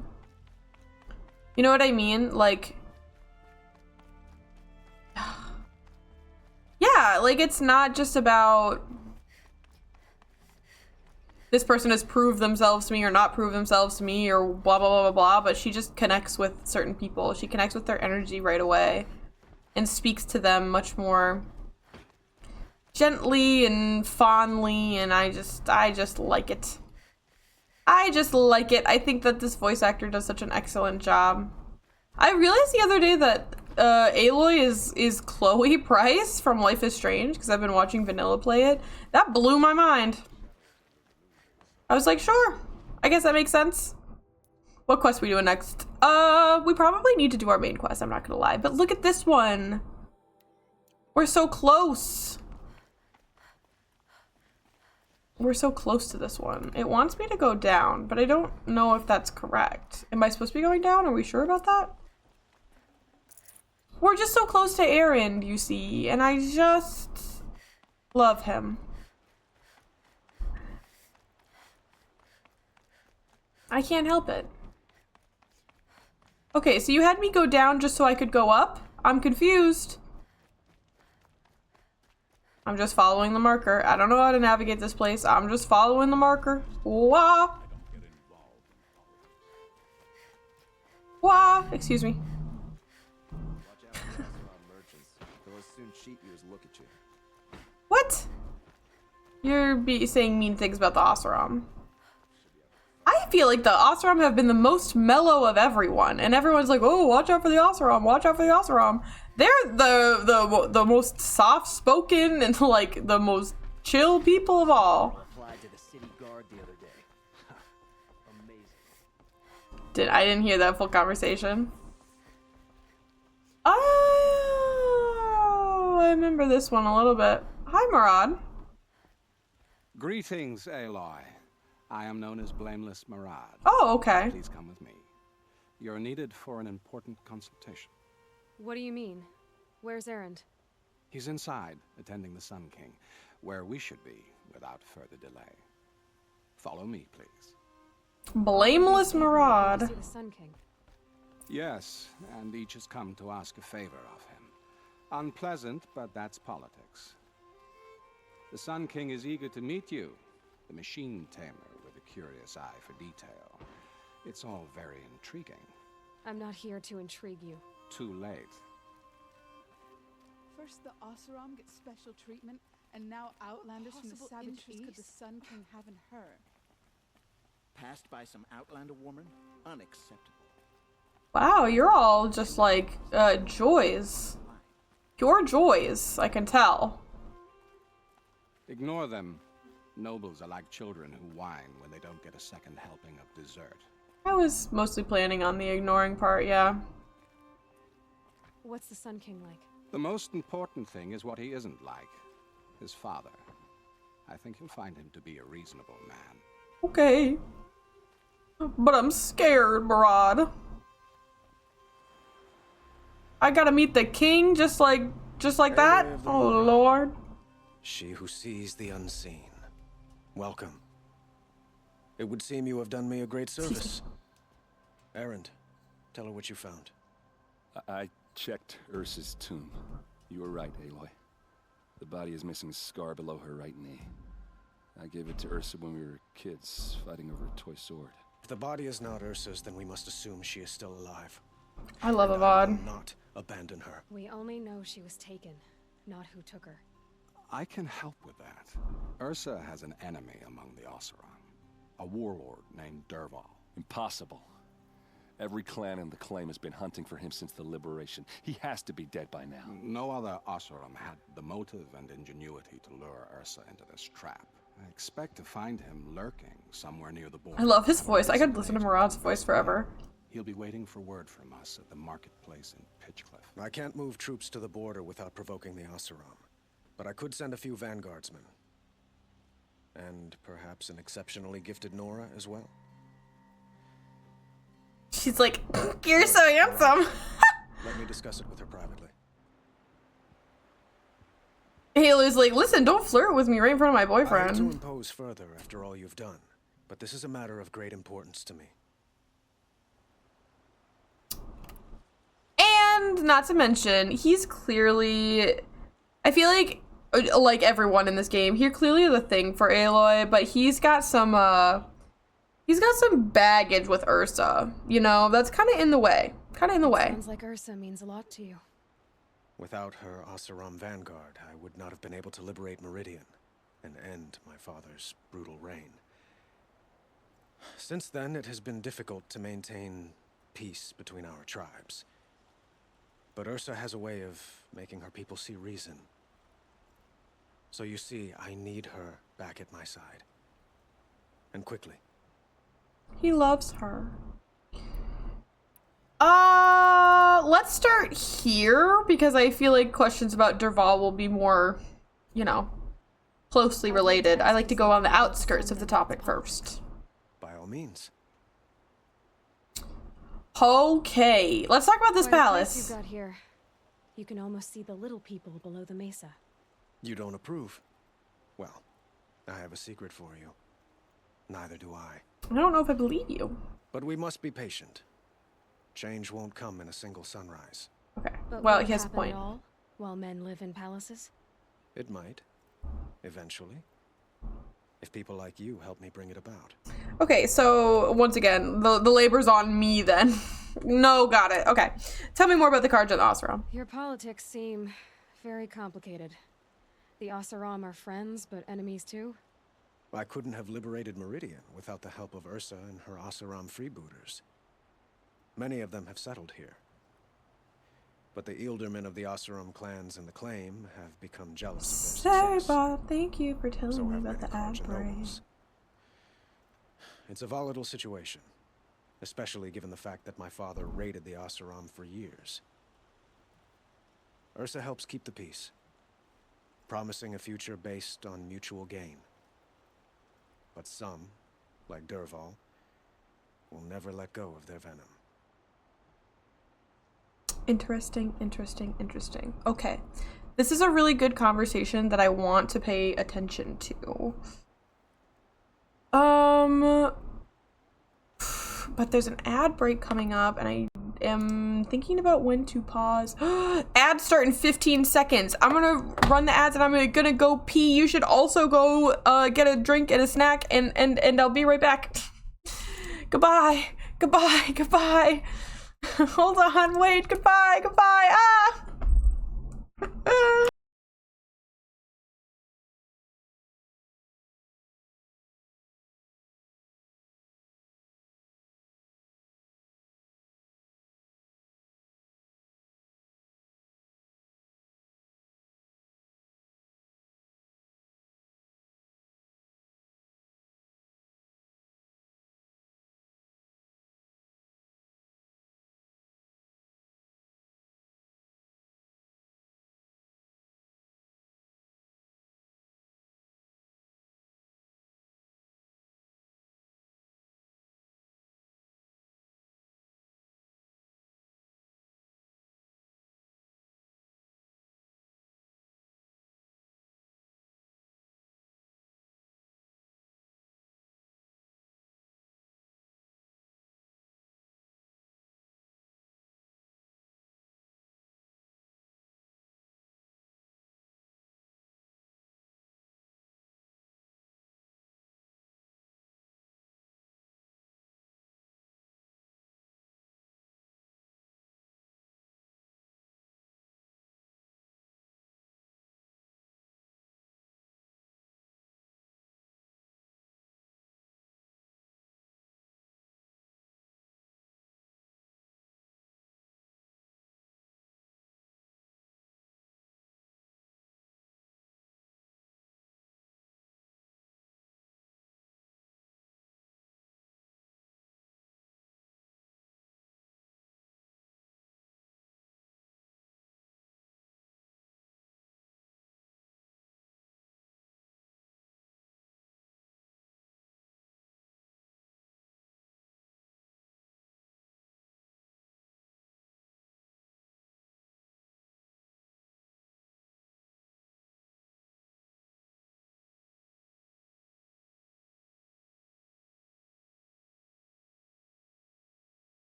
You know what I mean? Like... Yeah, like it's not just about... This person has proved themselves to me or not proved themselves to me or blah, blah, blah, blah, blah, but she just connects with certain people. She connects with their energy right away and speaks to them much more gently and fondly, and I just like it. I just like it. I think that this voice actor does such an excellent job. I realized the other day that Aloy is Chloe Price from Life is Strange because I've been watching Vanilla play it. That blew my mind. I was like, sure, I guess that makes sense. What quest are we doing next? We probably need to do our main quest, I'm not gonna lie. But look at this one. We're so close. We're so close to this one. It wants me to go down, but I don't know if that's correct. Am I supposed to be going down? Are we sure about that? We're just so close to Erend, you see, and I just love him. I can't help it. Okay, so you had me go down just so I could go up? I'm confused. I'm just following the marker. I don't know how to navigate this place. I'm just following the marker. Wah! Wah! Excuse me. What? You're saying mean things about the Oseram. I feel like the Oseram have been the most mellow of everyone, and everyone's like, "Oh, watch out for the Oseram! Watch out for the Oseram!" They're the most soft-spoken and like the most chill people of all. I didn't hear that full conversation. Oh, I remember this one a little bit. Hi, Murad. Greetings, Aloy. I am known as Blameless Murad. Oh, okay. Please come with me. You're needed for an important consultation. What do you mean? Where's Erend? He's inside, attending the Sun King, where we should be without further delay. Follow me, please. Blameless Murad. See the Sun King. Yes, and each has come to ask a favor of him. Unpleasant, but that's politics. The Sun King is eager to meet you, the machine tamer with a curious eye for detail. It's all very intriguing. I'm not here to intrigue you. Too late. First the Oseram get special treatment, and now Outlanders from the Savage East could the Sun King have in her. Passed by some Outlander woman? Unacceptable. Wow, you're all just like, joys. Pure joys, I can tell. Ignore them. Nobles are like children who whine when they don't get a second helping of dessert. I was mostly planning on the ignoring part, yeah. What's the Sun King like? The most important thing is what he isn't like. His father. I think you'll find him to be a reasonable man. Okay. But I'm scared, Murad. I gotta meet the king just like that? Oh, Lord. She who sees the unseen. Welcome. It would seem you have done me a great service. Erend, tell her what you found. I checked Ursa's tomb. You were right, Aloy. The body is missing a scar below her right knee. I gave it to Ursa when we were kids, fighting over a toy sword. If the body is not Ursa's, then we must assume she is still alive. I love a VOD. I will not abandon her. We only know she was taken, not who took her. I can help with that. Ursa has an enemy among the Oseram. A warlord named Dervahl. Impossible. Every clan in the claim has been hunting for him since the liberation. He has to be dead by now. No other Oseram had the motive and ingenuity to lure Ursa into this trap. I expect to find him lurking somewhere near the border. I love his voice. I could listen to Murad's voice forever. He'll be waiting for word from us at the marketplace in Pitchcliff. I can't move troops to the border without provoking the Oseram. But I could send a few vanguardsmen. And perhaps an exceptionally gifted Nora as well. She's like, you're so handsome. Let me discuss it with her privately. Haley's like, listen, don't flirt with me right in front of my I hate to boyfriend. impose further after all you've done, but this is a matter of great importance to me. And not to mention, he's clearly, I feel like everyone in this game, he clearly has a thing for Aloy, but he's got some baggage with Ursa. You know, that's kind of in the way. Sounds like Ursa means a lot to you. Without her Oseram vanguard, I would not have been able to liberate Meridian and end my father's brutal reign. Since then, it has been difficult to maintain peace between our tribes. But Ursa has a way of making her people see reason. So you see, I need her back at my side. And quickly. He loves her. Let's start here, because I feel like questions about Dervahl will be more, you know, closely related. I like to go on the outskirts of the topic first. By all means. Okay, let's talk about this Quite a place palace. you've got here. You can almost see the little people below the mesa. You don't approve? Well, I have a secret for you. Neither do I. I don't know if I believe you. But we must be patient. Change won't come in a single sunrise. Okay. But Well, will it he has a happen point. at all while men live in palaces? It might. Eventually. If people like you help me bring it about. Okay, so once again, the labor's on me then. No, got it. Okay. Tell me more about the cards on the Oseram. Your politics seem very complicated. The Oseram are friends, but enemies too? I couldn't have liberated Meridian without the help of Ursa and her Oseram freebooters. Many of them have settled here. But the ealdormen of the Oseram clans in the claim have become jealous of their Sorry, success. Bob. Thank you for telling So me have about many the Carja outbreak. nobles. It's a volatile situation, especially given the fact that my father raided the Oseram for years. Ursa helps keep the peace, promising a future based on mutual gain. But some, like Dervahl, will never let go of their venom. Interesting, interesting, interesting. Okay. This is a really good conversation that I want to pay attention to. But there's an ad break coming up, and I am thinking about when to pause. Ads start in 15 seconds. I'm gonna run the ads, and I'm gonna go pee. You should also go get a drink and a snack, and I'll be right back. Goodbye. Goodbye. Goodbye. Hold on. Wait. Goodbye. Goodbye. Ah!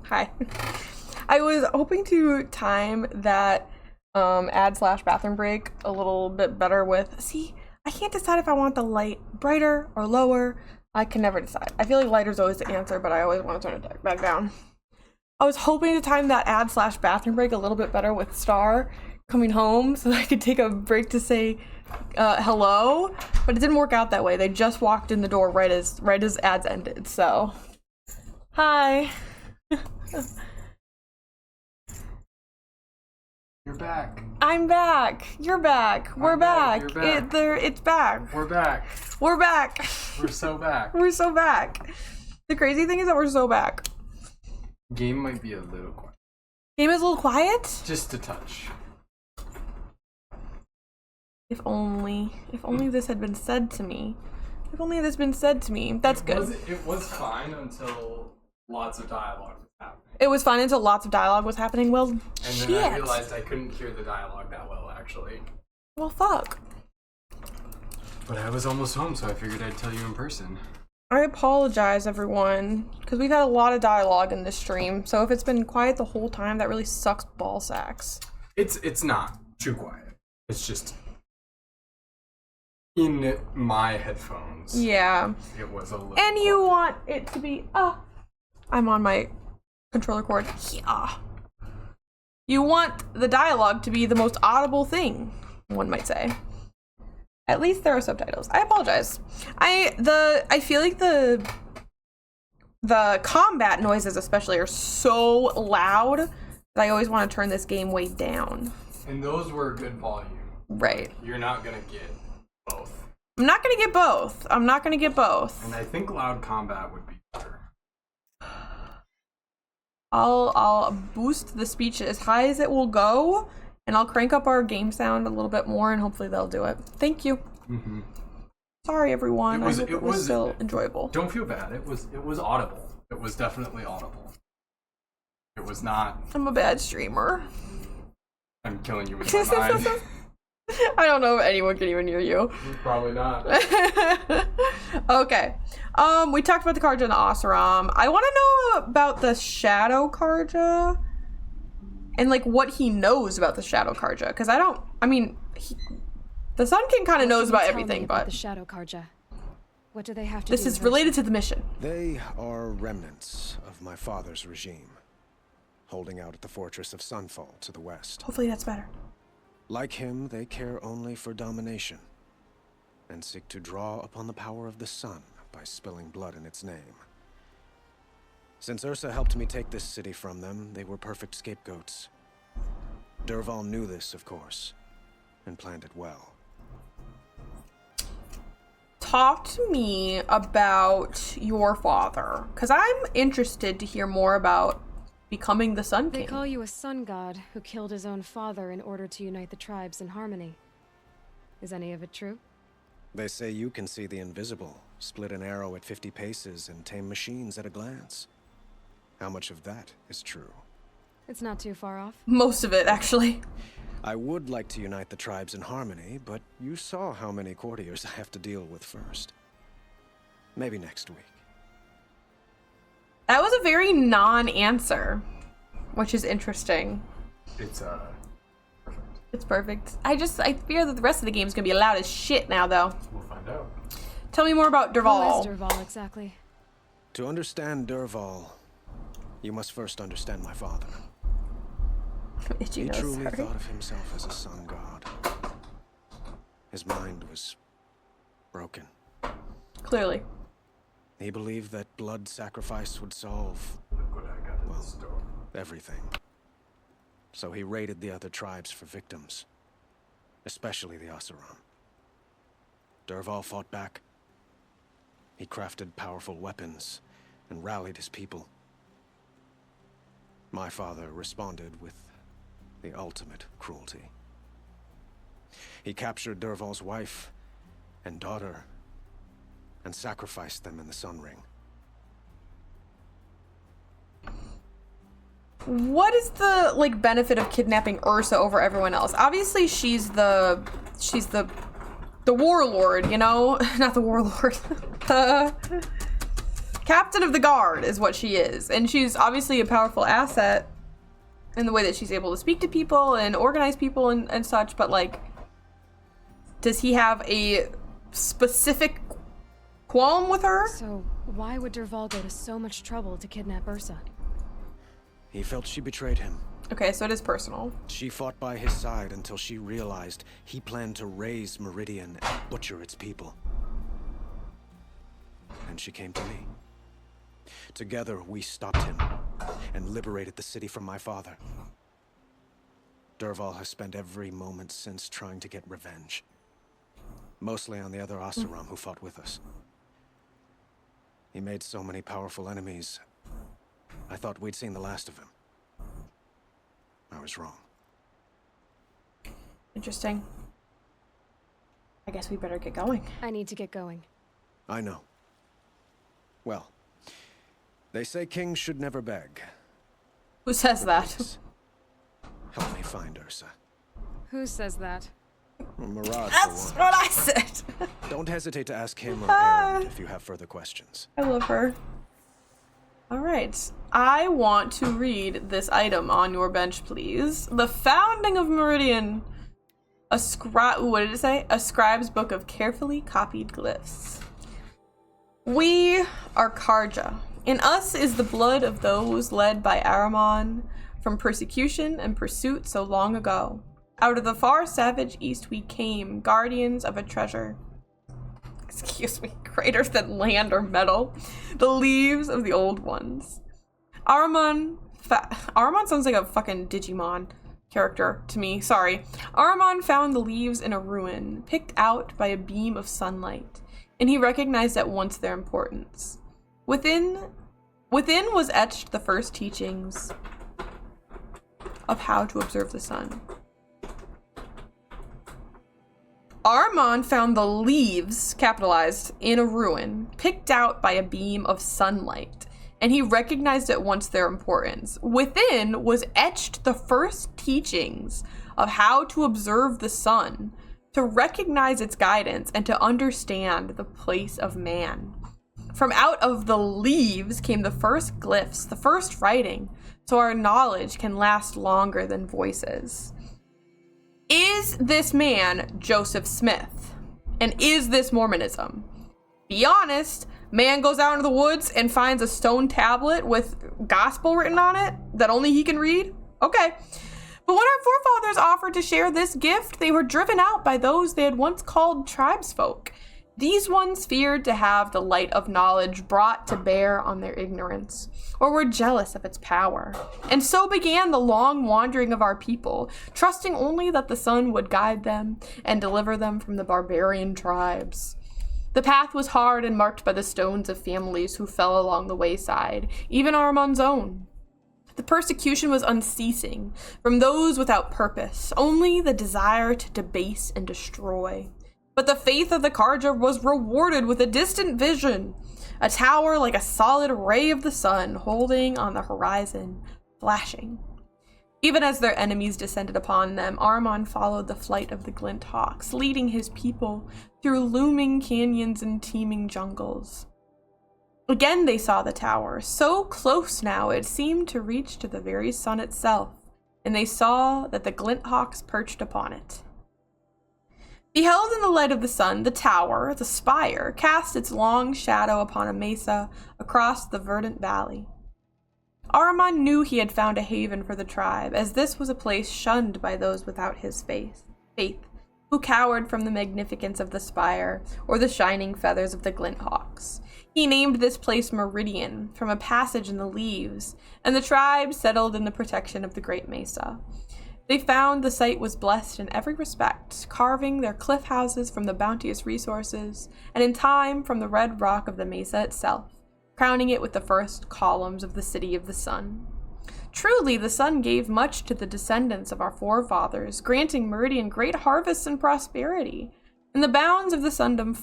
Hi. I was hoping to time that ad/bathroom break a little bit better with, see, I can't decide if I want the light brighter or lower. I can never decide. I feel like lighter's always the answer, but I always want to turn it back down. I was hoping to time that ad/bathroom break a little bit better with Star coming home so that I could take a break to say hello, but it didn't work out that way. They just walked in the door right as ads ended, so hi. You're back. I'm back. You're back. We're back. You're back. It's back. We're back. We're back. We're so back. We're so back. The crazy thing is that we're so back. Game might be a little quiet. Game is a little quiet? Just a touch. If only this had been said to me. If only this had been said to me. That's good. It was fine until lots of dialogue was happening. It was fun until lots of dialogue was happening. Well, And shit. then I realized I couldn't hear the dialogue that well, actually. Well, fuck. But I was almost home, so I figured I'd tell you in person. I apologize, everyone, because we've had a lot of dialogue in this stream. So if it's been quiet the whole time, that really sucks ball sacks. It's not too quiet. It's just in my headphones. Yeah. It was a little. And you want it to be I'm on my controller cord. Yeah. You want the dialogue to be the most audible thing, one might say. At least there are subtitles. I apologize. I feel like the combat noises especially are so loud that I always want to turn this game way down. And those were good volume. Right. You're not gonna get both. I'm not gonna get both. I'm not gonna get both. And I think loud combat would be better. I'll boost the speech as high as it will go, and I'll crank up our game sound a little bit more, and hopefully they'll do it. Thank you. Mm-hmm. Sorry, everyone. I hope it was still enjoyable. Don't feel bad. It was audible. It was definitely audible. It was not. I'm a bad streamer. I'm killing you with my mind. I don't know if anyone can even hear you. Probably not. Okay. We talked about the Karja and the Oseram. I want to know about the Shadow Karja and like what he knows about the Shadow Karja, because the Sun King kind of knows about everything, but the Shadow Karja. What do they have to do? This is related to the mission. They are remnants of my father's regime, holding out at the fortress of Sunfall to the west. Hopefully that's better. Like him, they care only for domination, and seek to draw upon the power of the sun by spilling blood in its name. Since Ursa helped me take this city from them, they were perfect scapegoats. Dervahl knew this, of course, and planned it well. Talk to me about your father, because I'm interested to hear more about becoming the Sun King. They call you a sun god who killed his own father in order to unite the tribes in harmony. Is any of it true? They say you can see the invisible, split an arrow at 50 paces, and tame machines at a glance. How much of that is true? It's not too far off. Most of it, actually. I would like to unite the tribes in harmony, but you saw how many courtiers I have to deal with first. Maybe next week. That was a very non-answer, which is interesting. It's It's perfect. I fear that the rest of the game is gonna be loud as shit now, though. We'll find out. Tell me more about Dervahl. Who is Dervahl exactly? To understand Dervahl, you must first understand my father. He truly thought of himself as a sun god. His mind was broken. Clearly. He believed that blood sacrifice would solve, everything. So he raided the other tribes for victims, especially the Oseram. Dervahl fought back. He crafted powerful weapons and rallied his people. My father responded with the ultimate cruelty. He captured Dervahl's wife and daughter and sacrificed them in the Sun Ring. What is the benefit of kidnapping Ursa over everyone else? Obviously she's the warlord, you know? Not the warlord. The captain of the guard is what she is. And she's obviously a powerful asset in the way that she's able to speak to people and organize people and such, but does he have a specific qualm with her? So why would Dervahl go to so much trouble to kidnap Ursa? He felt she betrayed him. Okay, so it is personal. She fought by his side until she realized he planned to raise Meridian and butcher its people. And she came to me. Together, we stopped him and liberated the city from my father. Dervahl has spent every moment since trying to get revenge. Mostly on the other Oseram who fought with us. He made so many powerful enemies, I thought we'd seen the last of him. I was wrong. Interesting. I guess we better get going. I need to get going. I know. Well, They say kings should never beg. Who says that? Please, help me find Ursa. Who says that? Murad, That's for what one. I said. Don't hesitate to ask him or Aaron if you have further questions. I love her. All right. I want to read this item on your bench, please. The Founding of Meridian. What did it say? A scribe's book of carefully copied glyphs. We are Karja. In us is the blood of those led by Ahriman from persecution and pursuit so long ago. Out of the far savage east we came, guardians of a treasure. Excuse me, greater than land or metal. The leaves of the old ones. Ahriman sounds like a fucking Digimon character to me, sorry. Ahriman found the leaves in a ruin, picked out by a beam of sunlight, and he recognized at once their importance. Within was etched the first teachings of how to observe the sun. Ahriman found the leaves, capitalized, in a ruin, picked out by a beam of sunlight, and he recognized at once their importance. Within was etched the first teachings of how to observe the sun, to recognize its guidance, and to understand the place of man. From out of the leaves came the first glyphs, the first writing, so our knowledge can last longer than voices. Is this man Joseph Smith? And is this Mormonism? Be honest, man goes out into the woods and finds a stone tablet with gospel written on it that only he can read? Okay. But when our forefathers offered to share this gift, they were driven out by those they had once called tribesfolk. These ones feared to have the light of knowledge brought to bear on their ignorance, or were jealous of its power. And so began the long wandering of our people, trusting only that the sun would guide them and deliver them from the barbarian tribes. The path was hard and marked by the stones of families who fell along the wayside, even Ahriman's own. The persecution was unceasing from those without purpose, only the desire to debase and destroy. But the faith of the Karja was rewarded with a distant vision, a tower like a solid ray of the sun holding on the horizon, flashing. Even as their enemies descended upon them, Ahriman followed the flight of the glint hawks, leading his people through looming canyons and teeming jungles. Again they saw the tower, so close now it seemed to reach to the very sun itself, and they saw that the glint hawks perched upon it. Beheld in the light of the sun, the tower, the spire, cast its long shadow upon a mesa across the verdant valley. Ahriman knew he had found a haven for the tribe, as this was a place shunned by those without his faith, who cowered from the magnificence of the spire or the shining feathers of the glint hawks. He named this place Meridian, from a passage in the leaves, and the tribe settled in the protection of the great mesa. They found the site was blessed in every respect, carving their cliff houses from the bounteous resources, and in time from the red rock of the mesa itself, crowning it with the first columns of the City of the Sun. Truly, the sun gave much to the descendants of our forefathers, granting Meridian great harvests and prosperity, and the bounds of the Sundom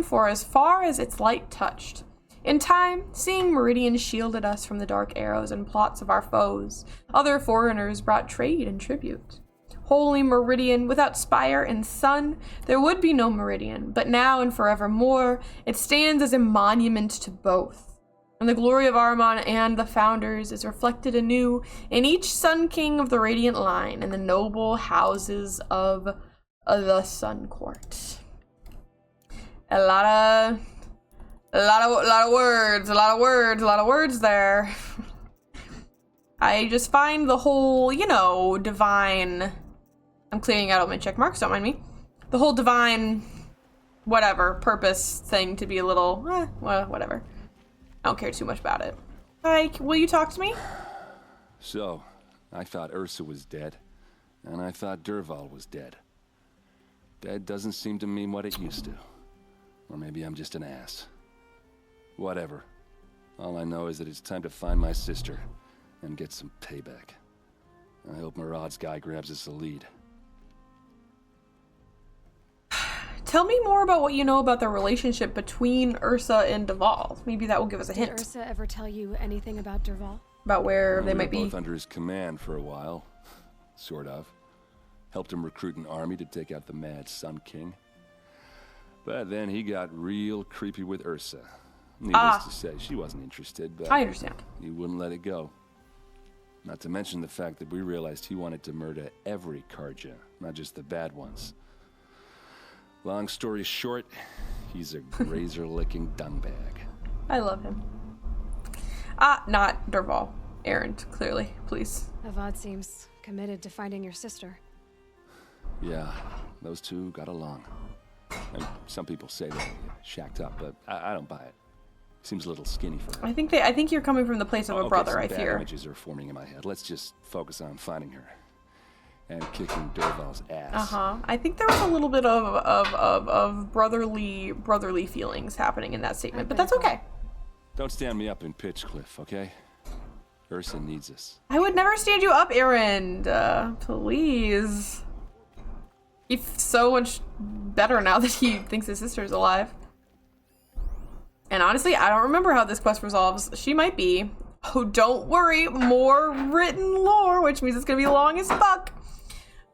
for as far as its light touched. In time, seeing Meridian shielded us from the dark arrows and plots of our foes, other foreigners brought trade and tribute. Holy Meridian, without spire and sun, there would be no Meridian, but now and forevermore, it stands as a monument to both. And the glory of Ahriman and the founders is reflected anew in each Sun King of the Radiant line and the noble houses of the Sun Court. A lot of words there. I just find the whole, divine, I'm clearing out all my check marks, don't mind me. The whole divine, purpose thing to be a little, whatever. I don't care too much about it. Hi, will you talk to me? So, I thought Ursa was dead, and I thought Dervahl was dead. Dead doesn't seem to mean what it used to. Or maybe I'm just an ass. Whatever. All I know is that it's time to find my sister and get some payback. I hope Murad's guy grabs us a lead. Tell me more about what you know about the relationship between Ursa and Dervahl. Maybe that will give us a hint. Did Ursa ever tell you anything about Dervahl? About where Well, they we might were be? both under his command for a while. Sort of. Helped him recruit an army to take out the Mad Sun King. But then he got real creepy with Ursa. Needless to say, she wasn't interested, but I understand. He wouldn't let it go. Not to mention the fact that we realized he wanted to murder every Karja, not just the bad ones. Long story short, he's a razor-licking dungbag. I love him. Not Dervahl. Erend, clearly, please. Avad seems committed to finding your sister. Yeah, those two got along. And some people say they shacked up, but I don't buy it. Seems a little skinny for her. I think you're coming from the place of a brother, I some fear. bad images are forming in my head. Let's just focus on finding her. And kicking Dervahl's ass. I think there was a little bit of brotherly feelings happening in that statement, but that's okay. Don't stand me up in Pitchcliff, okay? Ursa needs us. I would never stand you up, Erend. Please. He's so much better now that he thinks his sister's alive. And honestly, I don't remember how this quest resolves. She might be. Oh, don't worry. More written lore, which means it's gonna be long as fuck.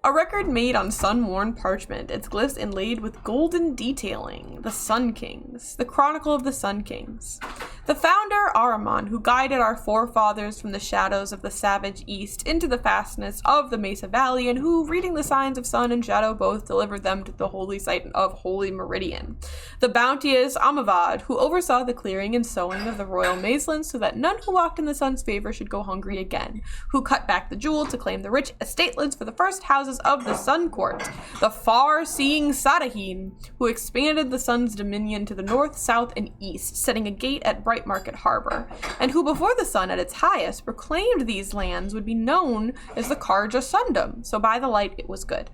A record made on sun-worn parchment, its glyphs inlaid with golden detailing. The Sun Kings. The Chronicle of the Sun Kings. The founder, Ahriman, who guided our forefathers from the shadows of the savage east into the fastness of the Mesa Valley, and who, reading the signs of sun and shadow both, delivered them to the holy site of Holy Meridian. The bounteous Amavad, who oversaw the clearing and sowing of the royal maizelands so that none who walked in the sun's favor should go hungry again. Who cut back the jewel to claim the rich estatelands for the first houses of the Sun Court. The far-seeing Sadahin, who expanded the sun's dominion to the north, south, and east, setting a gate at Bright Market Harbor, and who before the sun at its highest proclaimed these lands would be known as the Karja Sundom, so by the light it was good.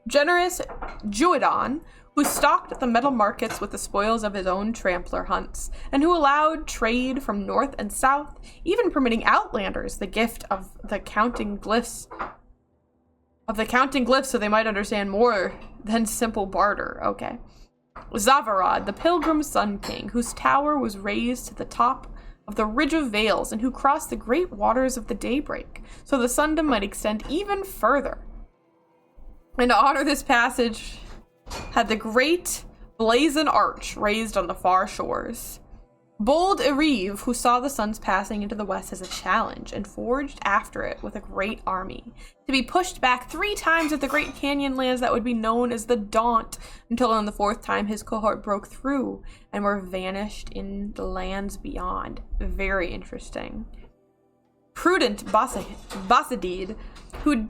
Generous Juadon, who stocked the metal markets with the spoils of his own trampler hunts, and who allowed trade from north and south, even permitting outlanders the gift of the counting glyphs so they might understand more than simple barter. Okay. Zavarad, the pilgrim Sun King, whose tower was raised to the top of the Ridge of Veils and who crossed the great waters of the daybreak, so the Sundom might extend even further. And to honor this passage, had the great blazon arch raised on the far shores. Bold Erive, who saw the sun's passing into the west as a challenge and forged after it with a great army, to be pushed back 3 times at the great canyon lands that would be known as the Daunt, until on the 4th time his cohort broke through and were vanished in the lands beyond. Very interesting. Prudent Basadid, who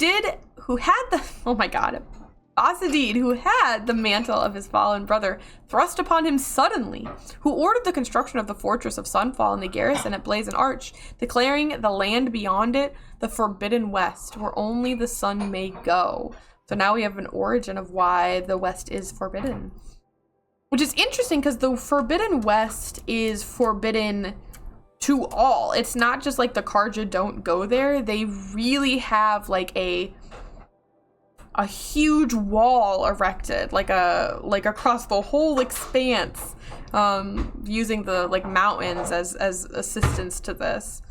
had the mantle of his fallen brother thrust upon him suddenly, who ordered the construction of the fortress of Sunfall and the garrison at Blazon Arch, declaring the land beyond it the Forbidden West, where only the sun may go. So now we have an origin of why the West is forbidden. Which is interesting because the Forbidden West is forbidden to all. It's not just like the Karja don't go there. They really have like a huge wall erected, like across the whole expanse, using the like mountains as assistance to this,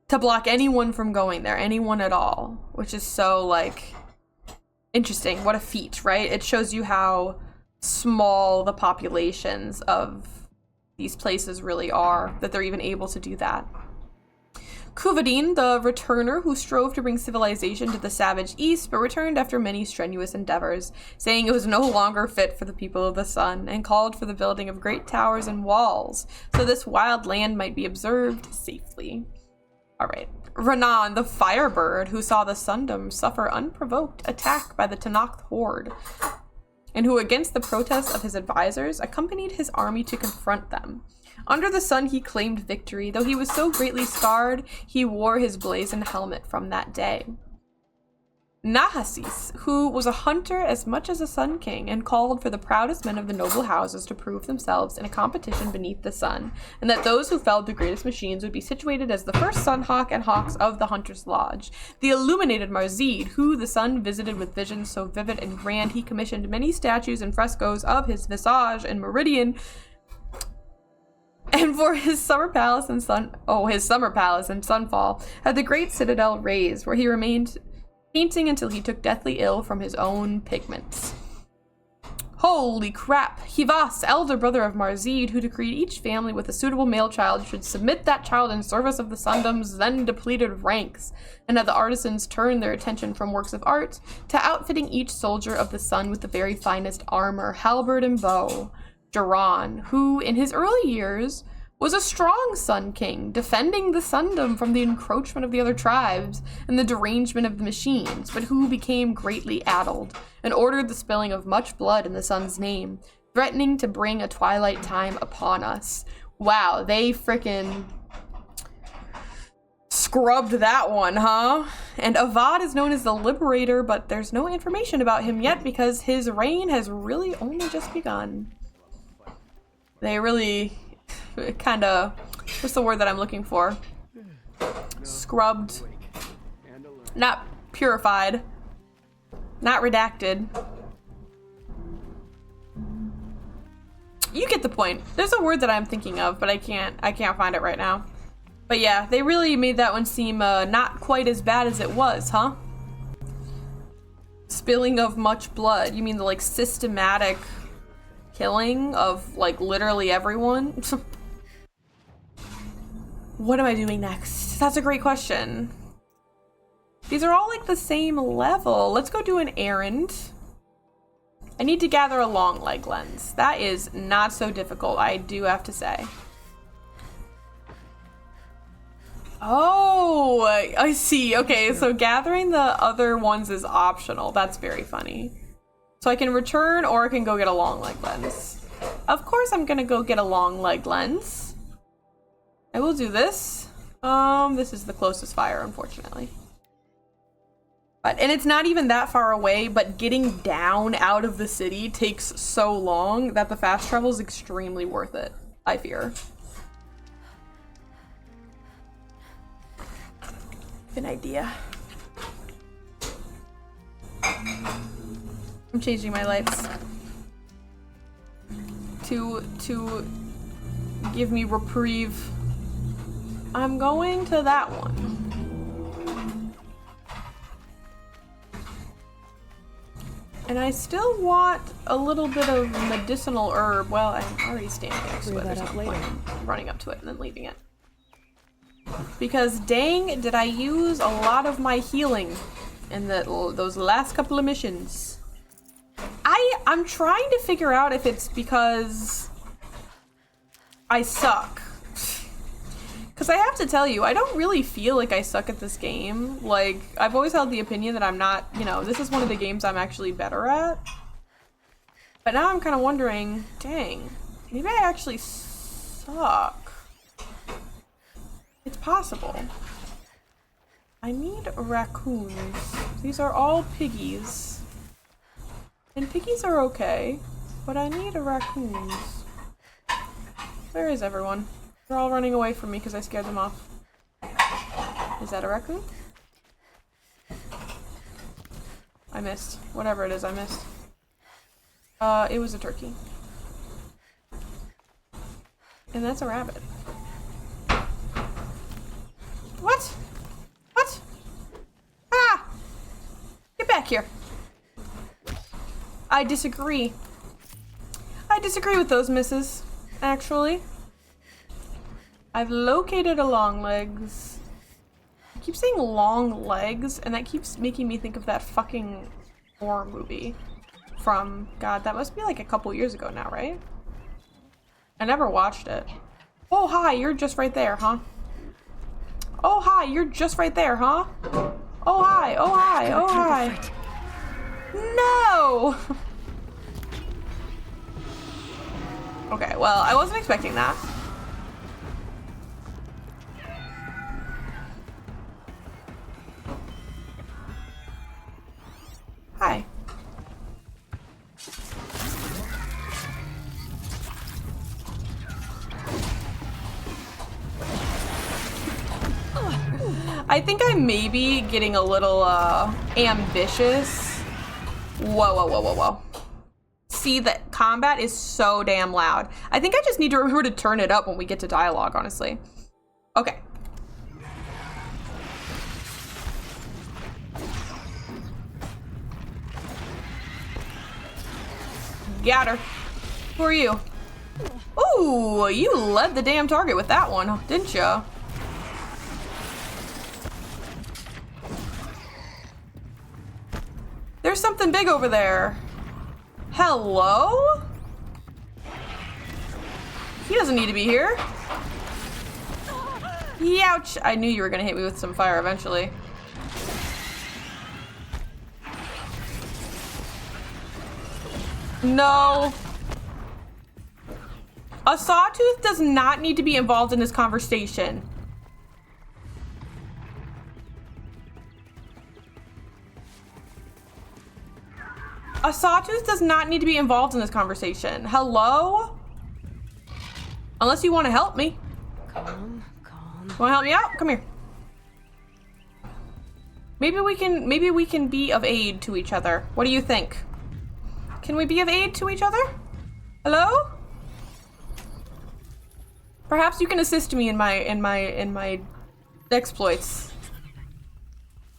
to block anyone from going there, anyone at all, which is so like interesting. What a feat, right? It shows you how small the populations of these places really are, that they're even able to do that. Kuvadin, the returner who strove to bring civilization to the savage east, but returned after many strenuous endeavors, saying it was no longer fit for the people of the sun, and called for the building of great towers and walls, so this wild land might be observed safely. Alright. Renan, the firebird who saw the Sundom suffer unprovoked attack by the Tenakth horde, and who, against the protests of his advisors, accompanied his army to confront them. Under the sun he claimed victory, though he was so greatly scarred, he wore his blazoned helmet from that day. Nahasis, who was a hunter as much as a Sun King and called for the proudest men of the noble houses to prove themselves in a competition beneath the sun, and that those who felled the greatest machines would be situated as the first Sun Hawk and Hawks of the Hunter's Lodge. The illuminated Marzid, who the sun visited with visions so vivid and grand, he commissioned many statues and frescoes of his visage in Meridian, and for his summer palace and Sunfall, had the great citadel raised, where he remained painting until he took deathly ill from his own pigments. Holy crap! Hivas, elder brother of Marzid, who decreed each family with a suitable male child should submit that child in service of the Sundom's then depleted ranks, and had the artisans turn their attention from works of art to outfitting each soldier of the sun with the very finest armor, halberd and bow. Duran, who in his early years was a strong Sun King, defending the Sundom from the encroachment of the other tribes and the derangement of the machines, but who became greatly addled and ordered the spilling of much blood in the sun's name, threatening to bring a twilight time upon us. Wow, they frickin' scrubbed that one, huh? And Avad is known as the Liberator, but there's no information about him yet because his reign has really only just begun. They really kind of, what's the word that I'm looking for? Scrubbed. Not purified. Not redacted. You get the point. There's a word that I'm thinking of, but I can't find it right now. But yeah, they really made that one seem not quite as bad as it was, huh? Spilling of much blood. You mean the like systematic killing of like literally everyone? What am I doing next? That's a great question. These are all like the same level. Let's go do an errand. I need to gather a long leg lens. That is not so difficult, I do have to say. Oh, I see. Okay, so gathering the other ones is optional. That's very funny. So I can return or I can go get a long leg lens. Of course I'm gonna go get a long leg lens. I will do this. This is the closest fire, unfortunately. And it's not even that far away, but getting down out of the city takes so long that the fast travel is extremely worth it, I fear. Good idea. I'm changing my lights to give me reprieve. I'm going to that one. And I still want a little bit of medicinal herb. Well, I'm already standing next to it. There's no point in running up to it and then leaving it. Because dang, did I use a lot of my healing in those last couple of missions. I'm trying to figure out if it's because I suck. Because I have to tell you, I don't really feel like I suck at this game. Like, I've always held the opinion that I'm not, you know, this is one of the games I'm actually better at. But now I'm kind of wondering, dang, maybe I actually suck. It's possible. I need raccoons. These are all piggies. And piggies are okay, but I need raccoons. Where is everyone? They're all running away from me because I scared them off. Is that a raccoon? I missed. Whatever it is, I missed. It was a turkey. And that's a rabbit. What? What? Ah! Get back here. I disagree. I disagree with those misses, actually. I've located a long legs. I keep saying long legs, and that keeps making me think of that fucking horror movie from, God, that must be like a couple years ago now, right? I never watched it. Oh, hi, you're just right there, huh? Oh, hi, you're just right there, huh? Oh, hi, oh, hi, oh, hi. No! Okay, well, I wasn't expecting that. I think I may be getting a little ambitious. Whoa, whoa, whoa, whoa, whoa. See, the combat is so damn loud. I think I just need to remember to turn it up when we get to dialogue, honestly. Okay. Got her. Who are you? Ooh, you led the damn target with that one, didn't ya? There's something big over there. Hello? He doesn't need to be here. Youch! I knew you were gonna hit me with some fire eventually. No. A sawtooth does not need to be involved in this conversation. A sawtooth does not need to be involved in this conversation. Hello? Unless you want to help me. Calm. Want to help me out? Come here. Maybe we can be of aid to each other. What do you think? Can we be of aid to each other? Hello? Perhaps you can assist me in my exploits.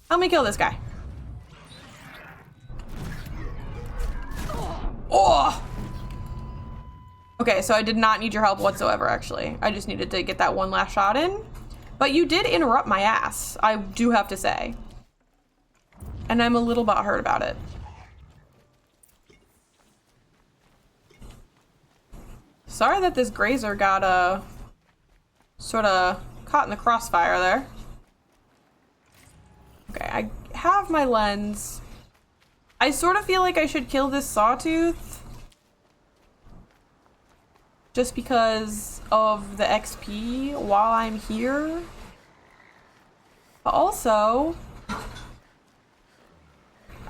Help me kill this guy. Oh! Okay, so I did not need your help whatsoever, actually. I just needed to get that one last shot in. But you did interrupt my ass, I do have to say. And I'm a little butthurt about it. Sorry that this grazer got, sort of caught in the crossfire there. Okay, I have my lens. I sort of feel like I should kill this sawtooth. Just because of the XP while I'm here. But also,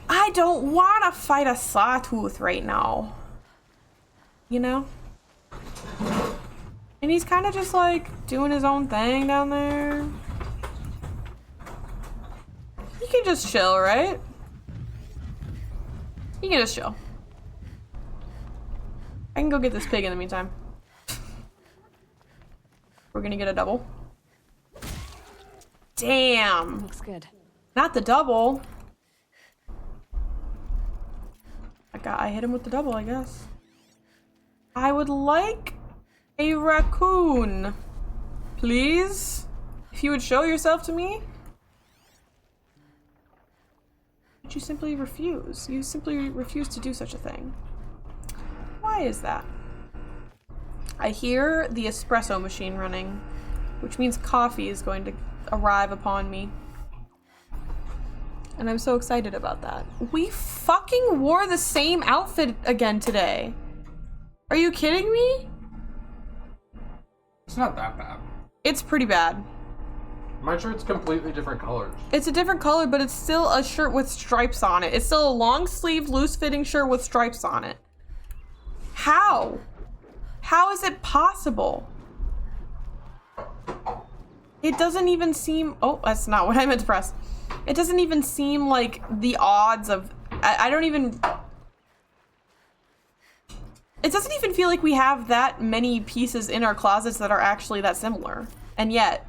I don't want to fight a sawtooth right now. You know? And he's kind of just like doing his own thing down there. You can just chill, right? You can just chill. I can go get this pig in the meantime. We're gonna get a double. Damn. Looks good. Not the double. I hit him with the double, I guess. I would like a raccoon. Please? If you would show yourself to me? But you simply refuse. You simply refuse to do such a thing. Why is that? I hear the espresso machine running, which means coffee is going to arrive upon me. And I'm so excited about that. We fucking wore the same outfit again today. Are you kidding me? It's not that bad. It's pretty bad. My shirt's completely different colors. It's a different color, but it's still a shirt with stripes on it. It's still a long sleeve, loose fitting shirt with stripes on it. How? How is it possible? It doesn't even seem... Oh, that's not what I meant to press. It doesn't even seem like the odds of... I don't even... It doesn't even feel like we have that many pieces in our closets that are actually that similar. And yet...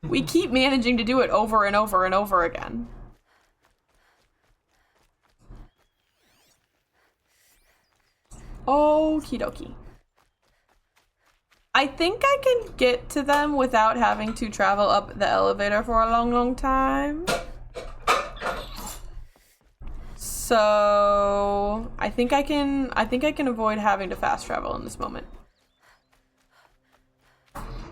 we keep managing to do it over and over and over again. Okie dokie. I think I can get to them without having to travel up the elevator for a long, long time. So I think I can avoid having to fast travel in this moment.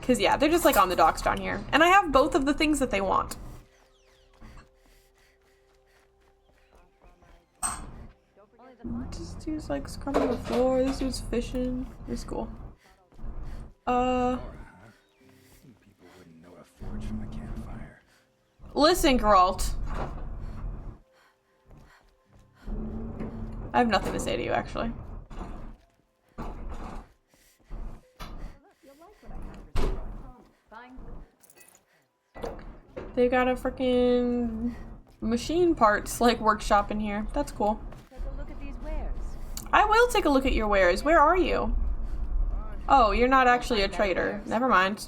Cause yeah, they're just like on the docks down here. And I have both of the things that they want. This dude's like scrubbing the floor, this dude's fishing. It's cool. People wouldn't know a forge from a campfire. Listen, Geralt. I have nothing to say to you, actually. They got a freaking machine parts like workshop in here. That's cool. I will take a look at your wares. Where are you? Oh, you're not actually a trader. Never mind.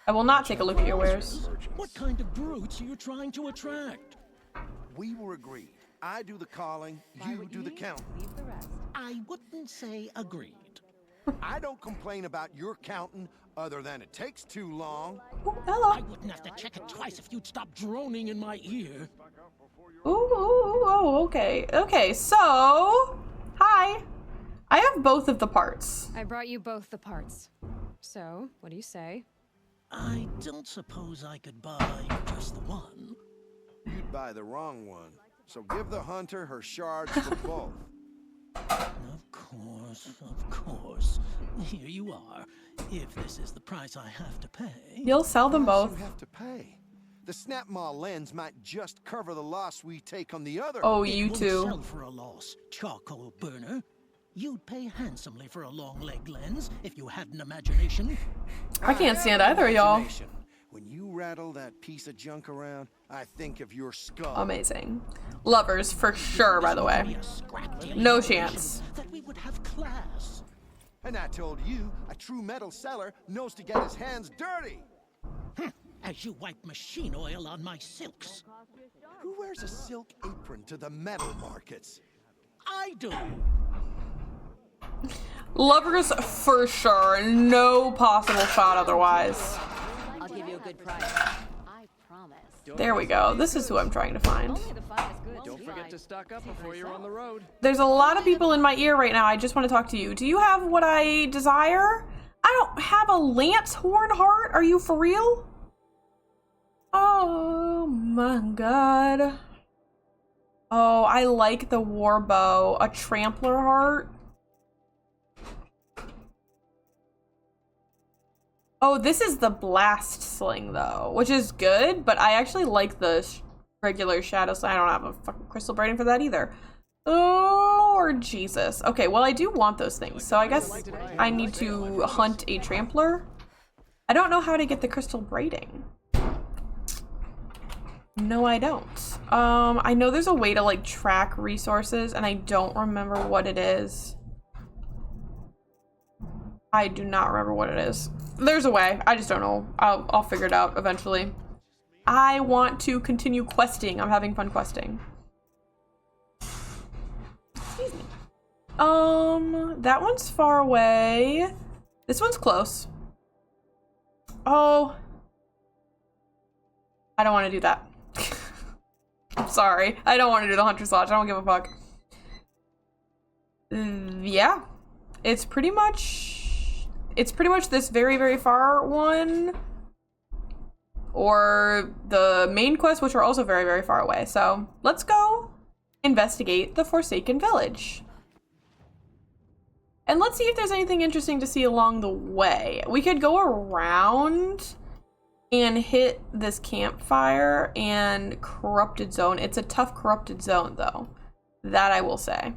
I will not take a look at your wares. What kind of brutes are you trying to attract? We were agreed. I do the calling, you do the counting. I wouldn't say agreed. I don't complain about your counting other than it takes too long. Hello. I wouldn't have to check it twice if you'd stop droning in my ear. Ooh, okay. Okay, so... Hi. I have both of the parts. I brought you both the parts. So, what do you say? I don't suppose I could buy just the one. You'd buy the wrong one. So give the hunter her shards for both. Of course. Here you are. If this is the price I have to pay... You'll sell them both. You have to pay. The Snapmaw lens might just cover the loss we take on the other. Oh, you It too. won't sell for a loss, charcoal burner. You'd pay handsomely for a long leg lens if you had an imagination. I can't stand either of y'all. When you rattle that piece of junk around, I think of your skull. Amazing. Lovers for sure, by the way. No chance. That we would have class. And I told you, a true metal seller knows to get his hands dirty. As you wipe machine oil on my silks. Who wears a silk apron to the metal markets? I do. Lovers for sure. No possible shot otherwise. I'll give you a good price. I promise. There we go. This is who I'm trying to find. Don't forget to stock up before you're on the road. There's a lot of people in my ear right now. I just want to talk to you. Do you have what I desire? I don't have a lance horn heart. Are you for real? Oh my god. Oh, I like the war bow. A trampler heart. Oh, this is the blast sling though, which is good, but I actually like the regular shadow sling. I don't have a fucking crystal braiding for that either. Oh, Lord Jesus. Okay, well I do want those things, so I guess I need to hunt a trampler. I don't know how to get the crystal braiding. No, I don't. I know there's a way to like track resources, and I don't remember what it is. I do not remember what it is. There's a way. I just don't know. I'll figure it out eventually. I want to continue questing. I'm having fun questing. Excuse me. That one's far away. This one's close. Oh. I don't want to do that. I'm sorry. I don't want to do the Hunter's Lodge. I don't give a fuck. Yeah. It's pretty much this very, very far one. Or the main quest, which are also very, very far away. So let's go investigate the Forsaken Village. And let's see if there's anything interesting to see along the way. We could go around and hit this campfire and corrupted zone. It's a tough corrupted zone though. That I will say.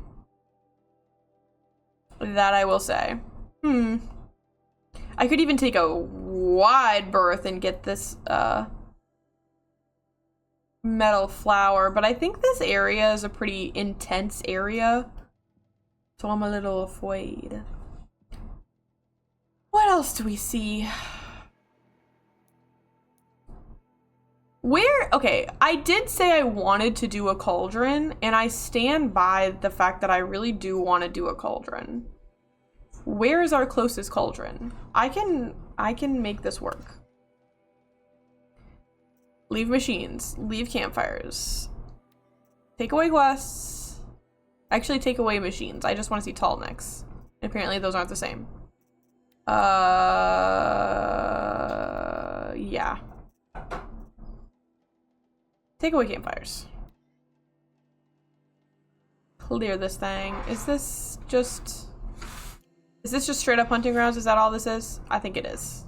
That I will say. I could even take a wide berth and get this metal flower, but I think this area is a pretty intense area, so I'm a little afraid. What else do we see? Okay, I did say I wanted to do a cauldron, and I stand by the fact that I really do want to do a cauldron. Where is our closest cauldron? I can make this work. Leave machines. Leave campfires. Take away quests. Actually, take away machines. I just want to see tall necks. Apparently, those aren't the same. Yeah. Take away campfires. Clear this thing. Is this just straight up hunting grounds? Is that all this is? I think it is.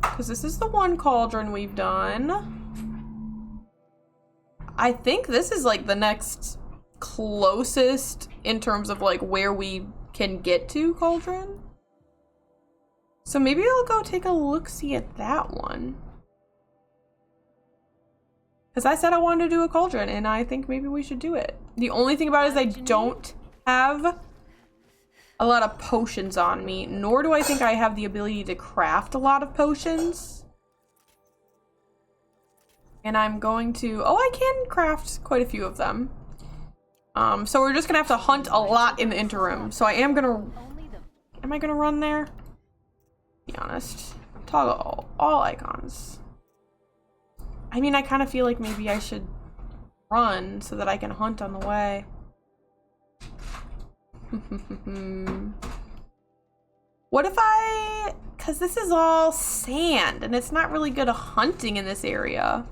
Because this is the one cauldron we've done. I think this is like the next closest in terms of like where we can get to cauldron. So maybe I'll go take a look-see at that one. Because I said I wanted to do a cauldron, and I think maybe we should do it. The only thing about it is I don't have a lot of potions on me, nor do I think I have the ability to craft a lot of potions. And I'm going to... Oh, I can craft quite a few of them. So we're just gonna have to hunt a lot in the interim. So I am gonna... Am I gonna run there? Be honest. Toggle all icons. I mean, I kind of feel like maybe I should run so that I can hunt on the way. What if I... Because this is all sand, and it's not really good at hunting in this area.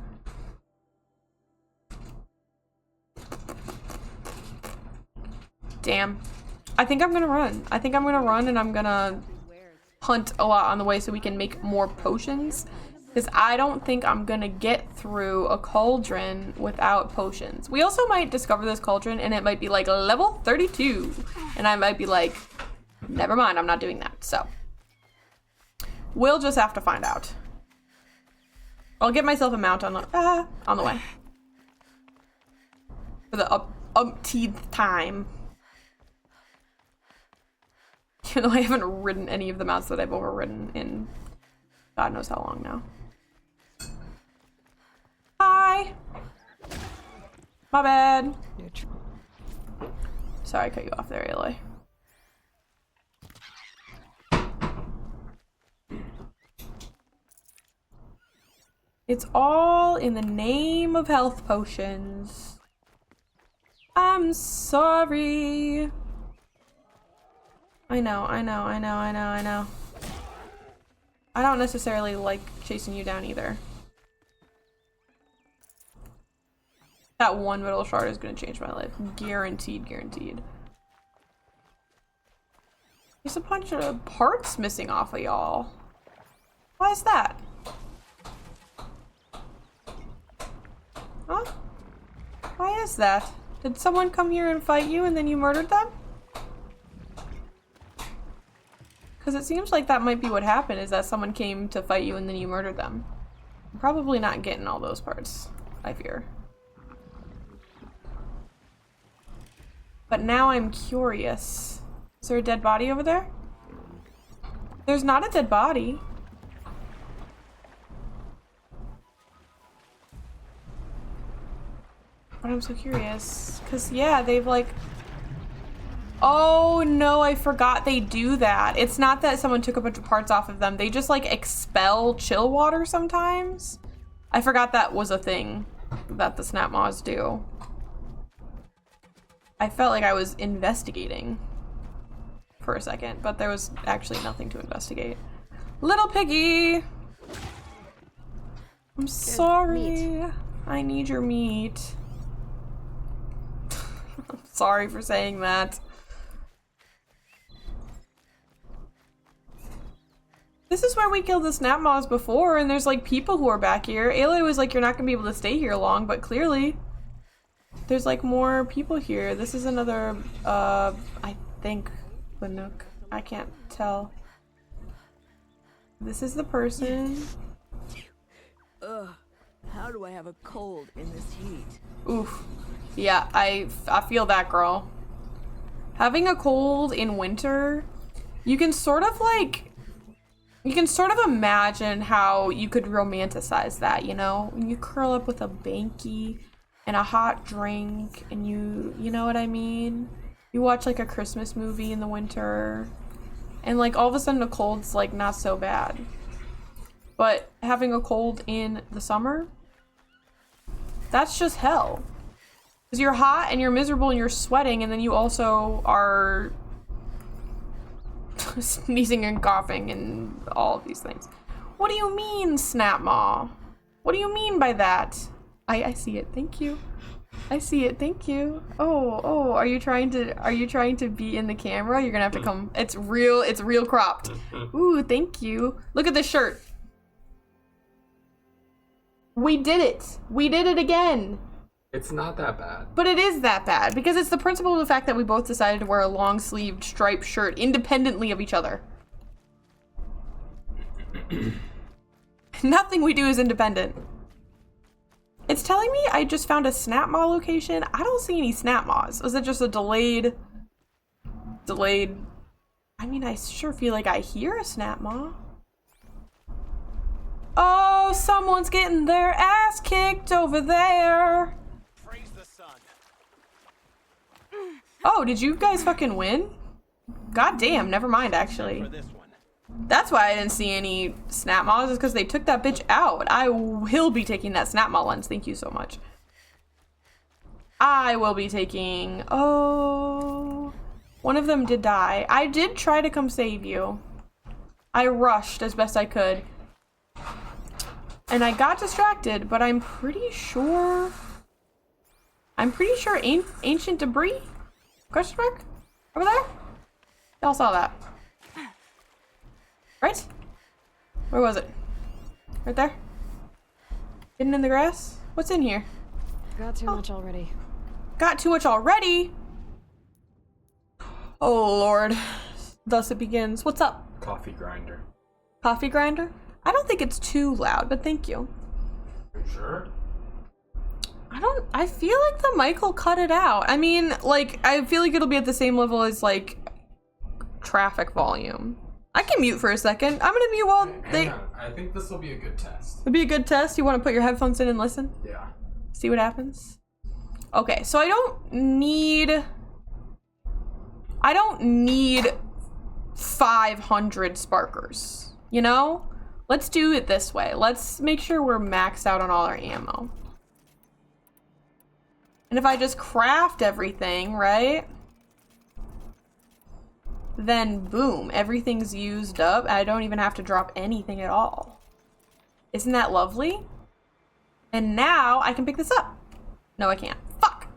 Damn. I think I'm gonna run. I think I'm gonna run, and I'm gonna hunt a lot on the way so we can make more potions. Because I don't think I'm gonna get through a cauldron without potions. We also might discover this cauldron and it might be like level 32. And I might be like, never mind, I'm not doing that. So, we'll just have to find out. I'll get myself a mount on the way. For the umpteenth time. Even though I haven't ridden any of the mounts that I've overridden in God knows how long now. Hi! My bad. Sorry, I cut you off there, Aloy. It's all in the name of health potions. I'm sorry. I know. I don't necessarily like chasing you down either. That one metal shard is gonna change my life. Guaranteed. There's a bunch of parts missing off of y'all. Why is that? Huh? Why is that? Did someone come here and fight you and then you murdered them? Because it seems like that might be what happened, is that someone came to fight you and then you murdered them. I'm probably not getting all those parts, I fear. But now I'm curious. Is there a dead body over there? There's not a dead body. But I'm so curious. Because, yeah, they've like... Oh no, I forgot they do that. It's not that someone took a bunch of parts off of them. They just like expel chill water sometimes. I forgot that was a thing that the snap moths do. I felt like I was investigating for a second, but there was actually nothing to investigate. Little piggy! I'm sorry. I need your meat. I'm sorry for saying that. This is where we killed the snap moths before, and there's like people who are back here. Aloy was like, you're not gonna be able to stay here long, but clearly there's like more people here. This is another, I think, the Nook. I can't tell. This is the person. Ugh, how do I have a cold in this heat? Oof. Yeah, I feel that, girl. Having a cold in winter, you can sort of imagine how you could romanticize that, you know? When you curl up with a banky and a hot drink and you know what I mean? You watch like a Christmas movie in the winter and like all of a sudden a cold's like not so bad. But having a cold in the summer, that's just hell. Because you're hot and you're miserable and you're sweating, and then you also are sneezing and coughing and all of these things. What do you mean, Snapmaw? What do you mean by that? I see it. Thank you. I see it. Thank you. Oh, are you trying to be in the camera? You're gonna have to come. It's real cropped. Ooh, thank you. Look at this shirt. We did it. We did it again. It's not that bad. But it is that bad, because it's the principle of the fact that we both decided to wear a long-sleeved striped shirt independently of each other. Nothing we do is independent. It's telling me I just found a snap maw location. I don't see any snap maws. Is it just a delayed? I mean, I sure feel like I hear a snap maw. Oh, someone's getting their ass kicked over there. Praise the sun. Oh, did you guys fucking win? God damn, never mind actually. That's why I didn't see any snap maws, is because they took that bitch out. I will be taking that snap maw lens. Thank you so much. I will be taking... Oh... One of them did die. I did try to come save you. I rushed as best I could. And I got distracted, but I'm pretty sure... ancient debris? Question mark? Over there? Y'all saw that. Right? Where was it? Right there? Hidden in the grass? What's in here? Got too much already. Got too much already? Oh Lord. Thus it begins. What's up? Coffee grinder. Coffee grinder? I don't think it's too loud, but thank you. You sure? I feel like the mic will cut it out. I mean, like, I feel like it'll be at the same level as, like, traffic volume. I can mute for a second. I'm gonna mute while Hang on. I think this will be a good test. It'll be a good test. You want to put your headphones in and listen? Yeah. See what happens? Okay, so I don't need 500 sparkers, you know? Let's do it this way. Let's make sure we're maxed out on all our ammo. And if I just craft everything, right? Then boom, everything's used up. I don't even have to drop anything at all. Isn't that lovely? And now I can pick this up. No, I can't. Fuck.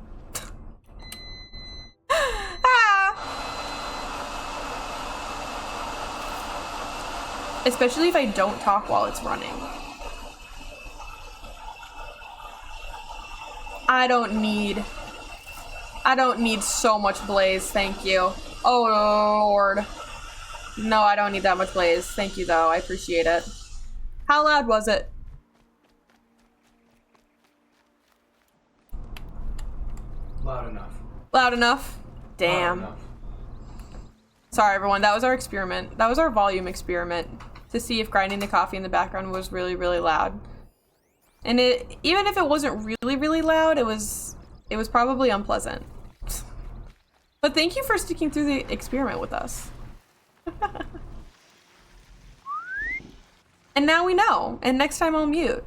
Ah. Especially if I don't talk while it's running. I don't need so much blaze, thank you. Oh Lord. No, I don't need that much blaze. Thank you though, I appreciate it. How loud was it? Loud enough. Loud enough? Damn. Loud enough. Sorry everyone, that was our experiment. That was our volume experiment to see if grinding the coffee in the background was really, really loud. And even if it wasn't really, really loud, it was probably unpleasant. But thank you for sticking through the experiment with us. And now we know. And next time I'll mute.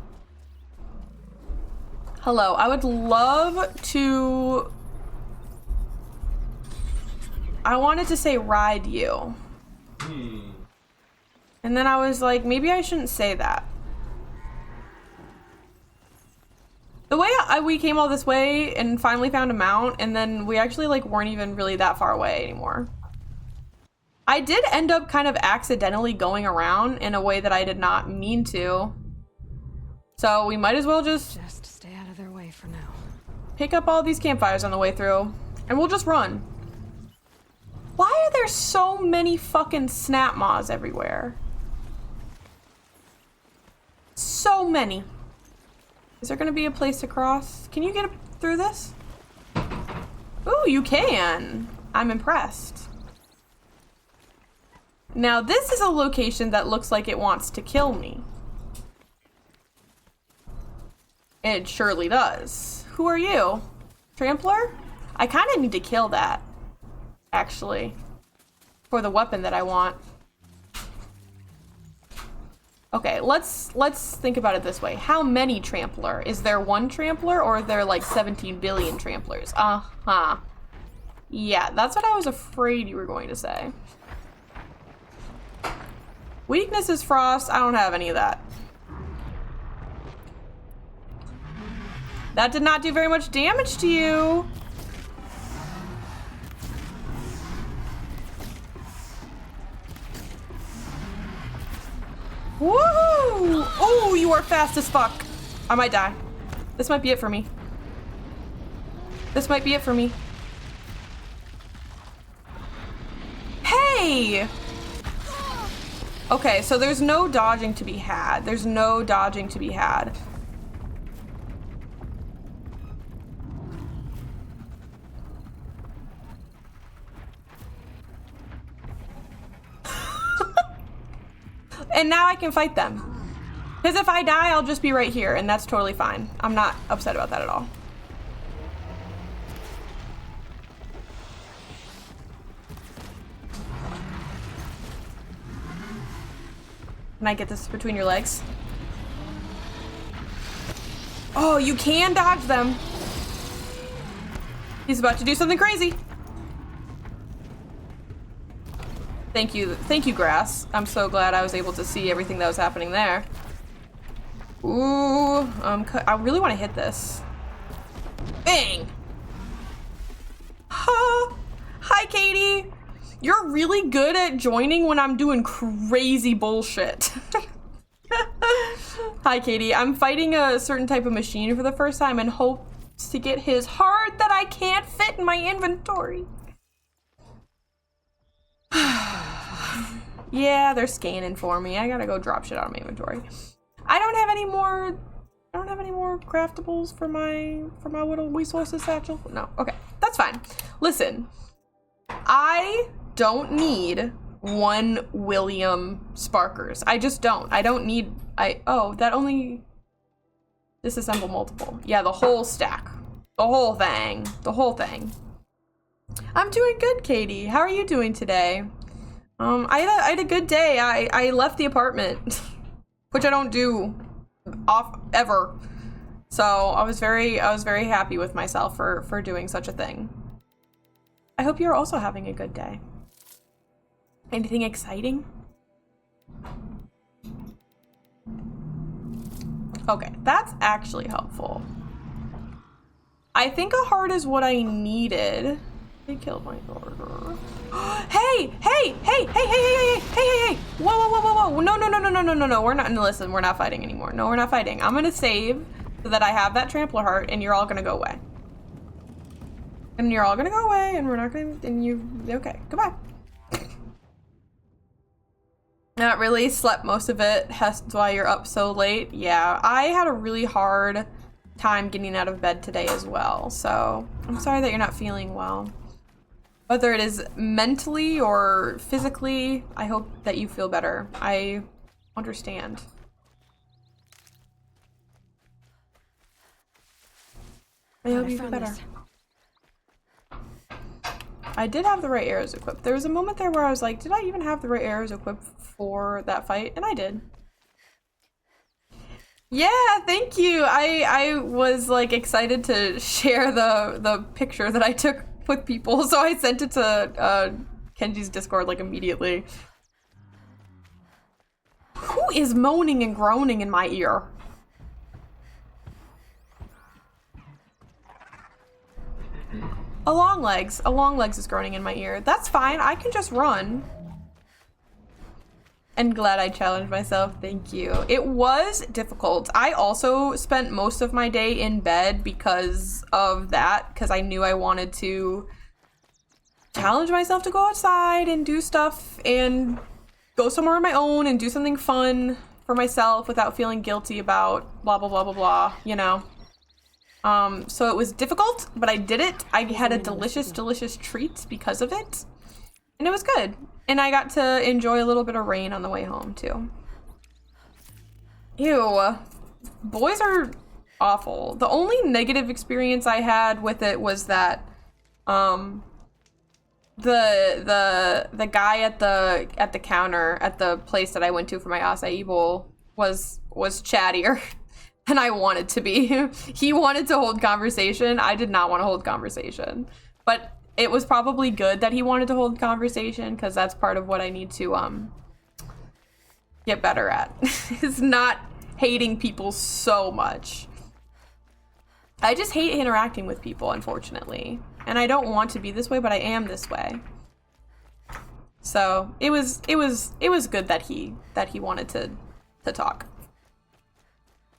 Hello, I would love to... I wanted to say ride you. And then I was like, maybe I shouldn't say that. The way we came all this way and finally found a mount, and then we actually like weren't even really that far away anymore. I did end up kind of accidentally going around in a way that I did not mean to. So we might as well just stay out of their way for now. Pick up all these campfires on the way through, and we'll just run. Why are there so many fucking snap maws everywhere? So many. Is there gonna be a place to cross? Can you get through this? Ooh, you can. I'm impressed. Now this is a location that looks like it wants to kill me. It surely does. Who are you? Trampler? I kind of need to kill that, actually, for the weapon that I want. Okay, let's think about it this way. How many Trampler? Is there one Trampler or are there like 17 billion Tramplers? Uh-huh. Yeah, that's what I was afraid you were going to say. Weakness is frost. I don't have any of that. That did not do very much damage to you. Woohoo! Oh, you are fast as fuck. I might die. This might be it for me. This might be it for me. Hey! Okay, so there's no dodging to be had. There's no dodging to be had. And now I can fight them. Because if I die, I'll just be right here, and that's totally fine. I'm not upset about that at all. Can I get this between your legs? Oh, you can dodge them. He's about to do something crazy. Thank you, grass. I'm so glad I was able to see everything that was happening there. Ooh, I really want to hit this. Bang! Hi, Katie. You're really good at joining when I'm doing crazy bullshit. Hi, Katie. I'm fighting a certain type of machine for the first time and hope to get his heart that I can't fit in my inventory. Yeah, they're scanning for me. I gotta go drop shit out of my inventory. I don't have any more craftables for my little resources satchel. No, okay, that's fine. Listen, I don't need 1 William Sparkers. I just don't. I don't need. Oh, that only disassemble multiple. Yeah, the whole stack, the whole thing, the whole thing. I'm doing good, Katie. How are you doing today? I had a good day. I left the apartment, which I don't do ever. So I was very happy with myself for doing such a thing. I hope you're also having a good day. Anything exciting? Okay, that's actually helpful. I think a heart is what I needed. They killed my order. Hey! Whoa! No. We're not. Listen, we're not fighting anymore. No, we're not fighting. I'm gonna save so that I have that trampler heart, and you're all gonna go away. And you're all gonna go away, and we're not gonna. And you. Okay, goodbye. Not really. Slept most of it. That's why you're up so late. Yeah, I had a really hard time getting out of bed today as well. So I'm sorry that you're not feeling well. Whether it is mentally or physically, I hope that you feel better. I understand. I hope you feel better. I did have the right arrows equipped. There was a moment there where I was like, did I even have the right arrows equipped for that fight? And I did. Yeah, thank you. I was like excited to share the picture that I took with people, so I sent it to Kenji's Discord like immediately. Who is moaning and groaning in my ear? A long legs is groaning in my ear. That's fine, I can just run. And glad I challenged myself, thank you. It was difficult. I also spent most of my day in bed because of that, because I knew I wanted to challenge myself to go outside and do stuff and go somewhere on my own and do something fun for myself without feeling guilty about blah, blah, blah, blah, blah, you know? So it was difficult, but I did it. I had a delicious, delicious treat because of it, and it was good. And I got to enjoy a little bit of rain on the way home, too. Ew. Boys are awful. The only negative experience I had with it was that, the guy at the counter at the place that I went to for my acai bowl was chattier than I wanted to be. He wanted to hold conversation. I did not want to hold conversation. But it was probably good that he wanted to hold conversation, because that's part of what I need to get better at, is not hating people so much. I just hate interacting with people, unfortunately. And I don't want to be this way, but I am this way. So it was good that he wanted to talk.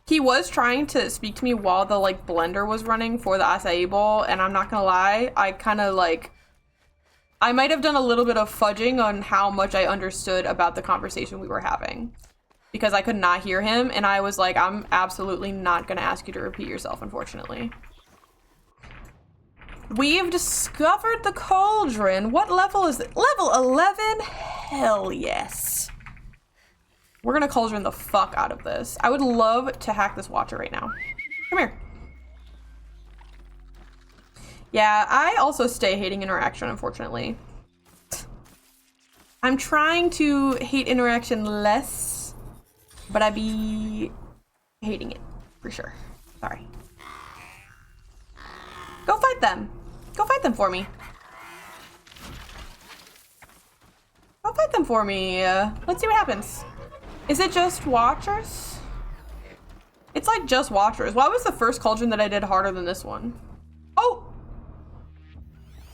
He was trying to speak to me while the like blender was running for the acai bowl, and I'm not gonna lie, I kind of like I might have done a little bit of fudging on how much I understood about the conversation we were having. Because I could not hear him, and I was like, I'm absolutely not gonna ask you to repeat yourself, unfortunately. We've discovered the cauldron. What level is it? Level 11? Hell yes. We're gonna cauldron the fuck out of this. I would love to hack this watcher right now. Come here. Yeah, I also stay hating interaction, unfortunately. I'm trying to hate interaction less, but I be hating it, for sure. Sorry. Go fight them. Go fight them for me. Go fight them for me. Let's see what happens. Is it just watchers? It's like just watchers. Why was the first cauldron that I did harder than this one? Oh!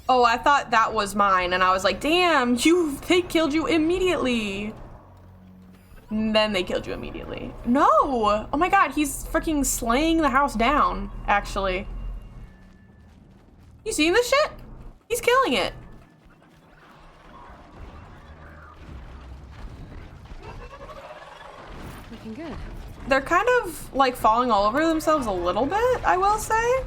Oh, I thought that was mine, and I was like, damn, they killed you immediately. And then they killed you immediately. No! Oh my god, he's freaking slaying the house down, actually. You seeing this shit? He's killing it. Looking good. They're kind of like falling all over themselves a little bit, I will say.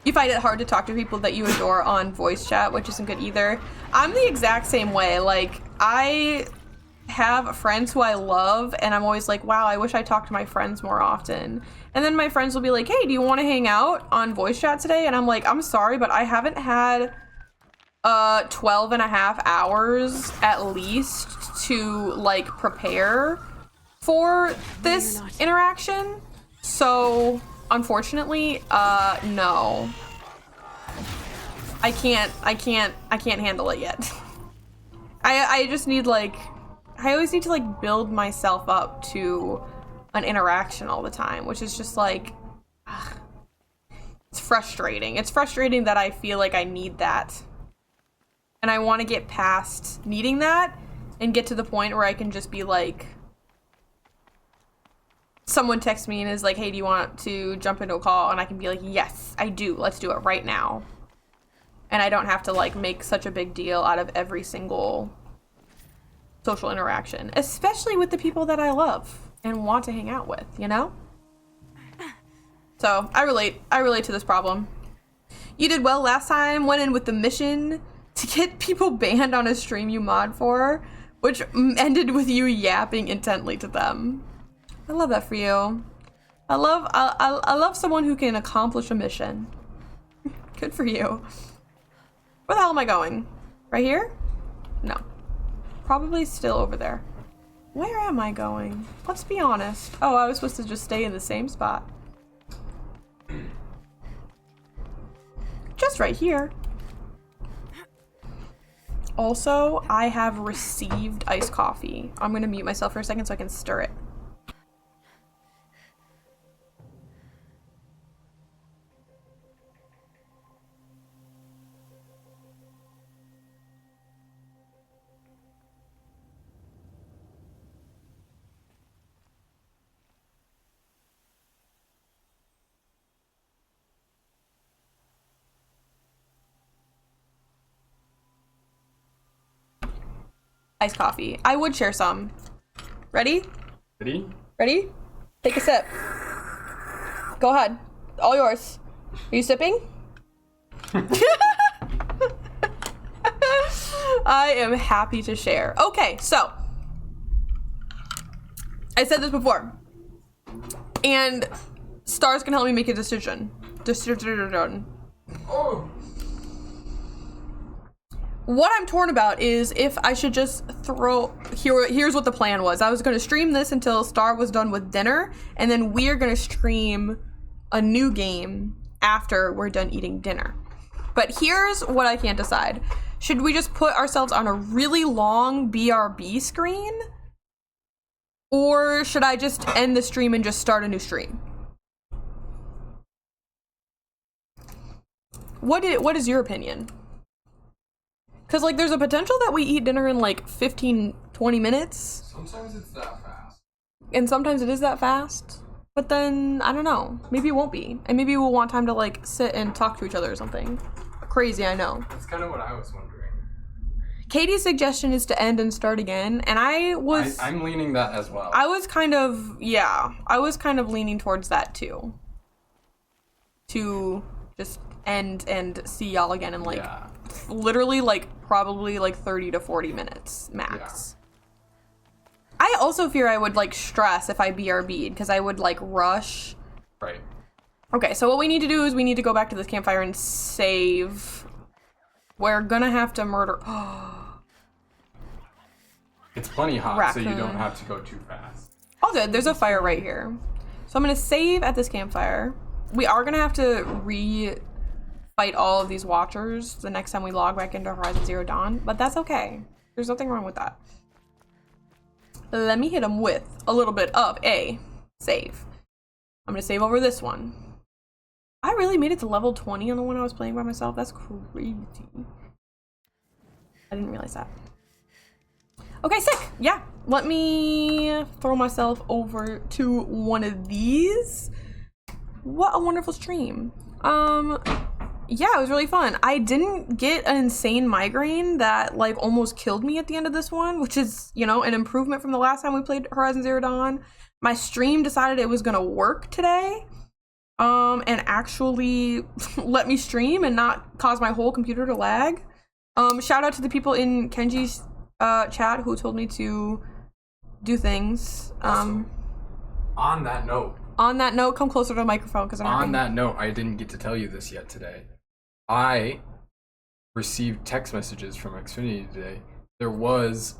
You find it hard to talk to people that you adore on voice chat, which isn't good either. I'm the exact same way. Like, I have friends who I love, and I'm always like, wow, I wish I talked to my friends more often. And then my friends will be like, hey, do you want to hang out on voice chat today? And I'm like, I'm sorry, but I haven't had 12 and a half hours at least to like prepare for this interaction. So unfortunately, no. I can't handle it yet. I just need like, I always need to like build myself up to an interaction all the time, which is just like, ugh, it's frustrating. It's frustrating that I feel like I need that. And I want to get past needing that and get to the point where I can just be like, someone texts me and is like, hey, do you want to jump into a call? And I can be like, yes, I do. Let's do it right now. And I don't have to like make such a big deal out of every single social interaction, especially with the people that I love and want to hang out with, you know? So I relate to this problem. You did well last time, went in with the mission to get people banned on a stream you mod for, which ended with you yapping intently to them. I love that for you. I love someone who can accomplish a mission. Good for you. Where the hell am I going? Right here? No. Probably still over there. Where am I going? Let's be honest. Oh, I was supposed to just stay in the same spot. Just right here. Also, I have received iced coffee. I'm gonna mute myself for a second so I can stir it. Iced coffee. I would share some. Ready? Ready? Ready? Take a sip. Go ahead. All yours. Are you sipping? I am happy to share. Okay, so I said this before, and Stars can help me make a decision. Oh. What I'm torn about is if I should just throw... Here's what the plan was. I was going to stream this until Star was done with dinner, and then we're going to stream a new game after we're done eating dinner. But here's what I can't decide. Should we just put ourselves on a really long BRB screen? Or should I just end the stream and just start a new stream? What is your opinion? Because, like, there's a potential that we eat dinner in, like, 15, 20 minutes. Sometimes it's that fast. And sometimes it is that fast. But then, I don't know. Maybe it won't be. And maybe we'll want time to, like, sit and talk to each other or something. Crazy, I know. That's kind of what I was wondering. Katie's suggestion is to end and start again, and I'm leaning that as well. I was kind of leaning towards that too. To just end and see y'all again in like literally like probably like 30 to 40 minutes max. I also fear I would like stress if I BRB'd because I would like rush. Right. Okay, so what we need to do is we need to go back to this campfire and save. We're gonna have to murder. It's plenty hot, Raccoon. so you don't have to go too fast. All good. There's a fire right here. So I'm gonna save at this campfire. We are gonna have to fight all of these watchers the next time we log back into Horizon Zero Dawn, but that's okay. There's nothing wrong with that. Let me hit them with a little bit of a save. I'm gonna save over this one. I really made it to level 20 on the one I was playing by myself. That's crazy. I didn't realize that. Okay, sick. Yeah, let me throw myself over to one of these. What a wonderful stream. Yeah, it was really fun. I didn't get an insane migraine that like almost killed me at the end of this one, which is, you know, an improvement from the last time we played Horizon Zero Dawn. My stream decided it was gonna work today, and actually let me stream and not cause my whole computer to lag. Shout out to the people in Kenji's chat who told me to do things. On that note, come closer to the microphone because on that note, I didn't get to tell you this yet today. I received text messages from Xfinity today. There was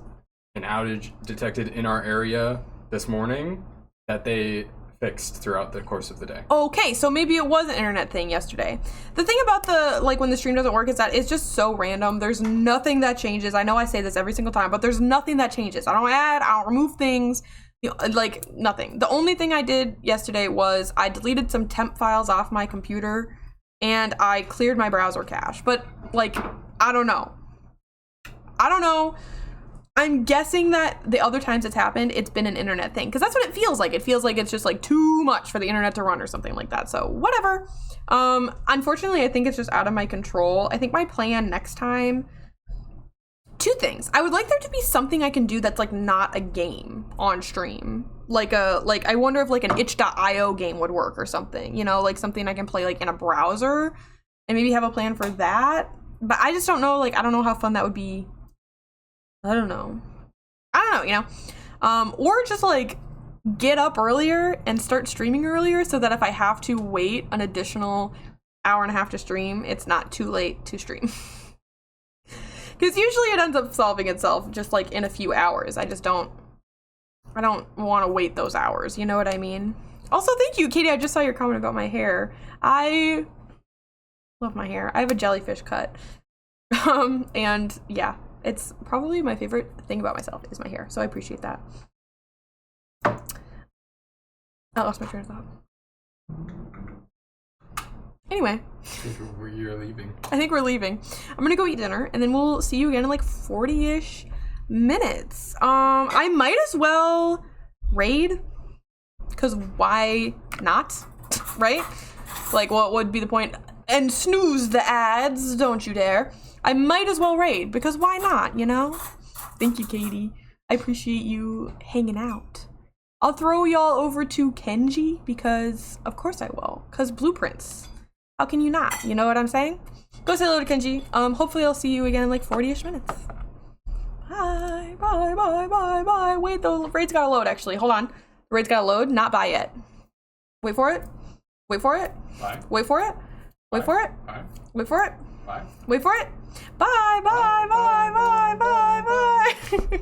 an outage detected in our area this morning that they fixed throughout the course of the day. Okay, so maybe it was an internet thing yesterday. The thing about the, like, when the stream doesn't work is that it's just so random. There's nothing that changes. I know I say this every single time, but there's nothing that changes. I don't add, I don't remove things, you know, like, nothing. The only thing I did yesterday was I deleted some temp files off my computer and I cleared my browser cache. But, like, I don't know. I'm guessing that the other times it's happened, it's been an internet thing. Because that's what it feels like. It feels like it's just like too much for the internet to run or something like that. So whatever. Unfortunately, I think it's just out of my control. I think my plan next time, two things. I would like there to be something I can do that's like not a game on stream. Like I wonder if like an itch.io game would work or something, you know, like something I can play like in a browser and maybe have a plan for that. But I just don't know, like, I don't know how fun that would be. I don't know, you know, or just like get up earlier and start streaming earlier so that if I have to wait an additional hour and a half to stream, it's not too late to stream. Because usually it ends up solving itself just like in a few hours. I don't want to wait those hours. You know what I mean? Also, thank you, Katie. I just saw your comment about my hair. I love my hair. I have a jellyfish cut. And yeah. It's probably my favorite thing about myself is my hair, so I appreciate that. I lost my train of thought. Anyway. I think you're leaving. I think we're leaving. I'm gonna go eat dinner, and then we'll see you again in like 40-ish minutes. I might as well raid, because why not, right? Like, what would be the point? And snooze the ads, don't you dare. I might as well raid, because why not, you know? Thank you, Katie. I appreciate you hanging out. I'll throw y'all over to Kenji, because of course I will. Because blueprints. How can you not? You know what I'm saying? Go say hello to Kenji. Hopefully I'll see you again in like 40-ish minutes. Bye, bye, bye, bye, bye. Wait, the raid's gotta load, actually. Hold on. The raid's gotta load. Not bye yet. Wait for it. Wait for it. Bye. Wait for it. Wait for it. Bye. Wait for it. Bye. Wait for it. Bye, bye, bye, bye, bye, bye.